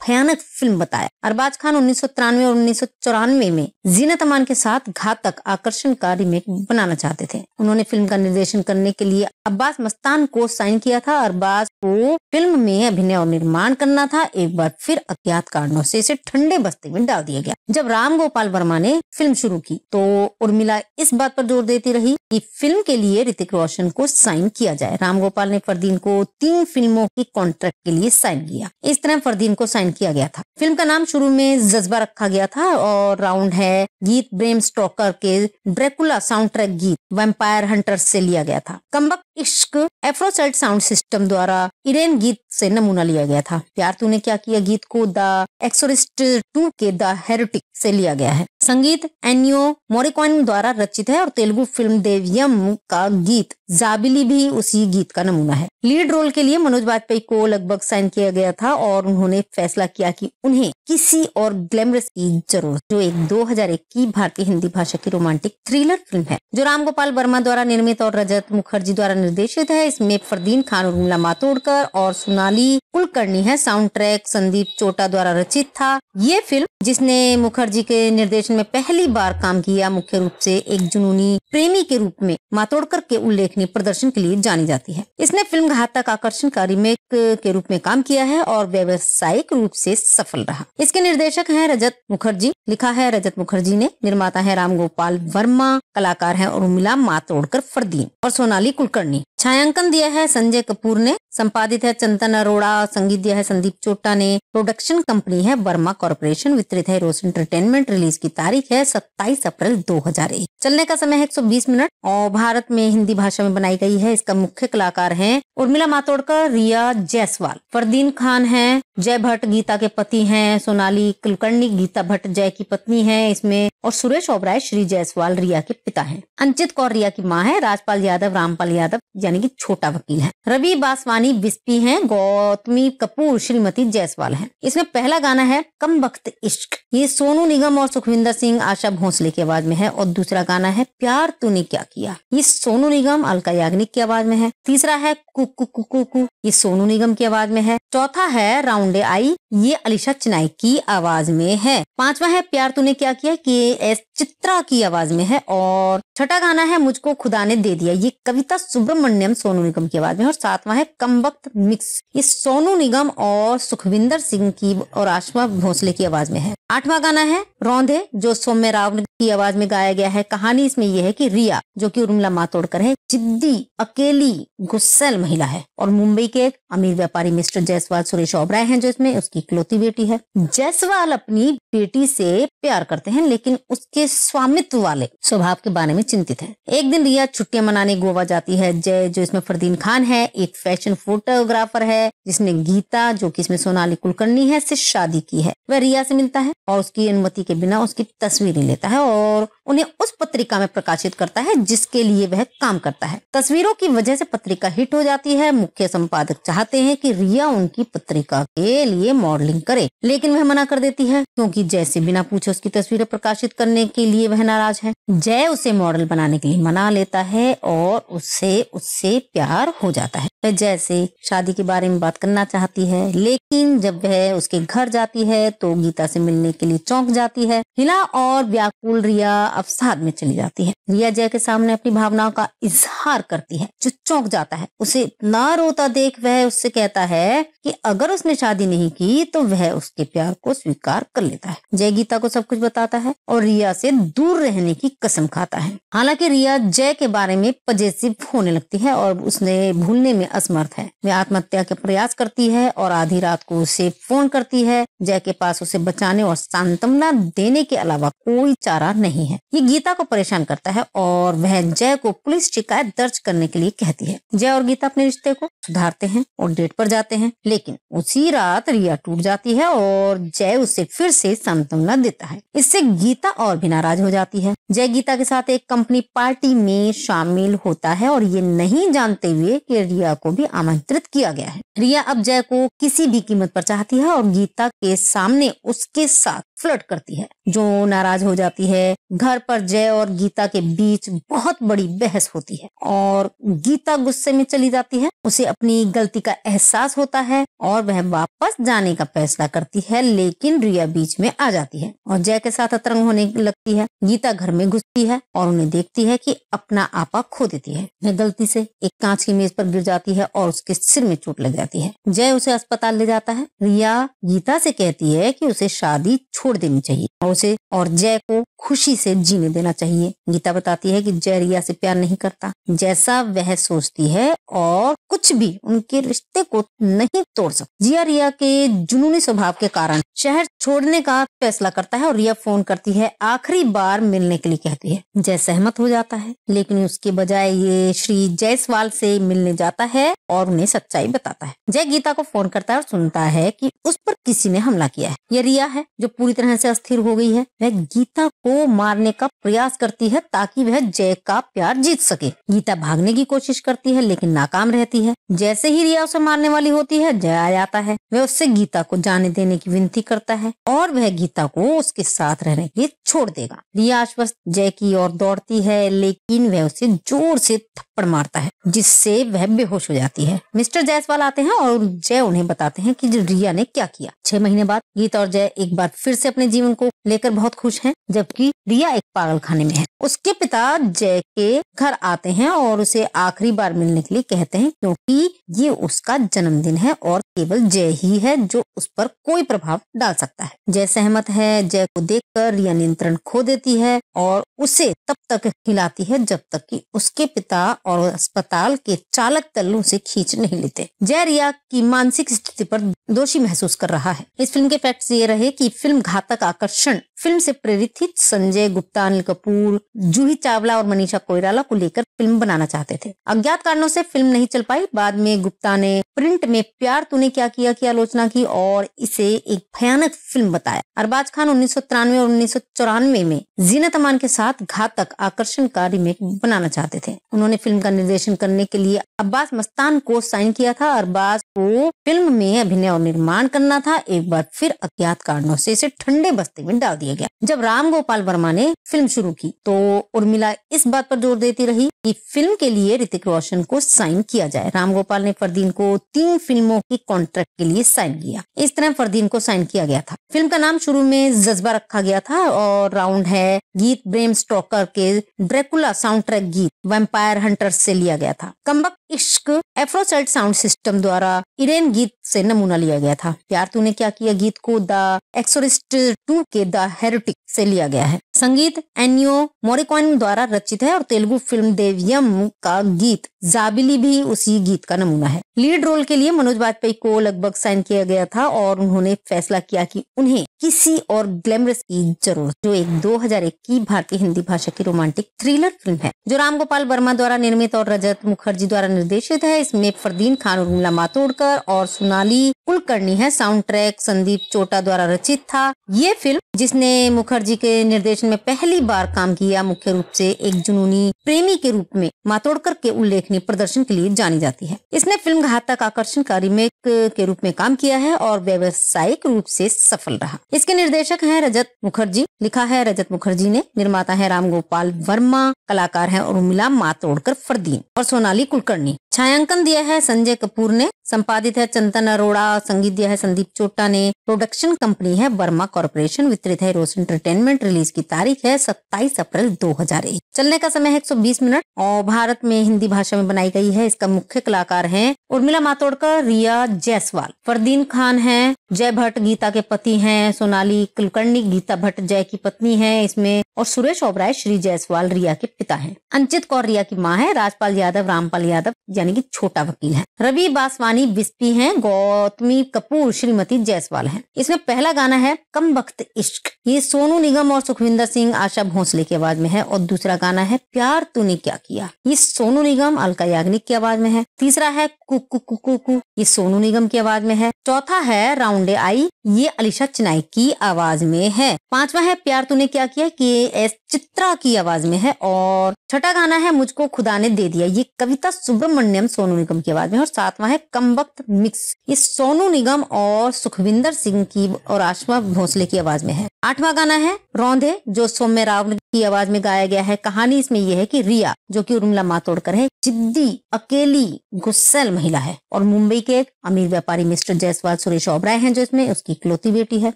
भयानक फिल्म बताया। अरबाज खान 1993 और 1994 में जीनत अमान के साथ घातक आकर्षण का रीमेक बनाना चाहते थे। उन्होंने फिल्म का निर्देशन करने के लिए अब्बास मस्तान को साइन किया था। अरबाज को फिल्म में अभिनय और निर्माण करना था। एक बार फिर अज्ञात कारणों से इसे ठंडे बस्ते में डाल दिया गया। जब राम गोपाल वर्मा ने फिल्म शुरू की तो उर्मिला इस बात पर जोर देती रही कि फिल्म के लिए ऋतिक रोशन को साइन किया जाए। राम गोपाल ने फरदीन को 3 फिल्मों की कॉन्ट्रैक्ट के लिए साइन किया। इस तरह फरदीन को साइन किया गया था। फिल्म का नाम शुरू में जज्बा रखा गया था और राउंड है गीत ब्रेम स्टोकर के ड्रैकुला साउंड ट्रैक गीत वैम्पायर हंटर्स से लिया गया था। कमबख्त इश्क एफ्रोसाइट साउंड सिस्टम द्वारा इरेन गीत से नमूना लिया गया था। प्यार तूने क्या किया गीत को द एक्सोरिस्ट 2 के द हेरेटिक से लिया गया है। संगीत एन्नियो मोरिकॉन द्वारा रचित है और तेलुगु फिल्म देवियम का गीत जाबिली भी उसी गीत का नमूना है। लीड रोल के लिए मनोज बाजपेयी को लगभग साइन किया गया था और उन्होंने फैसला किया कि उन्हें किसी और ग्लैमरस की जरूरत, जो एक 2001 की भारतीय हिंदी भाषा की रोमांटिक थ्रिलर फिल्म है जो राम गोपाल वर्मा द्वारा निर्मित और रजत मुखर्जी द्वारा निर्देशित है। इसमें फरदीन खान, उर्मिला मातोंडकर और सोनाली कुलकर्णी है। साउंड ट्रैक संदीप चोटा द्वारा रचित था। ये फिल्म, जिसने मुखर्जी के निर्देशन में पहली बार काम किया, मुख्य रूप से एक जुनूनी प्रेमी के रूप में मातोंडकर के उल्लेखनीय प्रदर्शन के लिए जानी जाती है। इसने फिल्म घातक आकर्षण का रीमेक के रूप में काम किया है और व्यावसायिक रूप से सफल रहा। इसके निर्देशक हैं रजत मुखर्जी, लिखा है रजत मुखर्जी ने, निर्माता है राम गोपाल वर्मा, कलाकार है उर्मिला मातोंडकर, फरदीन और सोनाली कुलकर्णी। छायांकन दिया है संजय कपूर ने, संपादित है चंदन अरोड़ा, संगीत दिया है संदीप चोटा ने। प्रोडक्शन कंपनी है वर्मा कॉर्पोरेशन, वितरित है रोज एंटरटेनमेंट। रिलीज की तारीख है 27 अप्रैल 2001। चलने का समय है 120 मिनट और भारत में हिंदी भाषा में बनाई गई है। इसका मुख्य कलाकार हैं उर्मिला मातोंडकर, रिया जायसवाल, फरदीन खान है, जय भट्ट गीता के पति हैं, सोनाली कुलकर्णी गीता भट्ट जय की पत्नी है इसमें, और सुरेश ओबराय श्री जायसवाल रिया के पिता हैं। अंचित कौर रिया की माँ है। राजपाल यादव रामपाल यादव यानी कि छोटा वकील है। रवि बासवानी बिस्पी हैं। गौतमी कपूर श्रीमती जायसवाल हैं। इसमें पहला गाना है कमबख्त इश्क, ये सोनू निगम और सुखविंदर सिंह आशा भोसले की आवाज में है। और दूसरा गाना है प्यार तूने क्या किया, ये सोनू निगम अलका याग्निक की आवाज में है। तीसरा है कुकु कुकु कु, ये सोनू निगम की आवाज में है। चौथा है राउंडे आई, ये अलीशा चिनाई की आवाज में है। पांचवा है प्यार तूने क्या किया, कि एस चित्रा की आवाज में है। और छठा गाना है मुझको खुदा ने दे दिया, ये कविता सुब्रमण्यम सोनू निगम की आवाज में। और सातवां है कमबख्त मिक्स, ये सोनू निगम और सुखविंदर सिंह की और आशा भोसले की आवाज में है। आठवां गाना है रौंदे, जो सौम्य राव की आवाज में गाया गया है। कहानी इसमें यह है कि रिया, जो कि उर्मिला मातोंडकर है, जिद्दी अकेली गुस्सैल महिला है और मुंबई के एक अमीर व्यापारी मिस्टर जायसवाल सुरेश ओबराय हैं जो इसमें उसकी इकलौती बेटी है। जायसवाल अपनी बेटी से प्यार करते हैं लेकिन उसके स्वामित्व वाले स्वभाव के बारे में चिंतित है। एक दिन रिया छुट्टियां मनाने गोवा जाती है। जय, जो इसमें फरदीन खान है, एक फैशन फोटोग्राफर है जिसने गीता, जो कि इसमें सोनाली कुलकर्णी है, से शादी की है। वह रिया से मिलता है और उसकी अनुमति के बिना उसकी तस्वीरें लेता है और उन्हें उस पत्रिका में प्रकाशित करता है जिसके लिए वह काम करता है। तस्वीरों की वजह से पत्रिका हिट हो जाती है। मुख्य संपादक चाहते हैं कि रिया उनकी पत्रिका के लिए मॉडलिंग करे, लेकिन वह मना कर देती है क्योंकि जय से बिना पूछे उसकी तस्वीरें प्रकाशित करने के लिए वह नाराज है। जय उसे मॉडल बनाने के लिए मना लेता है और उससे प्यार हो जाता है। वह जय से शादी के बारे में बात करना चाहती है, लेकिन जब वह उसके घर जाती है तो गीता से मिलने के लिए चौंक जाती है। हिला और व्याकुल रिया अवसाद में चली जाती है। रिया जय के सामने अपनी भावनाओं का इजहार करती है जो चौंक जाता है। उसे इतना रोता देख वह उससे कहता है कि अगर उसने शादी नहीं की तो वह उसके प्यार को स्वीकार कर लेता है। जय गीता को सब कुछ बताता है और रिया से दूर रहने की कसम खाता है। हालांकि रिया जय के बारे में पजेसिव होने लगती है और उसने भूलने में असमर्थ है। वह आत्महत्या के प्रयास करती है और आधी रात को उसे फोन करती है। जय के पास उसे बचाने और सांत्वना देने के अलावा कोई चारा नहीं है। ये गीता को परेशान करता है और वह जय को पुलिस शिकायत दर्ज करने के लिए कहती है। जय और गीता अपने रिश्ते को सुधारते हैं और डेट पर जाते हैं, लेकिन उसी रात रिया टूट जाती है और जय उसे फिर से सांत्वना देता है। इससे गीता और भी नाराज हो जाती है। जय गीता के साथ एक कंपनी पार्टी में शामिल होता है और ये नहीं जानते हुए कि रिया को भी आमंत्रित किया गया है। रिया अब जय को किसी भी कीमत पर चाहती है और गीता के सामने उसके साथ फ्लर्ट करती है, जो नाराज हो जाती है। घर पर जय और गीता के बीच बहुत बड़ी बहस होती है और गीता गुस्से में चली जाती है। उसे अपनी गलती का एहसास होता है और वह वापस जाने का फैसला करती है, लेकिन रिया बीच में आ जाती है और जय के साथ अतरंग होने लगती है। गीता घर में घुसती है और उन्हें देखती है कि अपना आपा खो देती है। वह गलती से एक कांच की मेज पर गिर जाती है और उसके सिर में चोट लग जाती है। जय उसे अस्पताल ले जाता है। रिया गीता से कहती है कि उसे शादी छोड़ देनी चाहिए और उसे और जय को खुशी से जीने देना चाहिए। गीता बताती है कि जय रिया से प्यार नहीं करता जैसा वह सोचती है और कुछ भी उनके रिश्ते को नहीं तोड़ सकता। जिया रिया के जुनूनी स्वभाव के कारण शहर छोड़ने का फैसला करता है और रिया फोन करती है, आखिरी बार मिलने के लिए कहती है। जय सहमत हो जाता है, लेकिन उसके बजाय ये श्री जायसवाल से मिलने जाता है और उन्हें सच्चाई बताता है। जय गीता को फोन करता है और सुनता है कि उस पर किसी ने हमला किया है। यह रिया है जो पूरी तरह से अस्थिर हो गई है। वह गीता को मारने का प्रयास करती है ताकि वह जय का प्यार जीत सके। गीता भागने की कोशिश करती है लेकिन नाकाम रहती है। जैसे ही रिया उसे मारने वाली होती है, जय आ जाता है। वह उससे गीता को जाने देने की विनती करता है और वह गीता को उसके साथ रहने के लिए छोड़ देगा। रिया आश्वस्त जय की ओर दौड़ती है, लेकिन वह उसे जोर से थप्पड़ मारता है जिससे वह बेहोश हो जाती है। मिस्टर जायसवाल आते हैं और जय उन्हें बताते हैं कि रिया ने क्या किया। 6 महीने बाद गीता और जय एक बार फिर से अपने जीवन को लेकर बहुत खुश हैं, जबकि रिया एक पागल खाने में है। उसके पिता जय के घर आते हैं और उसे आखिरी बार मिलने के लिए कहते हैं, क्योंकि ये उसका जन्मदिन है और केवल जय ही है जो उस पर कोई प्रभाव डाल सकता है। जय सहमत है। जय को देखकर रिया नियंत्रण खो देती है और उसे तब तक हिलाती है जब तक कि उसके पिता और अस्पताल के चालक दल उसे खींच नहीं लेते। जय रिया की मानसिक स्थिति पर दोषी महसूस कर रहा है। इस फिल्म के फैक्ट्स ये रहे कि फिल्म घातक आकर्षण फिल्म से प्रेरित थी। संजय गुप्ता, अनिल कपूर, जूही चावला और मनीषा कोइराला को लेकर फिल्म बनाना चाहते थे। अज्ञात कारणों से फिल्म नहीं चल पाई। बाद में गुप्ता ने प्रिंट में प्यार तूने क्या किया की आलोचना की और इसे एक भयानक फिल्म बताया। अरबाज खान 1993 और 1994 में जीनत अमान के साथ घातक आकर्षण का रीमेक बनाना चाहते थे। उन्होंने फिल्म का निर्देशन करने के लिए अब्बास मस्तान को साइन किया था। अरबाज को फिल्म में अभिनय और निर्माण करना था। एक बार फिर अज्ञात कारणों से इसे ठंडे बस्ते में डाल दिया गया। जब राम गोपाल वर्मा ने फिल्म शुरू की तो उर्मिला इस बात पर जोर देती रही कि फिल्म के लिए ऋतिक रोशन को साइन किया जाए। राम गोपाल ने फरदीन को 3 फिल्मों की कॉन्ट्रैक्ट के लिए साइन किया। इस तरह फरदीन को साइन किया गया था। फिल्म का नाम शुरू में जज्बा रखा गया था और राउंड है गीत ब्रेम स्टोकर के ड्रैकुला साउंड ट्रैक गीत वैम्पायर हंटर्स से लिया गया था। कमबख्त इश्क एफ्रोसाइड साउंड सिस्टम द्वारा इरेन गीत से नमूना लिया गया था। प्यार तूने क्या किया गीत को द एक्सोरिस्ट 2 के द हेरेटिक से लिया गया है। संगीत एनियो मोरिकॉन द्वारा रचित है और तेलुगु फिल्म देव्यम का गीत जाबिली भी उसी गीत का नमूना है। लीड रोल के लिए मनोज बाजपेयी को लगभग साइन किया गया था और उन्होंने फैसला किया कि उन्हें किसी और ग्लैमरस की जरूरत, जो एक 2001 की भारतीय हिंदी भाषा की रोमांटिक थ्रिलर फिल्म है जो राम गोपाल वर्मा द्वारा निर्मित और रजत मुखर्जी द्वारा निर्देशित है। इसमें फरदीन खान, उर्मिला मातोंडकर और सोनाली कुलकर्णी है। साउंड ट्रैक संदीप चोटा द्वारा रचित था। ये फिल्म, जिसने मुखर्जी के निर्देशन में पहली बार काम किया, मुख्य रूप से एक जुनूनी प्रेमी के रूप में मातोंडकर के उल्लेखनीय प्रदर्शन के लिए जानी जाती है। इसने फिल्म घातक आकर्षण का रीमेक के रूप में काम किया है और व्यावसायिक रूप से सफल रहा। इसके निर्देशक हैं रजत मुखर्जी, लिखा है रजत मुखर्जी ने, निर्माता है राम गोपाल वर्मा, कलाकार हैं उर्मिला मातोंडकर, फरदीन और सोनाली कुलकर्णी। छायांकन दिया है संजय कपूर ने, संपादित है चंदन अरोड़ा, संगीत दिया है संदीप चोटा ने, प्रोडक्शन कंपनी है वर्मा कॉर्पोरेशन, वितरित है रोज एंटरटेनमेंट। रिलीज की तारीख है 27 अप्रैल 2001। चलने का समय है 120 मिनट और भारत में हिंदी भाषा में बनाई गई है। इसका मुख्य कलाकार हैं उर्मिला मातोंडकर, रिया जायसवाल, फरदीन खान है, जय भट्ट गीता के पति हैं, सोनाली कुलकर्णी गीता भट्ट जय की पत्नी है इसमें, और सुरेश ओबराय श्री जायसवाल रिया के पिता हैं। अंचित कौर रिया की माँ है। राजपाल यादव रामपाल यादव यानी कि छोटा वकील है। रवि बासवानी बिस्पी हैं। गौतमी कपूर श्रीमती जायसवाल हैं। इसमें पहला गाना है कमबख्त इश्क, ये सोनू निगम और सुखविंदर सिंह आशा भोसले की आवाज में है, और दूसरा गाना है प्यार तूने क्या किया, ये सोनू निगम अलका याग्निक की आवाज में है। तीसरा है कुकु कुकु कु, ये सोनू निगम की आवाज में है। चौथा है राउंडे आई, ये अलीशा चिनाई की आवाज में है। पांचवा है प्यार तूने क्या किया, कि एस चित्रा की आवाज में है। और छठा गाना है मुझको खुदा ने दे दिया, ये कविता सुब्रमण्यम सोनू निगम की आवाज में। और सातवां है कमबख्त मिक्स, ये सोनू निगम और सुखविंदर सिंह की और आशा भोसले की आवाज में है। आठवां गाना है रौंदे, जो सौम्य राव की आवाज में गाया गया है। कहानी इसमें यह है कि रिया, जो कि उर्मिला मातोंडकर है, जिद्दी, अकेली, गुस्सैल महिला है और मुंबई के एक अमीर व्यापारी मिस्टर जायसवाल सुरेश ओबराय हैं जो इसमें उसकी इकलौती बेटी है।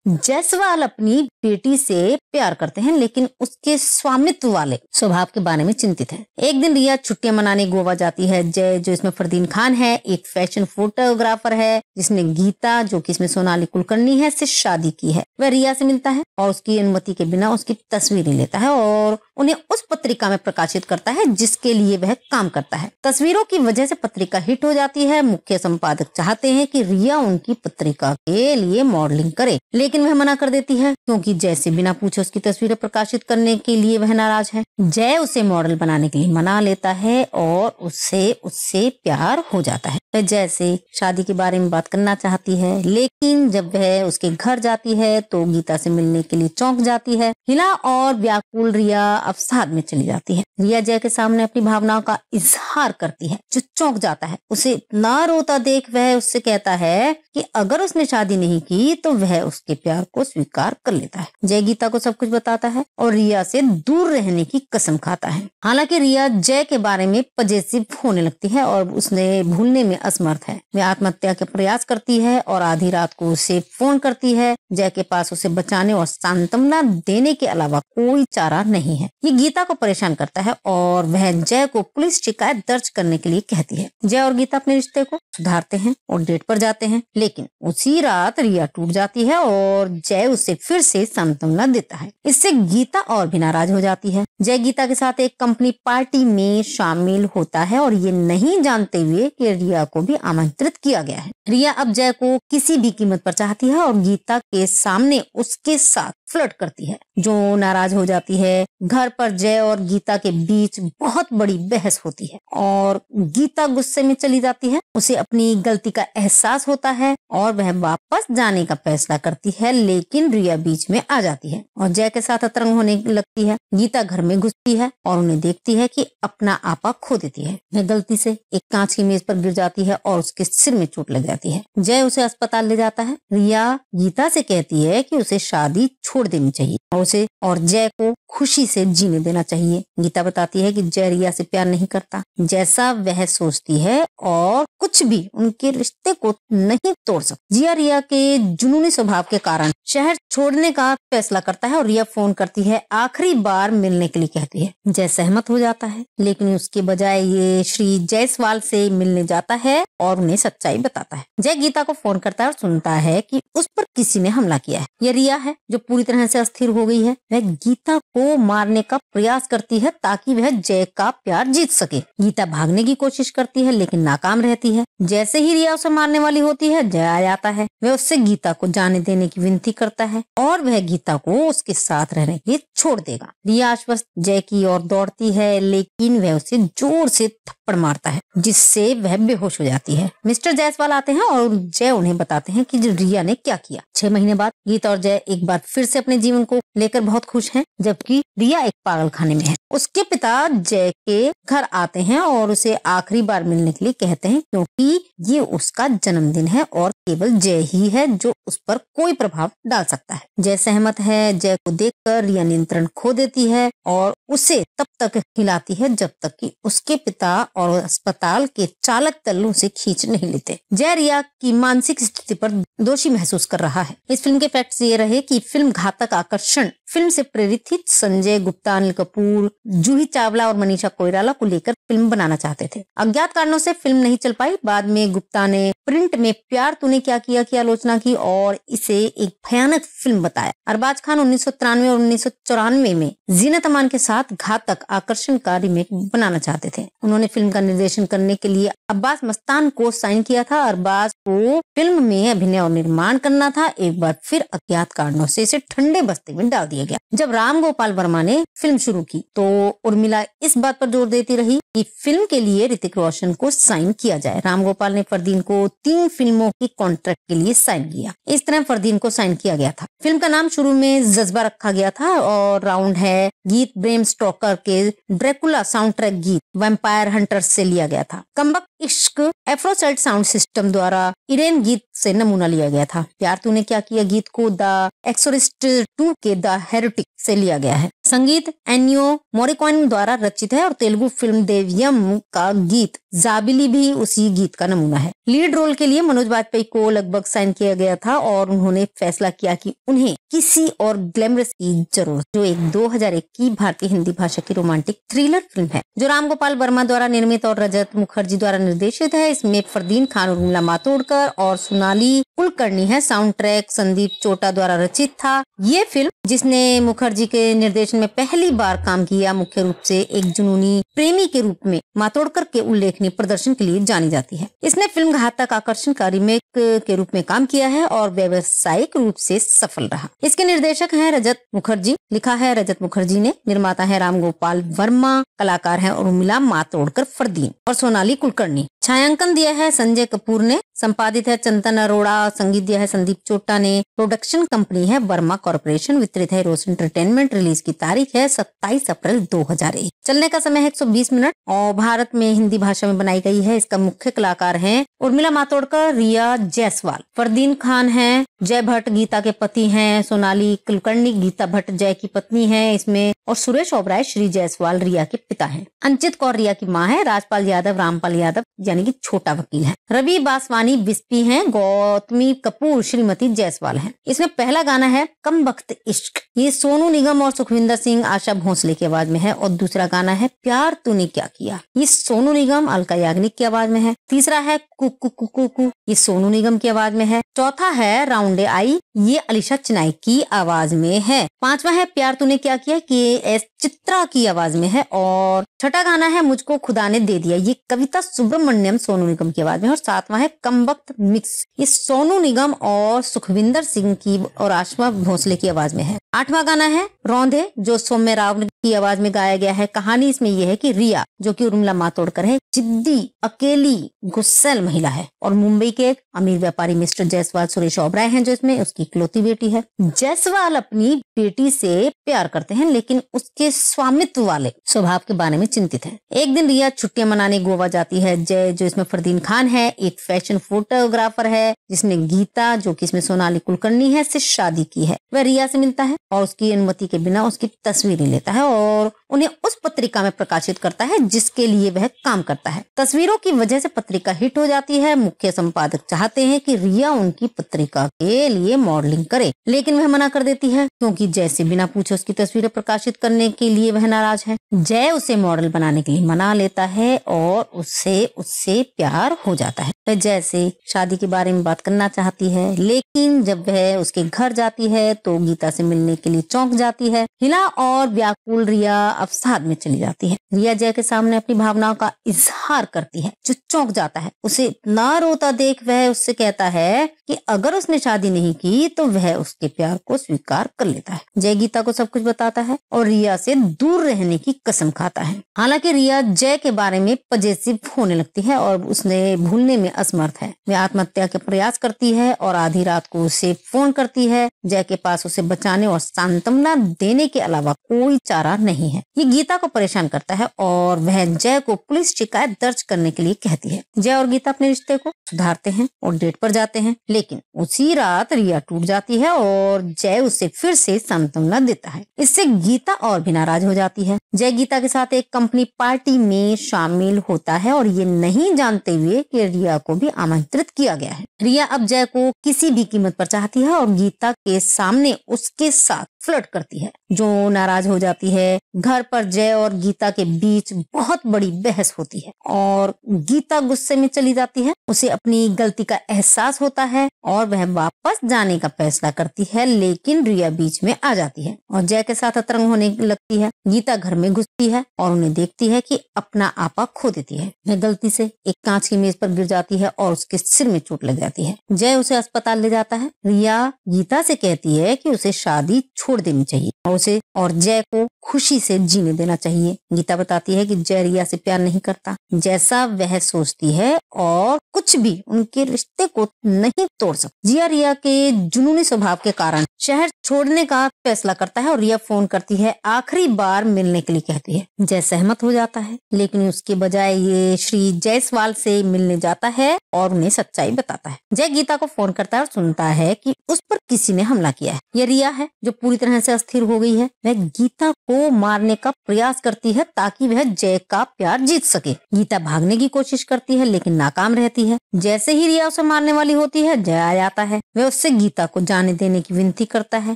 जायसवाल अपनी बेटी से प्यार करते हैं लेकिन उसके स्वामित्व वाले स्वभाव के बारे में चिंतित है। एक दिन रिया छुट्टियां मनाने गोवा जाती है। जय, जो इसमें फरदीन खान है, एक फैशन फोटोग्राफर है जिसने गीता, जो कि इसमें सोनाली कुलकर्णी है, से शादी की है। वह रिया से मिलता है और उसकी अनुमति के बिना उसकी तस्वीरें लेता है और उन्हें उस पत्रिका में प्रकाशित करता है जिसके लिए वह काम करता है। तस्वीरों की वजह से पत्रिका हिट हो जाती है। मुख्य संपादक चाहते हैं कि रिया उनकी पत्रिका के लिए मॉडलिंग करे, लेकिन वह मना कर देती है क्योंकि जय से बिना पूछे उसकी तस्वीरें प्रकाशित करने के लिए वह नाराज है। जय उसे मॉडल बनाने के लिए मना लेता है और उससे प्यार हो जाता है। वह जय से शादी के बारे में बात करना चाहती है, लेकिन जब वह उसके घर जाती है तो गीता से मिलने के लिए चौंक जाती है। हिला और व्याकुल रिया अवसाद में चली जाती है। रिया जय के सामने अपनी भावनाओं का इजहार करती है जो चौंक जाता है। उसे इतना रोता देख वह उससे कहता है कि अगर उसने शादी नहीं की तो वह उसके प्यार को स्वीकार कर लेता है। जय गीता को सब कुछ बताता है और रिया से दूर रहने की कसम खाता है। हालांकि रिया जय के बारे में पजेसिव होने लगती है और उसने भूलने में असमर्थ है। वह आत्महत्या के प्रयास करती है और आधी रात को उसे फोन करती है। जय के पास उसे बचाने और सांत्वना देने के अलावा कोई चारा नहीं है। ये गीता को परेशान करता है और वह जय को पुलिस शिकायत दर्ज करने के लिए कहती है। जय और गीता अपने रिश्ते को सुधारते हैं और डेट पर जाते हैं, लेकिन उसी रात रिया टूट जाती है और जय उसे फिर से सांत्वना देता है। इससे गीता और भी नाराज हो जाती है। जय गीता के साथ एक कंपनी पार्टी में शामिल होता है और ये नहीं जानते हुए कि रिया को भी आमंत्रित किया गया है। रिया अब जय को किसी भी कीमत पर चाहती है और गीता के सामने उसके साथ फ्लर्ट करती है, जो नाराज हो जाती है। घर पर जय और गीता के बीच बहुत बड़ी बहस होती है और गीता गुस्से में चली जाती है। उसे अपनी गलती का एहसास होता है और वह वापस जाने का फैसला करती है, लेकिन रिया बीच में आ जाती है और जय के साथ अतरंग होने लगती है। गीता घर में घुसती है और उन्हें देखती है कि अपना आपा खो देती है। वह गलती से एक कांच की मेज पर गिर जाती है और उसके सिर में चोट लग जाती है। जय उसे अस्पताल ले जाता है। रिया गीता से कहती है कि उसे शादी छोड़ देनी चाहिए और उसे और जय को खुशी से जीने देना चाहिए। गीता बताती है कि जय रिया से प्यार नहीं करता जैसा वह सोचती है और कुछ भी उनके रिश्ते को नहीं तोड़ सकता। जिया रिया के जुनूनी स्वभाव के कारण शहर छोड़ने का फैसला करता है और रिया फोन करती है, आखिरी बार मिलने के लिए कहती है। जय सहमत हो जाता है, लेकिन उसके बजाय ये श्री जायसवाल से मिलने जाता है और उन्हें सच्चाई बताता है। जय गीता को फोन करता है और सुनता है कि उस पर किसी ने हमला किया है। यह रिया है जो पूरी तरह से अस्थिर हो गई है। वह गीता को मारने का प्रयास करती है ताकि वह जय का प्यार जीत सके। गीता भागने की कोशिश करती है लेकिन नाकाम रहती है। जैसे ही रिया उसे मारने वाली होती है, जय आ जाता है। वह उससे गीता को जाने देने की विनती करता है और वह गीता को उसके साथ रहने के लिए छोड़ देगा। रिया आश्वस्त जय की ओर दौड़ती है, लेकिन वह उसे जोर से थप्पड़ मारता है जिससे वह बेहोश हो जाती है। मिस्टर जायसवाल आते हैं और जय उन्हें बताते हैं कि रिया ने क्या किया। 6 महीने बाद गीता और जय एक बार फिर से अपने जीवन को लेकर बहुत खुश हैं, जबकि रिया एक पागल खाने में है। उसके पिता जय के घर आते हैं और उसे आखिरी बार मिलने के लिए कहते हैं क्योंकि ये उसका जन्मदिन है और केवल जय ही है जो उस पर कोई प्रभाव डाल सकता है। जय सहमत है। जय को देखकर रिया नियंत्रण खो देती है और उसे तब तक हिलाती है जब तक कि उसके पिता और अस्पताल के चालक दल उसे खींच नहीं लेते। जय रिया की मानसिक स्थिति पर दोषी महसूस कर रहा है। इस फिल्म के फैक्ट्स ये रहे कि फिल्म घातक आकर्षण फिल्म से प्रेरित थी। संजय गुप्ता, अनिल कपूर, जूही चावला और मनीषा कोइराला को लेकर फिल्म बनाना चाहते थे। अज्ञात कारणों से फिल्म नहीं चल पाई। बाद में गुप्ता ने प्रिंट में प्यार तूने क्या किया की आलोचना की और इसे एक भयानक फिल्म बताया। अरबाज खान 1993 और 1994 में जीनत अमान के साथ घातक आकर्षण का रीमेक बनाना चाहते थे। उन्होंने फिल्म का निर्देशन करने के लिए अब्बास मस्तान को साइन किया था। अरबाज को फिल्म में अभिनय और निर्माण करना था। एक बार फिर अज्ञात कारणों से इसे ठंडे बस्ते में डाल दिया गया। जब राम गोपाल वर्मा ने फिल्म शुरू की तो उर्मिला इस बात पर जोर देती रही कि फिल्म के लिए ऋतिक रोशन को साइन किया जाए। राम गोपाल ने फरदीन को 3 फिल्मों की कॉन्ट्रैक्ट के लिए साइन किया। इस तरह फरदीन को साइन किया गया था। फिल्म का नाम शुरू में जज्बा रखा गया था और राउंड है गीत ब्रेम स्टोकर के ड्रैकुला साउंड ट्रैक गीत वैम्पायर हंटर्स से लिया गया था। कमबक इश्क एफ्रोसाइड साउंड सिस्टम द्वारा इरेन गीत से नमूना लिया गया था। प्यार तूने क्या किया गीत को द एक्सोरिस्ट 2 के द हेरेटिक से लिया गया है। संगीत एन्नियो मोरिकॉन द्वारा रचित है और तेलुगु फिल्म देव्यम का गीत जाबिली भी उसी गीत का नमूना है। लीड रोल के लिए मनोज बाजपेयी को लगभग साइन किया गया था और उन्होंने फैसला किया कि उन्हें किसी और ग्लैमरस की जरूरत, जो एक 2001 की भारतीय हिंदी भाषा की रोमांटिक थ्रिलर फिल्म है जो राम गोपाल वर्मा द्वारा निर्मित और रजत मुखर्जी द्वारा निर्देशित है। इसमें फरदीन खान, उर्मिला मातोंडकर और सोनाली कुलकर्णी है। साउंड ट्रैक संदीप चोटा द्वारा रचित था। ये फिल्म, जिसने मुखर्जी के निर्देशन में पहली बार काम किया, मुख्य रूप से एक जुनूनी प्रेमी के रूप में मातोंडकर के उल्लेखनीय प्रदर्शन के लिए जानी जाती है। इसने फिल्म घातक आकर्षण का रीमेक के रूप में काम किया है और व्यावसायिक रूप से सफल रहा। इसके निर्देशक हैं रजत मुखर्जी, लिखा है रजत मुखर्जी ने, निर्माता है राम गोपाल वर्मा, कलाकार है उर्मिला मातोंडकर, फरदीन और सोनाली कुलकर्णी। छायांकन दिया है संजय कपूर ने, संपादित है चंदन अरोड़ा, संगीत दिया है संदीप चोटा ने, प्रोडक्शन कंपनी है वर्मा कॉर्पोरेशन, वितरित है रोज एंटरटेनमेंट, रिलीज की तारीख है 27 अप्रैल 2001। चलने का समय है 120 मिनट और भारत में हिंदी भाषा में बनाई गई है। इसका मुख्य कलाकार हैं उर्मिला मातोंडकर, रिया जायसवाल, फरदीन खान है, जय भट्ट गीता के पति हैं, सोनाली कुलकर्णी गीता भट्ट जय की पत्नी है इसमें, और सुरेश ओबराय श्री जायसवाल रिया के पिता हैं। अंचित कौर रिया की माँ है, राजपाल यादव रामपाल यादव यानी कि छोटा वकील है, रवि बासवानी बिस्पी हैं, गौतमी कपूर श्रीमती जायसवाल हैं। इसमें पहला गाना है कम वक्त इश्क, ये सोनू निगम और सुखविंदर सिंह आशा भोसले की आवाज में है, और दूसरा गाना है प्यार तूने क्या किया, ये सोनू निगम अलका याग्निक की आवाज में है। तीसरा है कुकु कुकु कु, ये सोनू निगम की आवाज में है। चौथा है राउंडे आई, ये अलीशा चिनाई की आवाज में है। पांचवा है प्यार तूने क्या किया, के चित्रा की आवाज में है। और छठा गाना है मुझको खुदा ने दे दिया, ये कविता सुब्रमण्यम सोनू निगम की आवाज में। और सातवां है कम वक्त मिक्स, ये सोनू निगम और सुखविंदर सिंह की और आशा भोसले की आवाज में है। आठवां गाना है रौंदे, जो सौम्य राव की आवाज में गाया गया है। कहानी इसमें यह है कि रिया, जो कि उर्मिला मातोंडकर है, जिद्दी अकेली गुस्सैल महिला है और मुंबई के एक अमीर व्यापारी मिस्टर जायसवाल सुरेश ओबराय हैं जो इसमें उसकी इकलौती बेटी है। जायसवाल अपनी बेटी से प्यार करते हैं लेकिन उसके स्वामित्व वाले स्वभाव के बारे में चिंतित है। एक दिन रिया छुट्टियां मनाने गोवा जाती है। जय, जो इसमें फरदीन खान है, एक फैशन फोटोग्राफर है जिसने गीता, जो कि इसमें सोनाली कुलकर्णी है, से शादी की है। वह रिया से मिलता है और उसकी अनुमति के बिना उसकी तस्वीरें लेता है और उन्हें उस पत्रिका में प्रकाशित करता है जिसके लिए वह काम करता है। तस्वीरों की वजह से पत्रिका हिट हो जाती है। मुख्य संपादक चाहते हैं कि रिया उनकी पत्रिका के लिए मॉडलिंग करे, लेकिन वह मना कर देती है क्योंकि जय से बिना पूछे उसकी तस्वीरें प्रकाशित करने के लिए वह नाराज है। जय उसे मॉडल बनाने के लिए मना लेता है और उससे प्यार हो जाता है। वह जय से शादी के बारे में बात करना चाहती है, लेकिन जब वह उसके घर जाती है तो गीता से मिलने के लिए चौंक जाती है। हिला और व्याकुल रिया अवसाद में चली जाती है। रिया जय के सामने अपनी भावनाओं का इजहार करती है जो चौंक जाता है। उसे इतना रोता देख वह उससे कहता है कि अगर उसने शादी नहीं की तो वह उसके प्यार को स्वीकार कर लेता है। जय गीता को सब कुछ बताता है और रिया से दूर रहने की कसम खाता है। हालांकि रिया जय के बारे में पजेसिव होने लगती है और उसने भूलने में असमर्थ है। वह आत्महत्या का प्रयास करती है और आधी रात को उसे फोन करती है। जय के पास उसे बचाने और सांत्वना देने के अलावा कोई चारा नहीं है। ये गीता को परेशान करता है और वह जय को पुलिस शिकायत दर्ज करने के लिए कहती है। जय और गीता अपने रिश्ते को सुधारते हैं और डेट पर जाते हैं, लेकिन उसी रात रिया टूट जाती है और जय उसे फिर से सांत्वना देता है। इससे गीता और भी नाराज हो जाती है। जय गीता के साथ एक कंपनी पार्टी में शामिल होता है और ये नहीं जानते हुए कि रिया को भी आमंत्रित किया गया है। रिया अब जय को किसी भी कीमत पर चाहती है और गीता के सामने उसके साथ फ्लर्ट करती है, जो नाराज हो जाती है। घर पर जय और गीता के बीच बहुत बड़ी बहस होती है और गीता गुस्से में चली जाती है। उसे अपनी गलती का एहसास होता है और वह वापस जाने का फैसला करती है, लेकिन रिया बीच में आ जाती है और जय के साथ अतरंग होने लगती है। गीता घर में घुसती है और उन्हें देखती है कि अपना आपा खो देती है। वह गलती से एक कांच की मेज पर गिर जाती है और उसके सिर में चोट लग जाती है। जय उसे अस्पताल ले जाता है। रिया गीता से कहती है कि उसे शादी छोड़ देनी चाहिए और उसे और जय को खुशी से जीने देना चाहिए। गीता बताती है कि जय रिया से प्यार नहीं करता जैसा वह सोचती है और कुछ भी उनके रिश्ते को नहीं तोड़ सकता। जिया रिया के जुनूनी स्वभाव के कारण शहर छोड़ने का फैसला करता है और रिया फोन करती है, आखिरी बार मिलने के लिए कहती है। जय सहमत हो जाता है, लेकिन उसके बजाय ये श्री जायसवाल से मिलने जाता है और उन्हें सच्चाई बताता है। जय गीता को फोन करता है और सुनता है कि उस पर किसी ने हमला किया है। यह रिया है जो पूरी तरह से अस्थिर हो गई है। वह गीता को मारने का प्रयास करती है ताकि वह जय का प्यार जीत सके। गीता भागने की कोशिश करती है लेकिन नाकाम रहती है। जैसे ही रिया उसे मारने वाली होती है, जय आ जाता है। वह उससे गीता को जाने देने की विनती करता है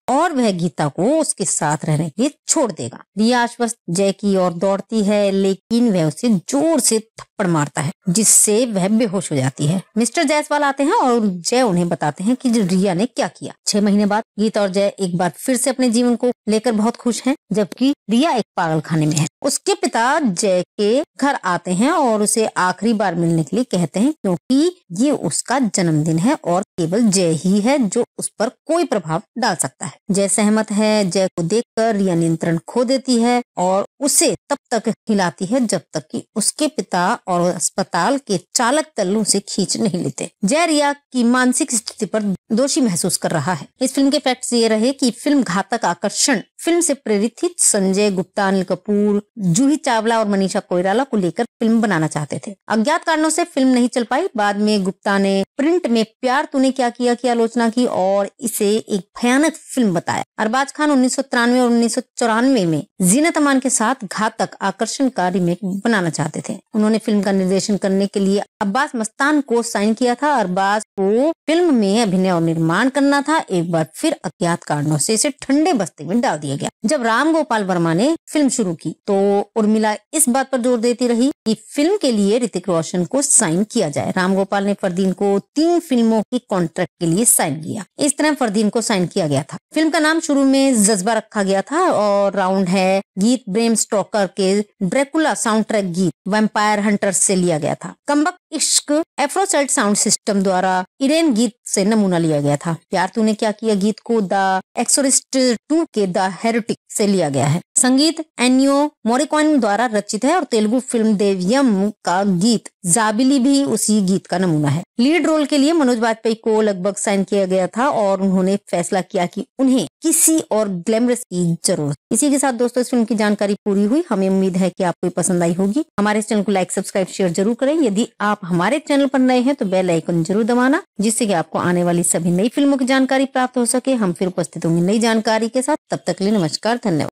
और वह गीता को उसके साथ रहने के लिए छोड़ देगा। रिया आश्वस्त जय की ओर दौड़ती है लेकिन वह उसे जोर से थप्पड़ मारता है जिससे वह बेहोश हो जाती है। मिस्टर जायसवाल आते हैं और जय उन्हें बताते हैं कि रिया ने क्या किया। 6 महीने बाद गीता और जय एक बार फिर से अपने जीवन को लेकर बहुत खुश हैं, जबकि रिया एक पागल खाने में है। उसके पिता जय के घर आते हैं और उसे आखिरी बार मिलने के लिए कहते हैं क्योंकि ये उसका जन्मदिन है और केवल जय ही है जो उस पर कोई प्रभाव डाल सकता है। जय सहमत है। जय को देखकर रिया नियंत्रण खो देती है और उसे तब तक हिलाती है जब तक कि उसके पिता और अस्पताल के चालक तल्लू से खींच नहीं लेते। जय रिया की मानसिक स्थिति पर दोषी महसूस कर रहा है। इस फिल्म के फैक्ट्स ये रहे कि फिल्म घातक आकर्षण फिल्म से प्रेरित थी। संजय गुप्ता, अनिल कपूर, जूही चावला और मनीषा कोइराला को लेकर फिल्म बनाना चाहते थे। अज्ञात कारणों से फिल्म नहीं चल पाई। बाद में गुप्ता ने प्रिंट में प्यार तूने क्या किया की आलोचना की और इसे एक भयानक फिल्म बताया। अरबाज खान 1993 और 1994 में जीनत अमान के साथ घातक आकर्षण का रीमेक बनाना चाहते थे। उन्होंने फिल्म का निर्देशन करने के लिए अब्बास मस्तान को साइन किया था। अरबाज को फिल्म में अभिनय और निर्माण करना था। एक बार फिर अज्ञात कारणों से इसे ठंडे बस्ते में डाल दिया गया। जब राम गोपाल वर्मा ने फिल्म शुरू की तो उर्मिला इस बात पर जोर देती रही कि फिल्म के लिए ऋतिक रोशन को साइन किया जाए। राम गोपाल ने फरदीन को 3 फिल्मों की कॉन्ट्रैक्ट के लिए साइन किया। इस तरह फरदीन को साइन किया गया था। फिल्म का नाम शुरू में जज्बा रखा गया था और राउंड है गीत ब्रेम स्टोकर के ड्रैकुला साउंड ट्रैक गीत वैम्पायर हंटर्स से लिया गया था। कमबक इश्क एफ्रोसाइट साउंड सिस्टम द्वारा इरेन गीत से नमूना लिया गया था। प्यार तूने क्या किया गीत को द एक्सोरिस्ट 2 के द हेरेटिक से लिया गया है। संगीत एन्नियो मोरिकॉन द्वारा रचित है और तेलुगु फिल्म देवियम का गीत जाबिली भी उसी गीत का नमूना है। लीड रोल के लिए मनोज बाजपेयी को लगभग साइन किया गया था और उन्होंने फैसला किया कि उन्हें किसी और ग्लैमरस की जरूरत। इसी के साथ दोस्तों इस फिल्म की जानकारी पूरी हुई। हमें उम्मीद है कि आपको पसंद आई होगी। हमारे चैनल को लाइक, सब्सक्राइब, शेयर जरूर करें। यदि आप हमारे चैनल पर नए हैं तो बेल आइकन जरूर दबाना जिससे कि आपको आने वाली सभी नई फिल्मों की जानकारी प्राप्त हो सके। हम फिर उपस्थित होंगे नई जानकारी के साथ। तब तक के लिए नमस्कार, धन्यवाद।